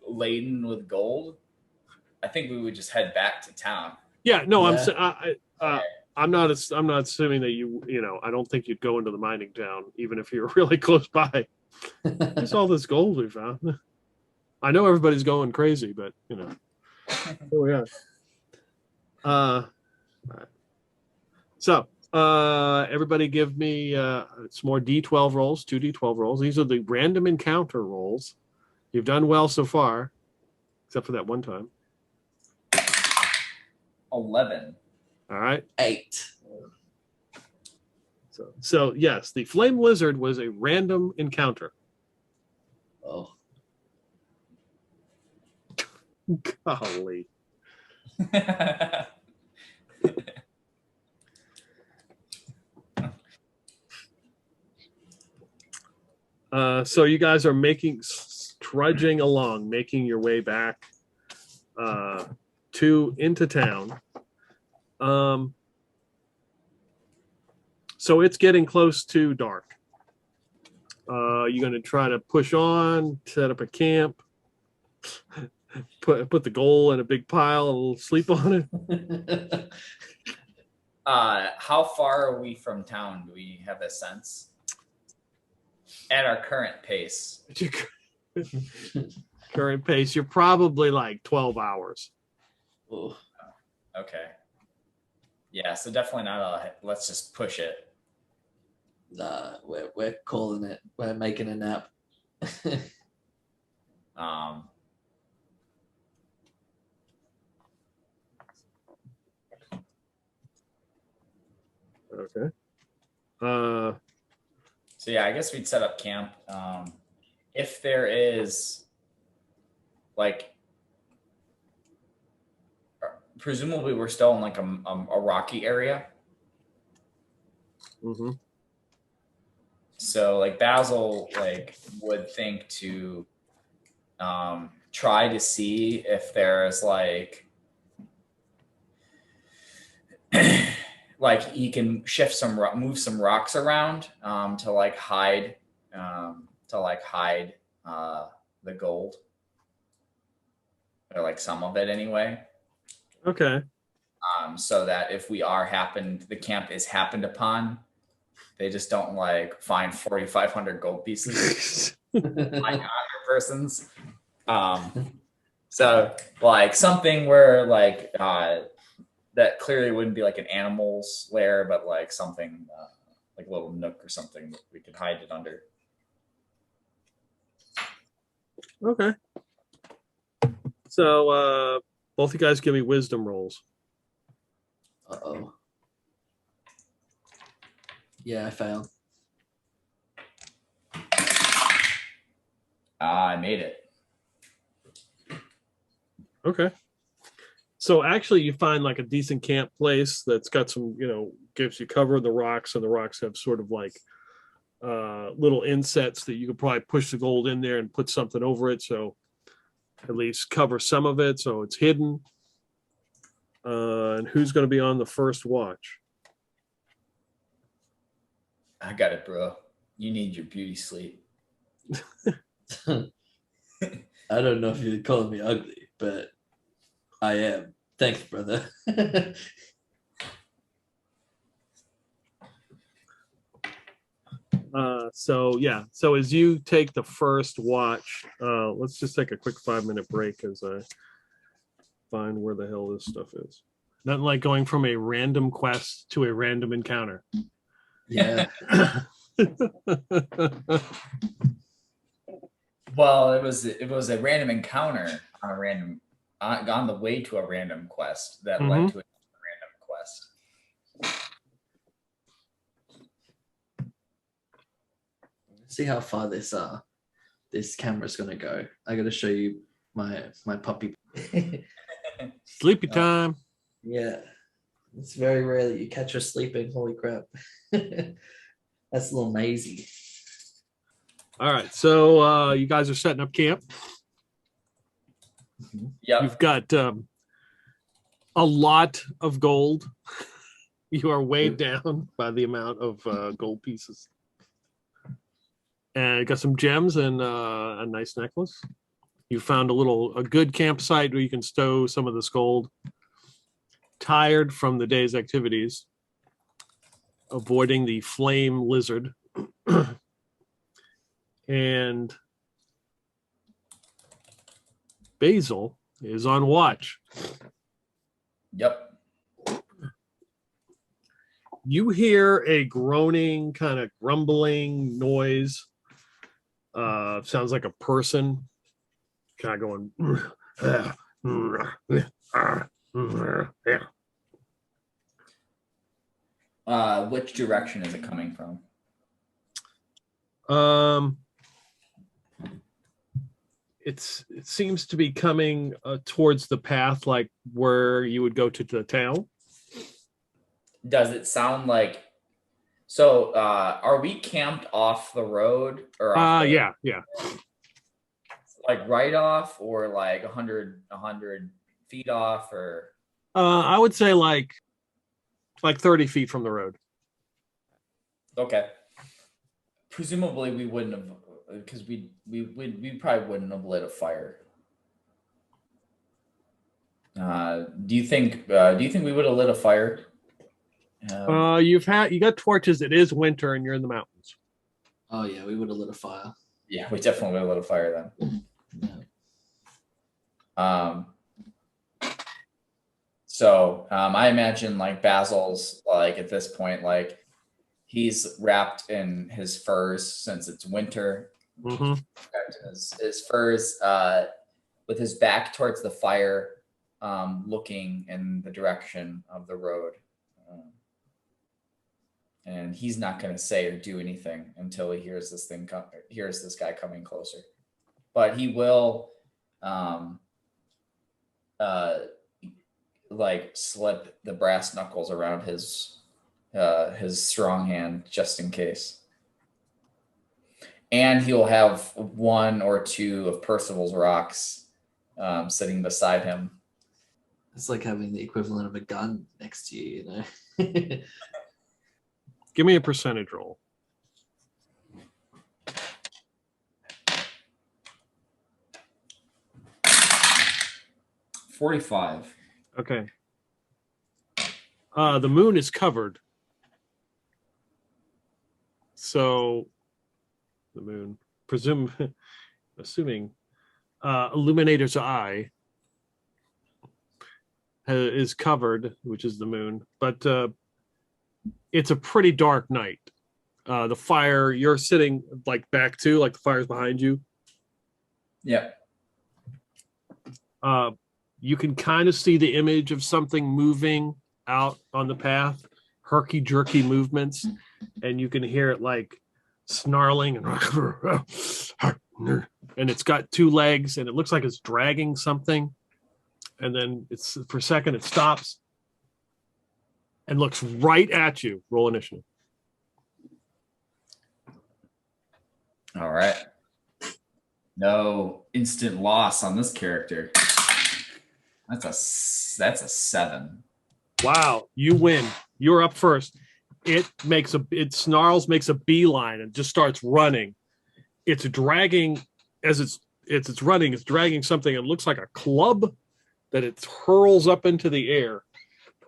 laden with gold, I think we would just head back to town. Yeah. No, Yeah. I'm not assuming that I don't think you'd go into the mining town even if you're really close by. There's all this gold we found. I know everybody's going crazy, but here we are. All right. So everybody give me some more D12 rolls, 2 D12 rolls. These are the random encounter rolls. You've done well so far, except for that one time. 11. All right. 8. So yes, the flame lizard was a random encounter. Oh. Golly. So you guys are trudging along, making your way back into town. So it's getting close to dark. You're going to try to push on, set up a camp, put the goal in a big pile and sleep on it. How far are we from town? Do we have a sense? At our current pace. Current pace, you're probably like 12 hours. Oh, Okay. Yeah, so definitely not let's just push it. nah, we're calling it. We're making a nap. Okay. So yeah, I guess we'd set up camp. If there is like presumably we're still in like a rocky area. Mm-hmm. So like Basil like would think to try to see if there's like like he can move some rocks around to like hide the gold, or like some of it anyway. Okay. So that if the camp is happened upon, they just don't like find 4,500 gold pieces like other persons. So like something where like that clearly wouldn't be like an animal's lair, but like something like a little nook or something that we could hide it under. Okay. So both you guys give me wisdom rolls. Uh-oh. Yeah, I failed. I made it. Okay. So actually you find like a decent camp place that's got some, gives you cover in the rocks, and the rocks have sort of like little insets that you could probably push the gold in there and put something over it. So at least cover some of it so it's hidden. And who's going to be on the first watch? I got it, bro. You need your beauty sleep. I don't know if you'd call me ugly, but I am. Thanks, brother. So as you take the first watch, let's just take a quick 5-minute break as I find where the hell this stuff is. Nothing like going from a random quest to a random encounter. Yeah. Well, it was a random encounter on the way to a random quest that led to a random quest. See how far this camera's gonna go. I gotta show you my puppy. Sleepy time. Yeah. It's very rare that you catch her sleeping. Holy crap. That's a little mazy. All right. So you guys are setting up camp. Yeah. You've got a lot of gold. You are weighed down by the amount of gold pieces. And you got some gems and a nice necklace. You found a good campsite where you can stow some of this gold. Tired from the day's activities, avoiding the flame lizard. And Basil is on watch. Yep. You hear a groaning, kind of grumbling noise. Sounds like a person kind of going. Which direction is it coming from? It seems to be coming towards the path, like where you would go to the town. Does it sound like? So, are we camped off the road or? Yeah. Like right off, or like 100 feet off, or? I would say like 30 feet from the road. Okay. presumably we wouldn't have, because we probably wouldn't have lit a fire. Do you think we would have lit a fire? You got torches. It is winter and you're in the mountains. Oh yeah, we would have lit a fire. Yeah, we definitely would have lit a fire then. So I imagine like Basil's like at this point, like he's wrapped in his furs since it's winter. Mm-hmm. His furs with his back towards the fire, looking in the direction of the road. And he's not going to say or do anything until he hears this guy coming closer. But he will like slip the brass knuckles around his strong hand just in case. And he'll have one or two of Percival's rocks sitting beside him. It's like having the equivalent of a gun next to you, you know. Give me a percentage roll. 45. Okay. The moon is covered. So the moon, assuming Illuminator's eye is covered, which is the moon, but it's a pretty dark night. The fire, you're sitting like back to, like the fire's behind you. Yeah. You can kind of see the image of something moving out on the path, herky-jerky movements, and you can hear it like snarling and it's got two legs and it looks like it's dragging something, and then it's for a second it stops and looks right at you. Roll initiative. All right. No instant loss on this character. That's a 7. Wow, you win. You're up first. It snarls, makes a beeline, and just starts running. It's dragging as it's running. It's dragging something. It looks like a club that it hurls up into the air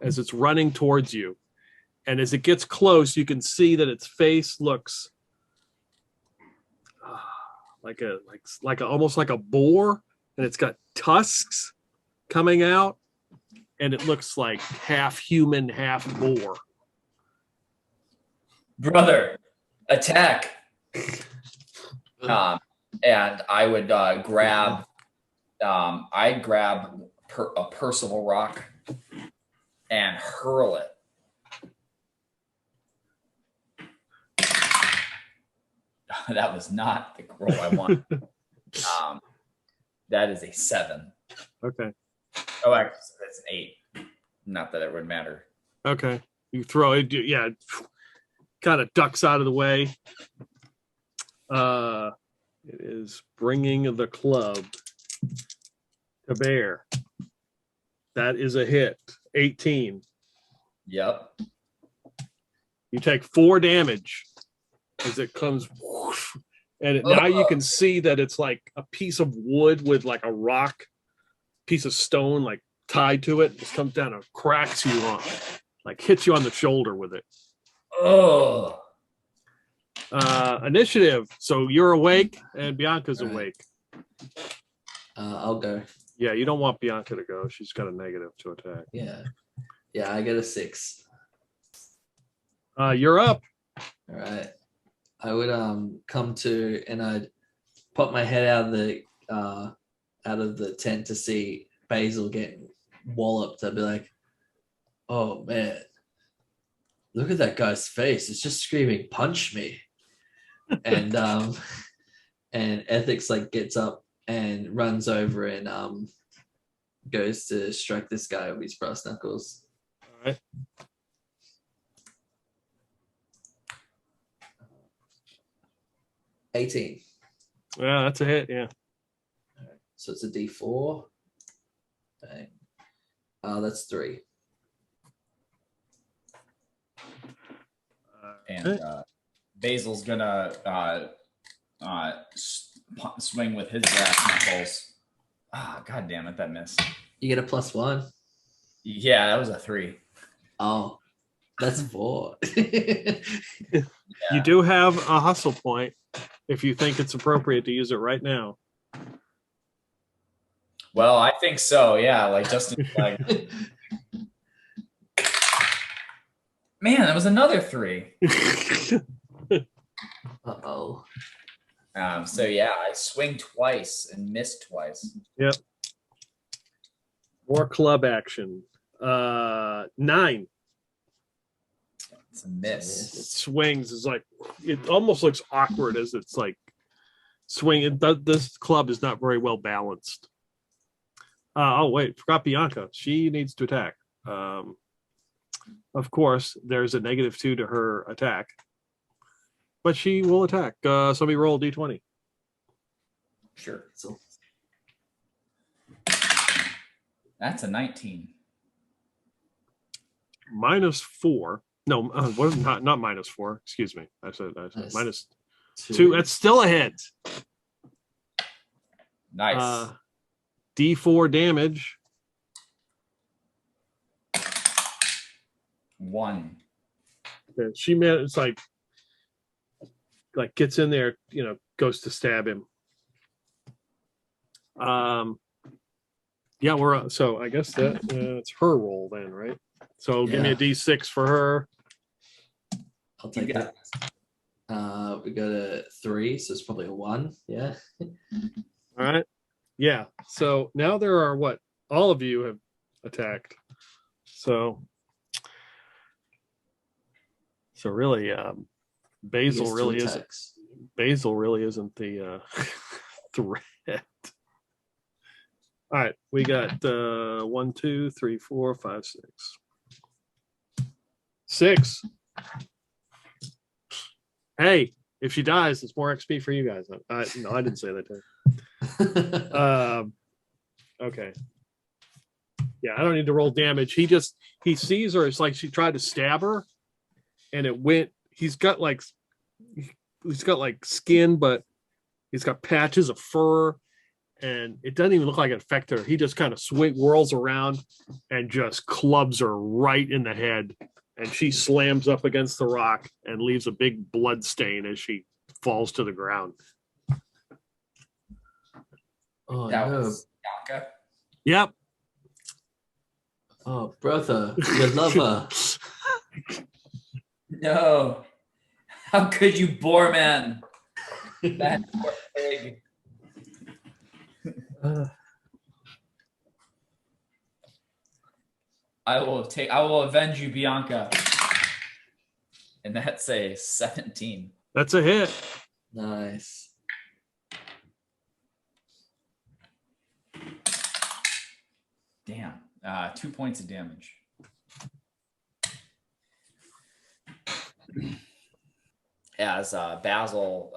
as it's running towards you. And as it gets close, you can see that its face looks like almost like a boar, and it's got tusks coming out, and it looks like half human, half boar. Brother, attack. And I would grab a Percival rock and hurl it. That was not the roll I wanted. That is a 7. Okay. Oh, actually, that's an 8. Not that it would matter. Okay. You throw it. Yeah. Kind of ducks out of the way. It is bringing the club to bear. That is a hit. 18. Yep. You take 4 damage as it comes, and now you can see that it's like a piece of wood with like a rock, piece of stone like tied to it. It just comes down and cracks you on, like hits you on the shoulder with it. Oh. Initiative. So you're awake and Bianca's All right. awake. I'll go. Yeah, you don't want Bianca to go. She's got a negative to attack. Yeah, I get a 6. You're up. All right. I would come to, and I'd pop my head out of the tent to see Basil getting walloped. I'd be like, "Oh man, look at that guy's face! It's just screaming, punch me!" And and Ethics like gets up and runs over and goes to strike this guy with his brass knuckles. All right. $18. Yeah, that's a hit. Yeah. So it's a D4. Bang. That's 3. And Basil's gonna swing with his brass knuckles. Ah, god damn it, that missed. You get a +1. Yeah, that was a 3. Oh, that's 4. You do have a hustle point if you think it's appropriate to use it right now. Well, I think so. Yeah, like Justin, like, man, that was another 3. Uh-oh. So yeah, I swing twice and miss twice. Yep. More club action. 9. It's a miss. It swings. It's like it almost looks awkward as it's like swinging. This club is not very well balanced. Oh wait, forgot Bianca. She needs to attack. Of course, there's a -2 to her attack, but she will attack. Somebody roll d20. Sure. So That's a 19. -4. No, what? Not -4. Excuse me. I said Nice. -2. That's still a hit. Nice. D4 damage. 1. And she it's like gets in there, goes to stab him. Yeah, so I guess that it's her roll then, right? So give me a D6 for her. I'll take it. We got a 3, so it's probably a 1. Yeah. All right. Yeah. So now there are what? All of you have attacked. So really, Basil really isn't. Basil really isn't the threat. All right, we got 1, 2, 3, 4, 5, 6. 6. Hey, if she dies, it's more XP for you guys. No, I didn't say that to her. Okay. Yeah, I don't need to roll damage. He sees her. It's like she tried to stab her, and it went. He's got like skin, but he's got patches of fur, and it doesn't even look like it affected her. He just kind of whirls around and just clubs her right in the head, and she slams up against the rock and leaves a big blood stain as she falls to the ground. Oh, That no. was Bianca. Yep. Oh, brother, your lover. No. How could you, boar man? That poor pig. I will avenge you, Bianca. And that's a 17. That's a hit. Nice. Damn. 2 points of damage. As Basil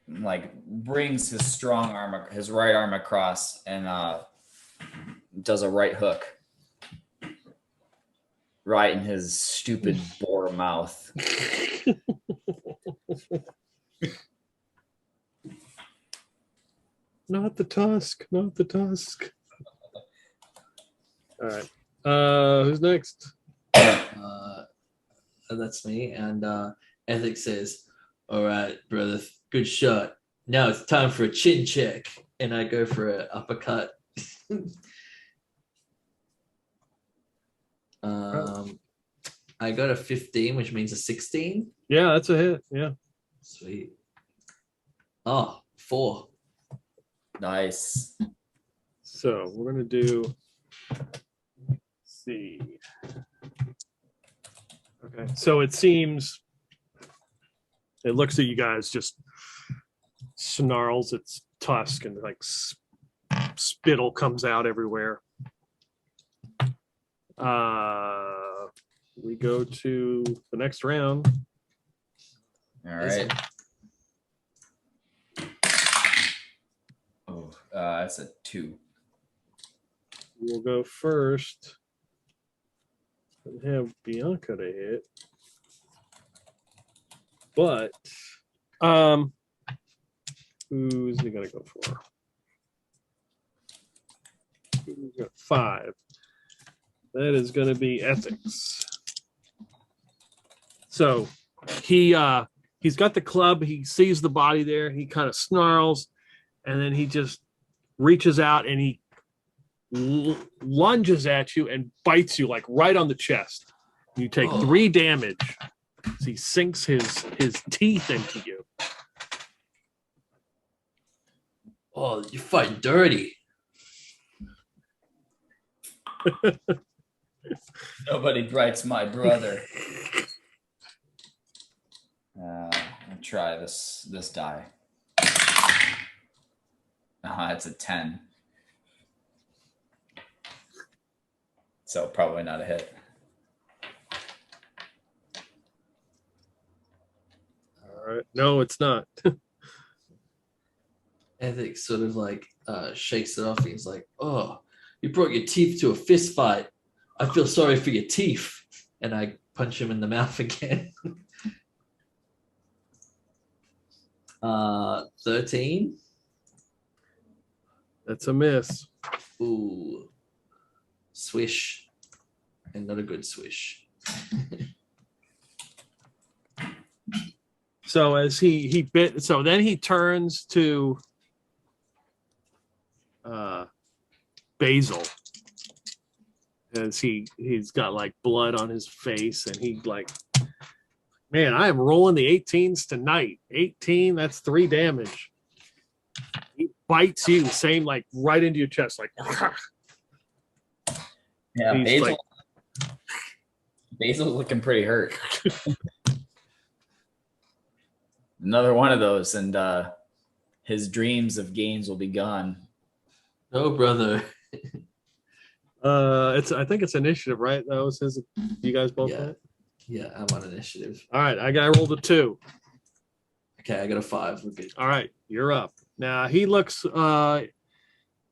brings his strong arm, his right arm across, and does a right hook right in his stupid boar mouth. Not the tusk. Not the tusk. All right. Who's next? That's me. And Ethic says, "All right, brother, good shot. Now it's time for a chin check." And I go for an uppercut. I got a 15, which means a 16. Yeah, that's a hit. Yeah. Sweet. Oh, 4. Nice. So we're gonna do. Let's see. Okay. So it seems. It looks at you guys, just snarls its tusk, and like spittle comes out everywhere. We go to the next round. All right. Oh, that's a 2. We'll go first and have Bianca to hit. But who's he gonna go for? Who's got 5? That is gonna be ethics. So he's got the club, he sees the body there, he kind of snarls, and then he just reaches out and he lunges at you and bites you like right on the chest. You take 3 damage. So he sinks his teeth into you. Oh, you fight dirty. Nobody bites my brother. I'll try this die. It's a 10. So probably not a hit. All right. No, it's not. Ethics sort of like shakes it off. He's like, "Oh, you brought your teeth to a fist fight. I feel sorry for your teeth." And I punch him in the mouth again. 13. That's a miss. Ooh, swish, and not a good swish. So as he bit, so then he turns to Basil, as he's got like blood on his face, and he like, man, I am rolling the 18s tonight. 18, that's 3 damage. He bites you, same like right into your chest, like. Yeah, He's Basil's looking pretty hurt. Another one of those, and his dreams of games will be gone. No, brother. I think it's initiative, right? That was his. You guys both. Yeah. Know? Yeah, I'm on initiative. All right, I rolled a 2. Okay, I got a 5. We're good. All right, you're up. Now he looks the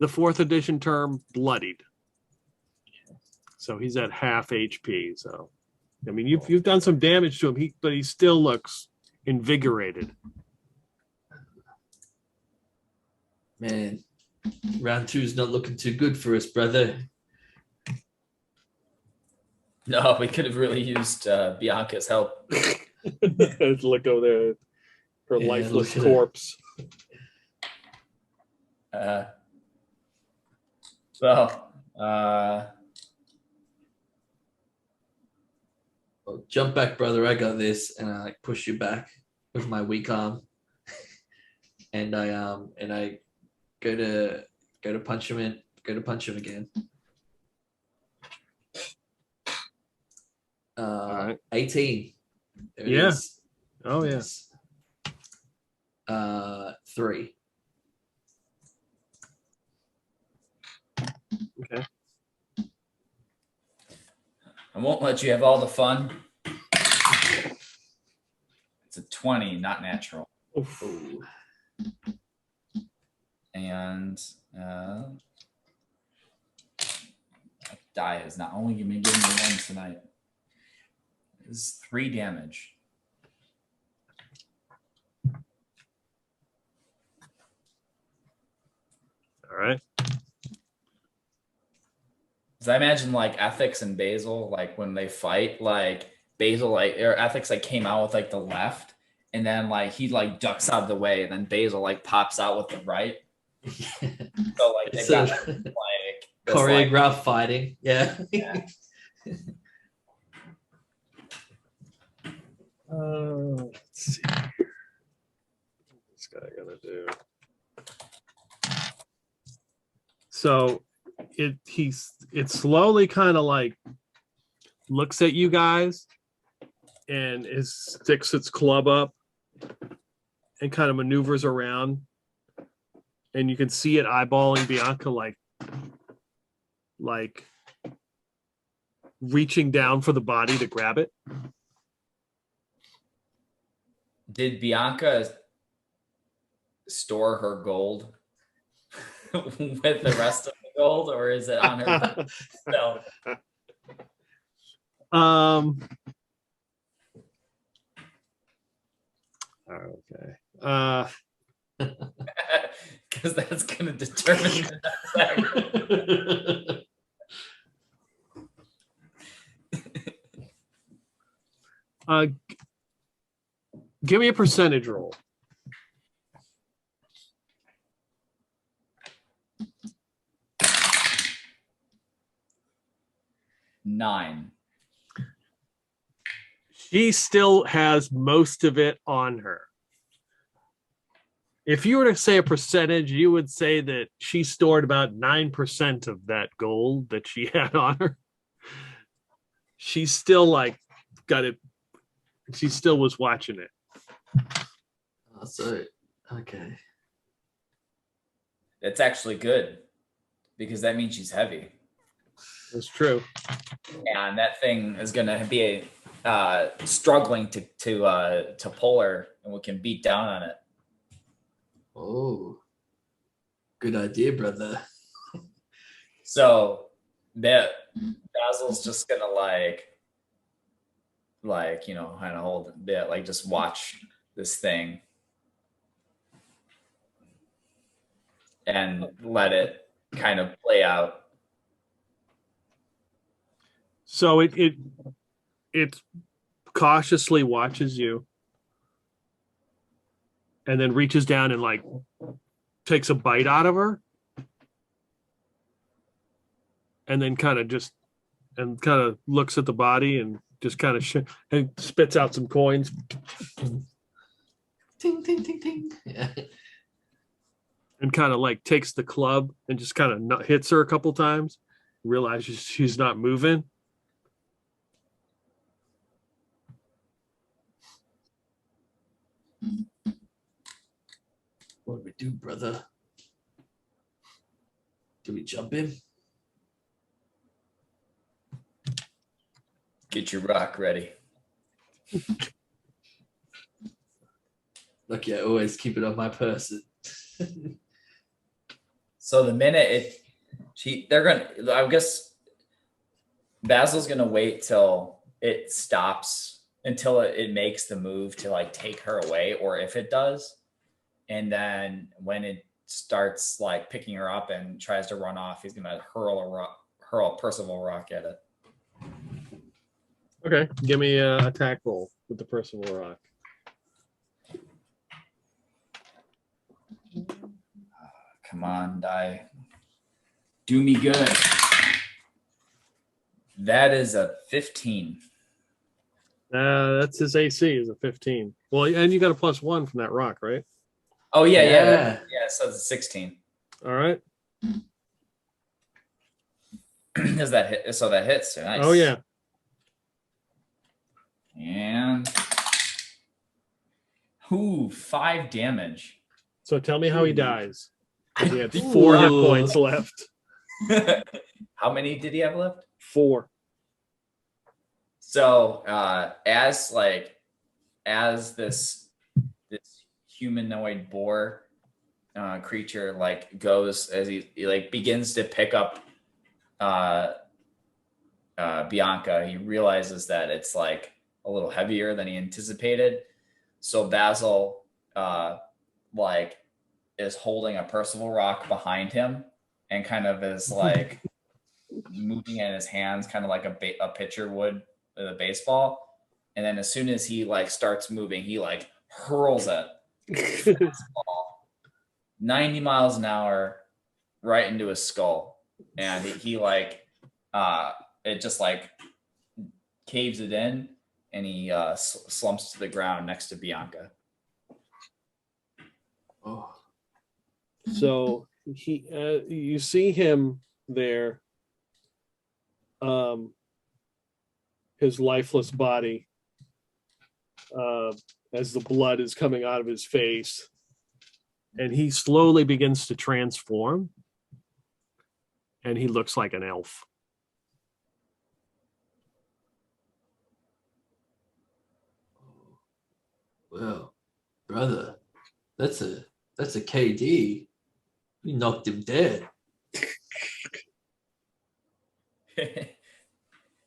4th edition term bloodied. So he's at half HP. So I mean you've done some damage to him, but he still looks invigorated. Man, round 2's not looking too good for us, brother. No, we could have really used Bianca's help. Look over there, her Yeah, lifeless look at her. corpse. Oh, jump back, brother. I got this, and I like push you back with my weak arm, and I go to punch him in. Go to punch him again. All right. 18. There it Yeah. is. Oh yeah. Yes. 3. Okay. I won't let you have all the fun. It's a 20, not natural. Oof. Ooh. And that die has not only been giving me 1 tonight. This is 3 damage. All right. Because I imagine like Ethics and Basil, like when they fight, like Basil, like or Ethics, like came out with like the left, and then like he like ducks out of the way, and then Basil like pops out with the right. So like they've got So, like this, choreographed fighting. Yeah. Yeah. Let's see. What's this guy gonna do? So it slowly kind of like looks at you guys and sticks its club up and kind of maneuvers around, and you can see it eyeballing Bianca like reaching down for the body to grab it. Did Bianca store her gold with the rest of the gold, or is it on her? No. Okay. Because that's going to determine the next action. Give me a percentage roll. Nine. She still has most of it on her. If you were to say a percentage, you would say that she stored about 9% of that gold that she had on her. She's still like got it. She still was watching it. Oh, so, okay. That's actually good because that means she's heavy. That's true. And that thing is going to be struggling to pull her, and we can beat down on it. Oh, good idea, brother. So that Basil's just gonna kind of hold it, like just watch this thing and let it kind of play out. So it cautiously watches you and then reaches down and like takes a bite out of her and then kind of looks at the body and just kind of and spits out some coins. Ting, ting, ting, ting. Yeah. And kind of like takes the club and just kind of hits her a couple times, realizes she's not moving. What do we do, brother? Do we jump him? Get your rock ready. Lucky I always keep it on my person. So the minute I guess Basil's gonna wait till it stops until it makes the move to like take her away, or if it does, and then when it starts like picking her up and tries to run off, he's gonna hurl a Percival rock at it. Okay, give me an attack roll with the Percival rock. Come on, die. Do me good. That is a 15. That's his AC is a 15. Well, and you got a +1 from that rock, right? Oh yeah. Yeah. So it's a 16. All right. Does that hit? So that hits. Nice. Oh yeah. And 5 damage. So tell me how he dies. 'Cause he had 4 hit points left. How many did he have left? 4. So as this humanoid boar creature like goes, as he like begins to pick up Bianca, he realizes that it's like a little heavier than he anticipated. So Basil is holding a Percival rock behind him and kind of is like moving in his hands, kind of like a pitcher would with a baseball. And then as soon as he like starts moving, he like hurls it 90 miles an hour right into his skull. And he it just like caves it in, and he slumps to the ground next to Bianca. Oh. So you see him there, his lifeless body, as the blood is coming out of his face, and he slowly begins to transform, and he looks like an elf. Well, brother, that's a KD. You knocked him dead.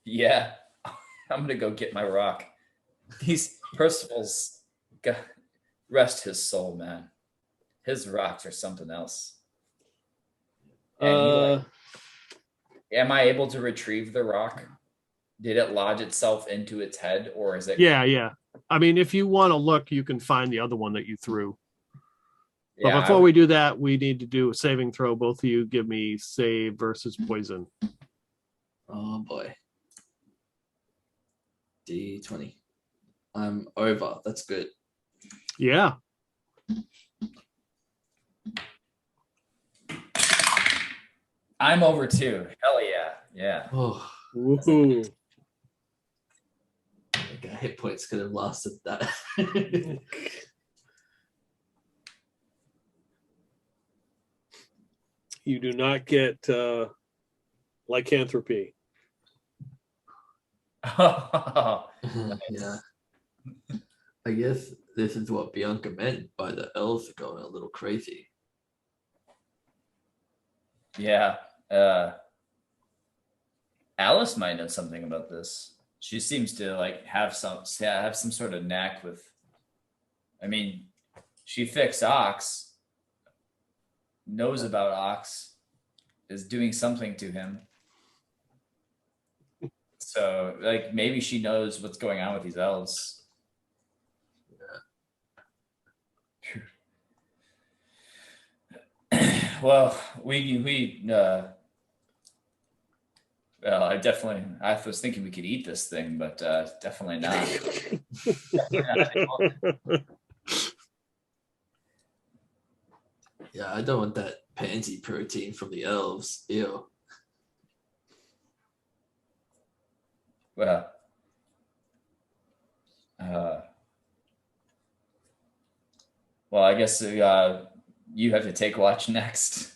Yeah, I'm gonna go get my rock. These Percival's Rest his soul, man. His rocks are something else. And am I able to retrieve the rock? Did it lodge itself into its head, or is it? Yeah. I mean, if you want to look, you can find the other one that you threw. But Yeah, before we do that, we need to do a saving throw. Both of you give me save versus poison. Oh boy. D20. I'm over. That's good. Yeah. I'm over too. Hell yeah. Yeah. Oh, Woohoo. I think our hit points could have lasted that. You do not get lycanthropy. Yeah. I guess this is what Bianca meant by the elves are going a little crazy. Yeah. Alice might know something about this. She seems to like have some sort of knack with. I mean, she fixed Ox, knows about Ox, is doing something to him. So, like, maybe she knows what's going on with these elves. Well, well, I was thinking we could eat this thing, but definitely not. Yeah, I don't want that pansy protein from the elves. Ew. Well, well, I guess you have to take watch next.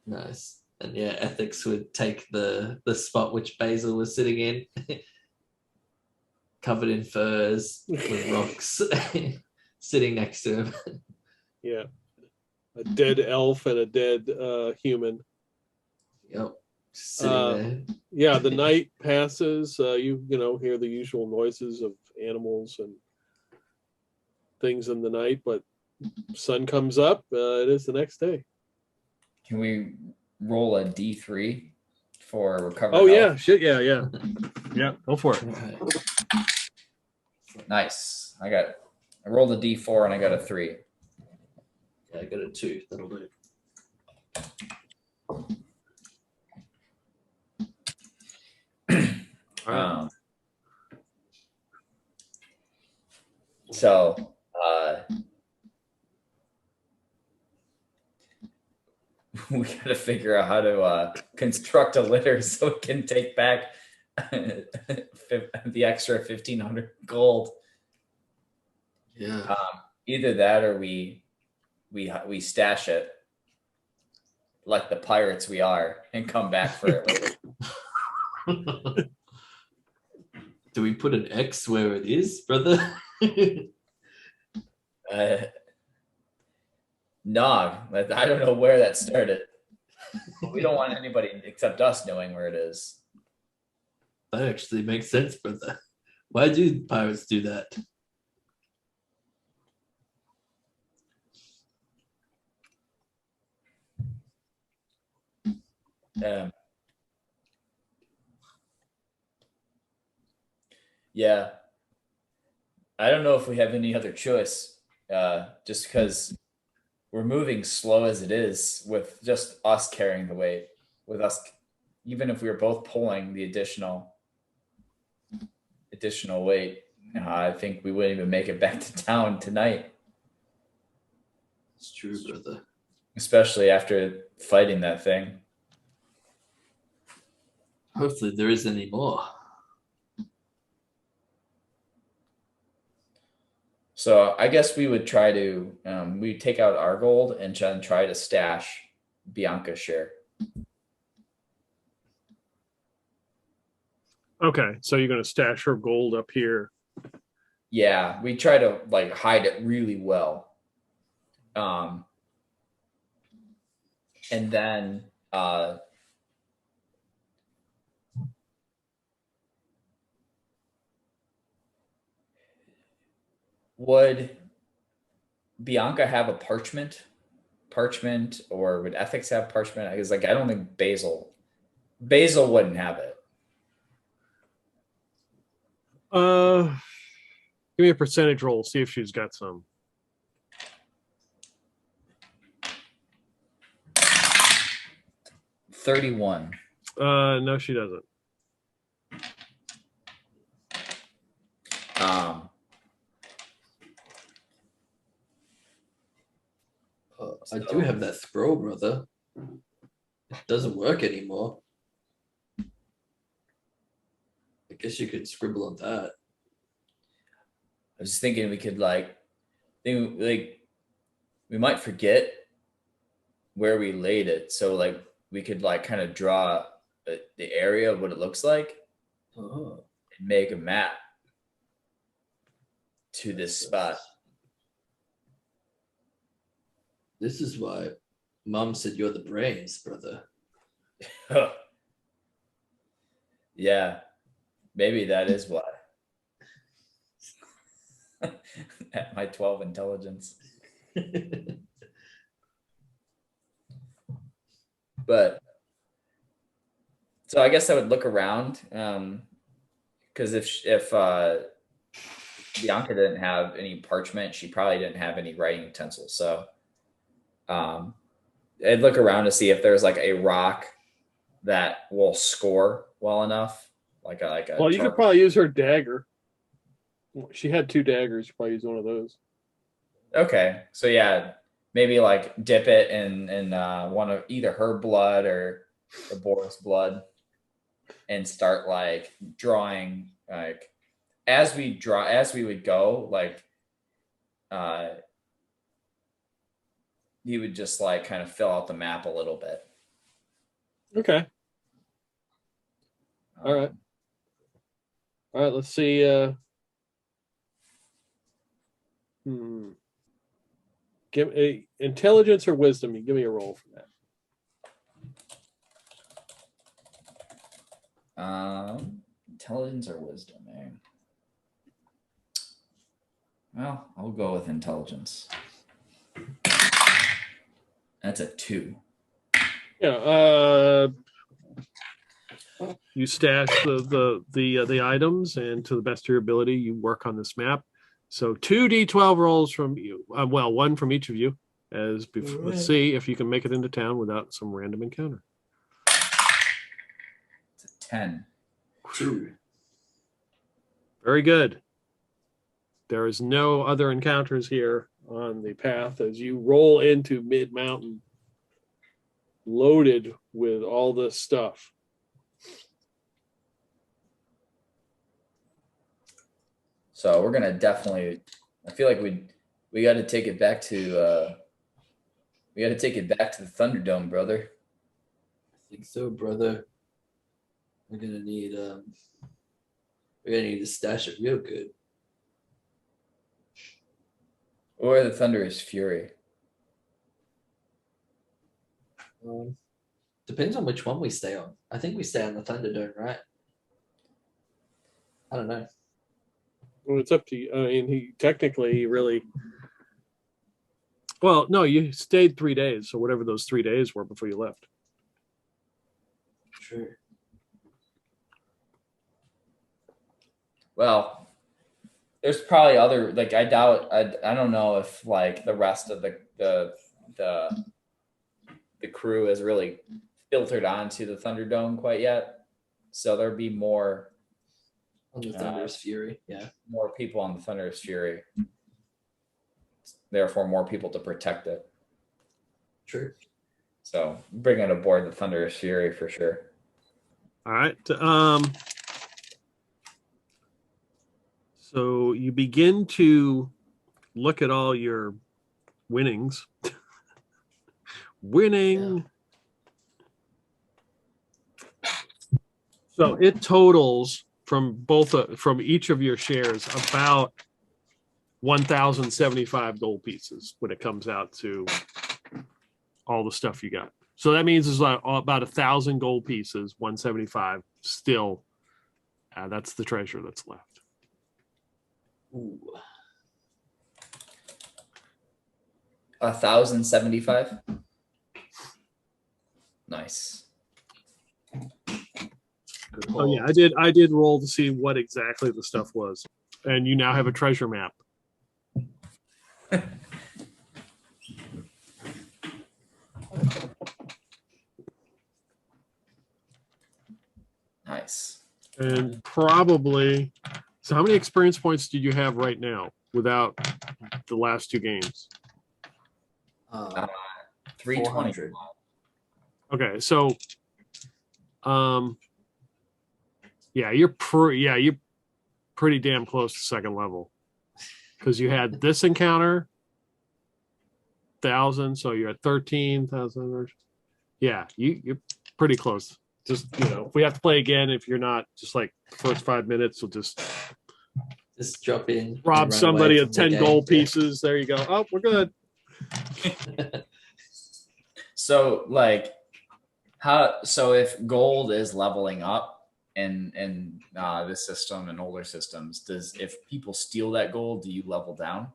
Nice. And yeah, ethics would take the spot which Basil was sitting in, covered in furs with rocks, sitting next to him. Yeah. A dead elf and a dead human. Yep. Just sitting there. Yeah, the night passes. You hear the usual noises of animals and things in the night, but sun comes up. It is the next day. Can we roll a D3 for recovery? Oh yeah, shit, yeah. Go for it. Okay. Nice. I rolled a D4 and I got a 3. Yeah, I got a 2. That'll do. So we got to figure out how to construct a litter so we can take back the extra 1,500 gold. Yeah. Either that or we stash it like the pirates we are and come back for it later. Do we put an X where it is, brother? No, I don't know where that started. We don't want anybody except us knowing where it is. That actually makes sense, brother. Why do pirates do that? Yeah. I don't know if we have any other choice, just because we're moving slow as it is with just us carrying the weight. With us, even if we were both pulling the additional weight, I think we wouldn't even make it back to town tonight. It's true, brother. Especially after fighting that thing. Hopefully there isn't any more. So I guess we would try to we take out our gold and try to stash Bianca's share. Okay, so you're going to stash her gold up here. Yeah, we try to like hide it really well. And then Would Bianca have a parchment, or would Ethics have parchment? Because like I don't think Basil wouldn't have it. Give me a percentage roll. See if she's got some. 31. No, she doesn't. I do have that scroll, brother. It doesn't work anymore. I guess you could scribble on that. I was thinking we could we might forget where we laid it, so like we could like kind of draw the area of what it looks like and make a map to this spot. This is why Mom said you're the brains, brother. Yeah, maybe that is why. At my 12 intelligence. But so I guess I would look around, because if Bianca didn't have any parchment, she probably didn't have any writing utensils. So I'd look around to see if there's like a rock that will score well enough, like a. Well, you could probably use her dagger. She had 2 daggers. You probably use one of those. Okay, so yeah, maybe like dip it in one of either her blood or the boar's blood, and start like drawing like as we would go, like you would just like kind of fill out the map a little bit. Okay. All right. Let's see. Give a intelligence or wisdom. You give me a roll for that. Intelligence or wisdom, man. Well, I'll go with intelligence. That's a 2. Yeah. You stash the items, and to the best of your ability, you work on this map. So 2d12 rolls from you. Well, 1 from each of you. Let's see if you can make it into town without some random encounter. It's a 10. 2. Very good. There is no other encounters here on the path as you roll into mid-mountain, loaded with all this stuff. So we're gonna definitely. I feel like we got to take it back to. We got to take it back to the Thunderdome, brother. I think so, brother. We're gonna need to stash it real good. Or the Thunderous Fury. Depends on which one we stay on. I think we stay on the Thunderdome, right? I don't know. Well, it's up to you. I mean, he technically really. Well, no, you stayed 3 days, so whatever those 3 days were before you left. True. Well, there's probably other like I doubt I don't know if like the rest of the crew has really filtered onto the Thunderdome quite yet. So there'd be more On the Thunderous Fury, yeah. more people on the Thunderous Fury. Therefore, more people to protect it. True. So bring it aboard the Thunderous Fury for sure. All right. So you begin to look at all your winnings. Winning. Yeah. So it totals from each of your shares about 1,075 gold pieces when it comes out to all the stuff you got. So that means it's about 1,000 gold pieces, 175 still. That's the treasure that's left. Ooh. 1,075. Nice. Oh yeah, I did roll to see what exactly the stuff was, and you now have a treasure map. Nice. And probably, so how many experience points did you have right now without the last two games? 320. 400. Okay, so, yeah, you're pretty damn close to second level, because you had this encounter, 1,000, so you're at 13,000. Yeah, you're pretty close. Just, if we have to play again, if you're not, just like the first 5 minutes, we'll just drop in, and rob run somebody away of from the 10 game. gold pieces. There you go. Oh, we're good. So like so if gold is leveling up in this system and older systems, if people steal that gold, do you level down?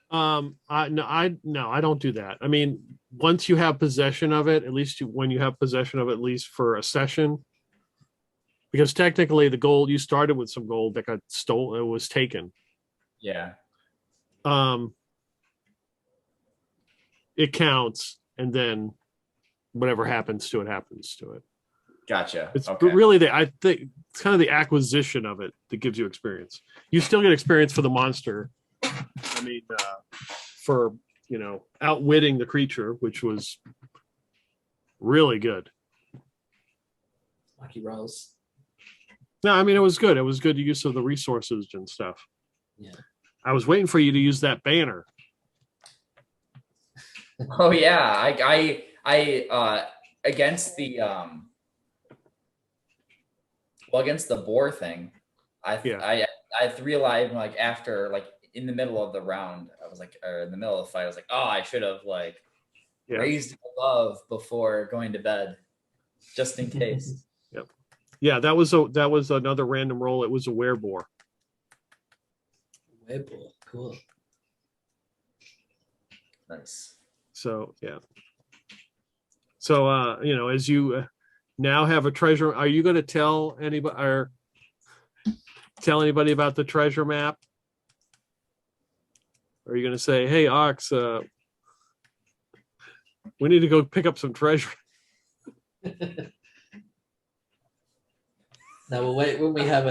I don't do that. I mean, once you have possession of it, at least when you have possession of it, at least for a session, because technically the gold, you started with some gold that got stolen, it was taken. Yeah. It counts, and then whatever happens to it happens to it. Gotcha. It's Okay. really I think it's kind of the acquisition of it that gives you experience. You still get experience for the monster. I mean, for outwitting the creature, which was really good. Lucky rolls. No, I mean it was good. It was good use of the resources and stuff. Yeah. I was waiting for you to use that banner. Oh yeah, I against the against the boar thing, I realized like after like in the middle of the round, I was like, or in the middle of the fight, I was like, oh, I should have like raised above before going to bed, just in case. Yep. Yeah, that was another random roll. It was a wereboar. Werewolf. Cool. Nice. So yeah. So as you now have a treasure, are you going to tell anybody about the treasure map? Or are you going to say, "Hey, Ox, we need to go pick up some treasure"? Now we'll wait when we have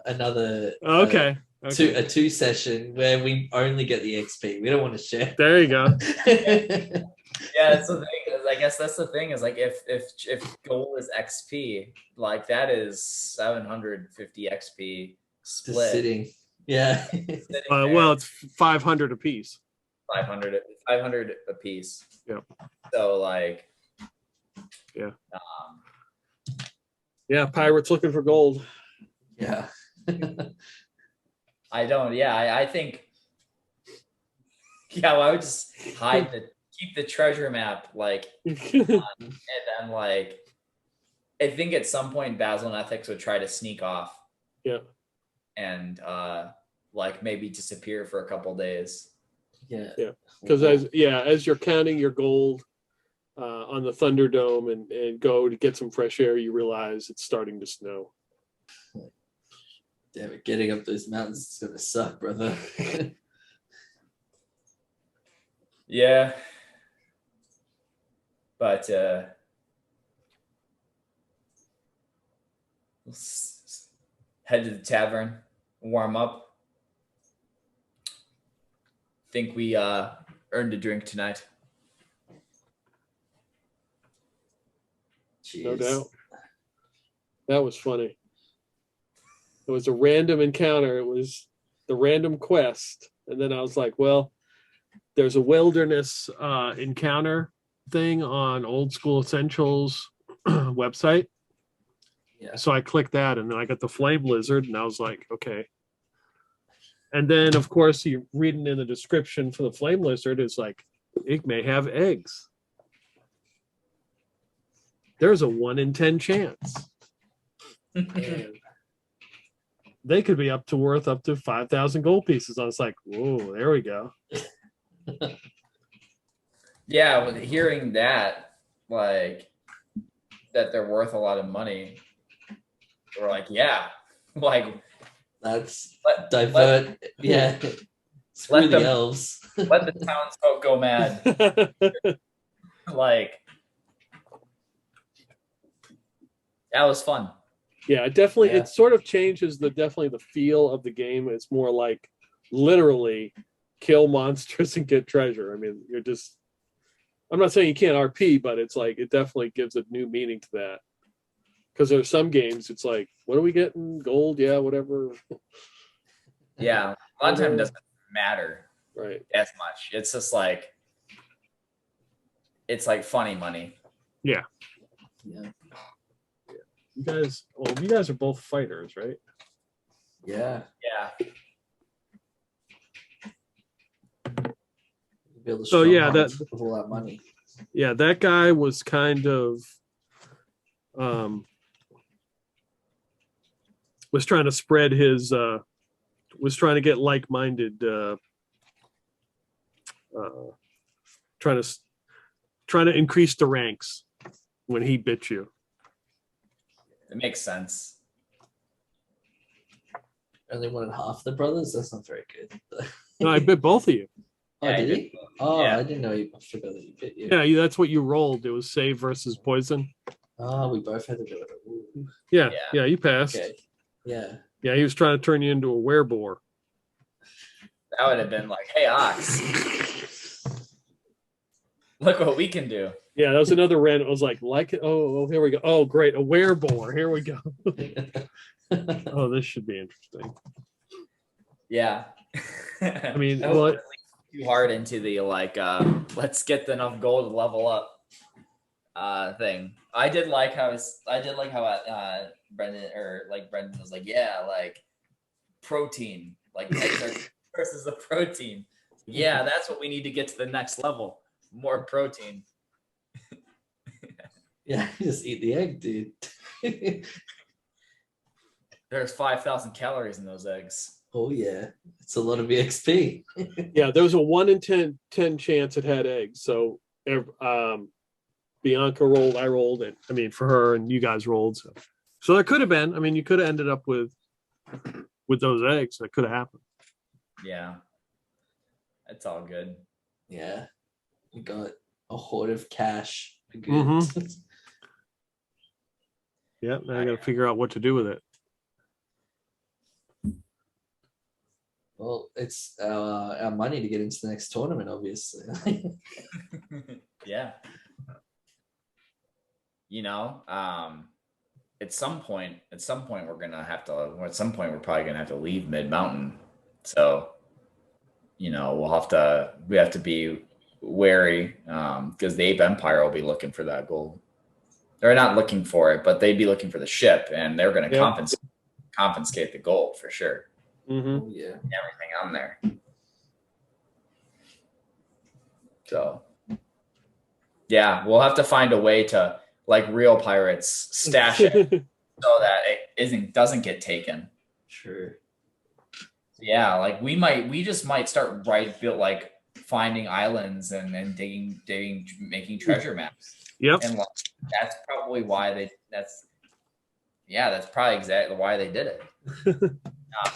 another Okay. a 2 session where we only get the XP. We don't want to share. There you go. Yeah, that's the thing. I guess that's the thing is like if gold is XP, like that is 750 XP split. Just sitting. Yeah. Well, it's 500 apiece. 500 a piece. Yep. So like, yeah. Yeah, pirates looking for gold. Yeah. I don't. Yeah, I think. Yeah, well, I would just keep the treasure map like, and then like, I think at some point Basil and Ethics would try to sneak off. Yeah. And like maybe disappear for a couple days. Yeah. Yeah. Because as you're counting your gold on the Thunderdome and go to get some fresh air, you realize it's starting to snow. Damn it, getting up those mountains is gonna suck, brother. Yeah. But let's head to the tavern, warm up. Think we earned a drink tonight. No Jeez. doubt. That was funny. It was a random encounter. It was the random quest. And then I was like, well, there's a wilderness encounter thing on Old School Essentials website. Yeah. So I clicked that, and then I got the flame lizard, and I was like, okay. And then, of course, you're reading in the description for the flame lizard, it's like, it may have eggs. There's a 1 in 10 chance. And they could be worth up to 5,000 gold pieces. I was like, whoa, there we go. Yeah, with hearing that, like that they're worth a lot of money, we're like, yeah, like That's let divert. Yeah. Screw let the them- elves. let the townsfolk go mad. Like that was fun. Yeah, definitely. Yeah. It sort of changes definitely the feel of the game. It's more like literally kill monsters and get treasure. I mean, you're just. I'm not saying you can't RP, but it's like it definitely gives a new meaning to that. Because there's some games, it's like, what are we getting? Gold? Yeah, whatever. Yeah, a lot of time it doesn't matter Right. as much. It's just like it's like funny money. Yeah. You guys are both fighters, right? Yeah. Yeah. Build a So, yeah, stronghold with all that money. Yeah, that guy was kind of was trying to spread his was trying to get like-minded trying to increase the ranks when he bit you. It makes sense. Only one and half the brothers. That's not very good. No, I bit both of you. Oh, Yeah, did he he? Oh, Yeah. I didn't know he. I forgot that he bit you. Yeah, that's what you rolled. It was save versus poison. Oh, we both had to do it. Ooh. Yeah, Yeah. you passed. Okay. Yeah. Yeah, he was trying to turn you into a wereboar. That would have been like, hey Ox, look what we can do. Yeah, that was another random. I was like, here we go. Oh, great, a wereboar. Here we go. Oh, this should be interesting. Yeah. I mean, That was too hard into the like let's get enough gold to level up thing. I did like how Brendan was like, yeah, like protein, like versus the protein. Yeah, that's what we need to get to the next level. More protein. Yeah, just eat the egg, dude. There's 5,000 calories in those eggs. Oh yeah, it's a lot of EXP. Yeah, there was a 1 in 10 chance it had eggs. So Bianca rolled, I rolled it. I mean, for her, and you guys rolled. So that could have been. I mean, you could have ended up with those eggs. That could have happened. Yeah, it's all good. Yeah, we got a hoard of cash. Good. Mhm. Yeah, now I got to figure out what to do with it. Well, it's our money to get into the next tournament, obviously. Yeah. You know, at some point we're probably gonna have to leave Mid Mountain. So, you know, we have to be wary because the Ape Empire will be looking for that gold. They're not looking for it, but they'd be looking for the ship, and they're going to confiscate the gold for sure. Mm-hmm. Oh yeah, Everything on there. So, yeah, we'll have to find a way to, like real pirates, stash it so that it doesn't get taken. sure. Yeah, like we just might start like finding islands and digging, making treasure maps. Yep. And that's probably why that's probably exactly why they did it.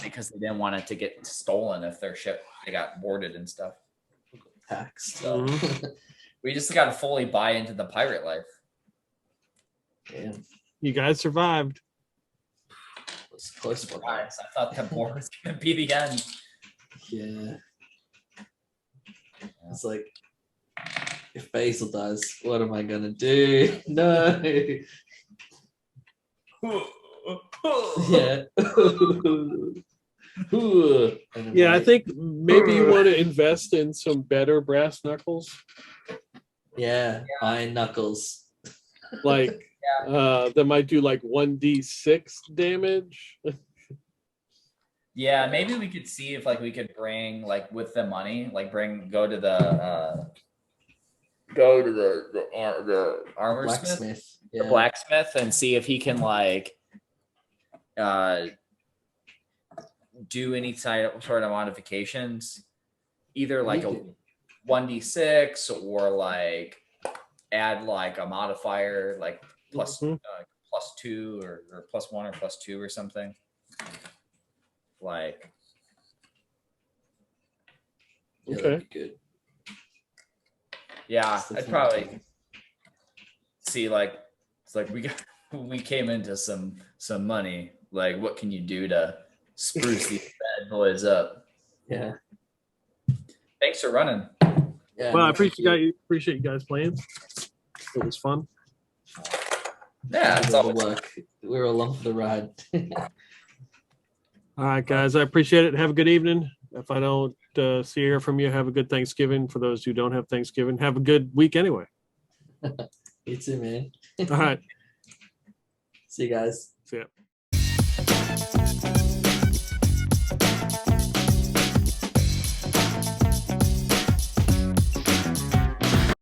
Because they didn't want it to get stolen if their ship they got boarded and stuff. Tax. So Mhm. we just got to fully buy into the pirate life. Damn, You guys survived. it's a close one. Guys, I thought the war was gonna be the end. Yeah. It's like, if Basil dies, what am I gonna do? No. Yeah. Yeah, I think maybe you want to invest in some better brass knuckles. Yeah, iron knuckles. Like that might do like 1d6 damage. Yeah, maybe we could see if like we could bring like with the money, like go to the armor smith, Blacksmith. the blacksmith, and see if he can like do any sort of modifications, either like 1d6 or like add like a modifier like plus Mhm. +2 or +1 or +2 or something. Like Yeah, Okay. that'd be good. yeah, Stuff I'd like probably that. see like it's like we came into some money. Like what can you do to spruce these bad boys up? Yeah. Thanks for running. Yeah. Well, I no, thank appreciate you guys playing. It was fun. Yeah, Thank it's you for always the work. We were along for the ride. All right, guys. I appreciate it. Have a good evening. If I don't see or hear from you, have a good Thanksgiving. For those who don't have Thanksgiving, have a good week anyway. You too, man. All right. See you guys. See ya.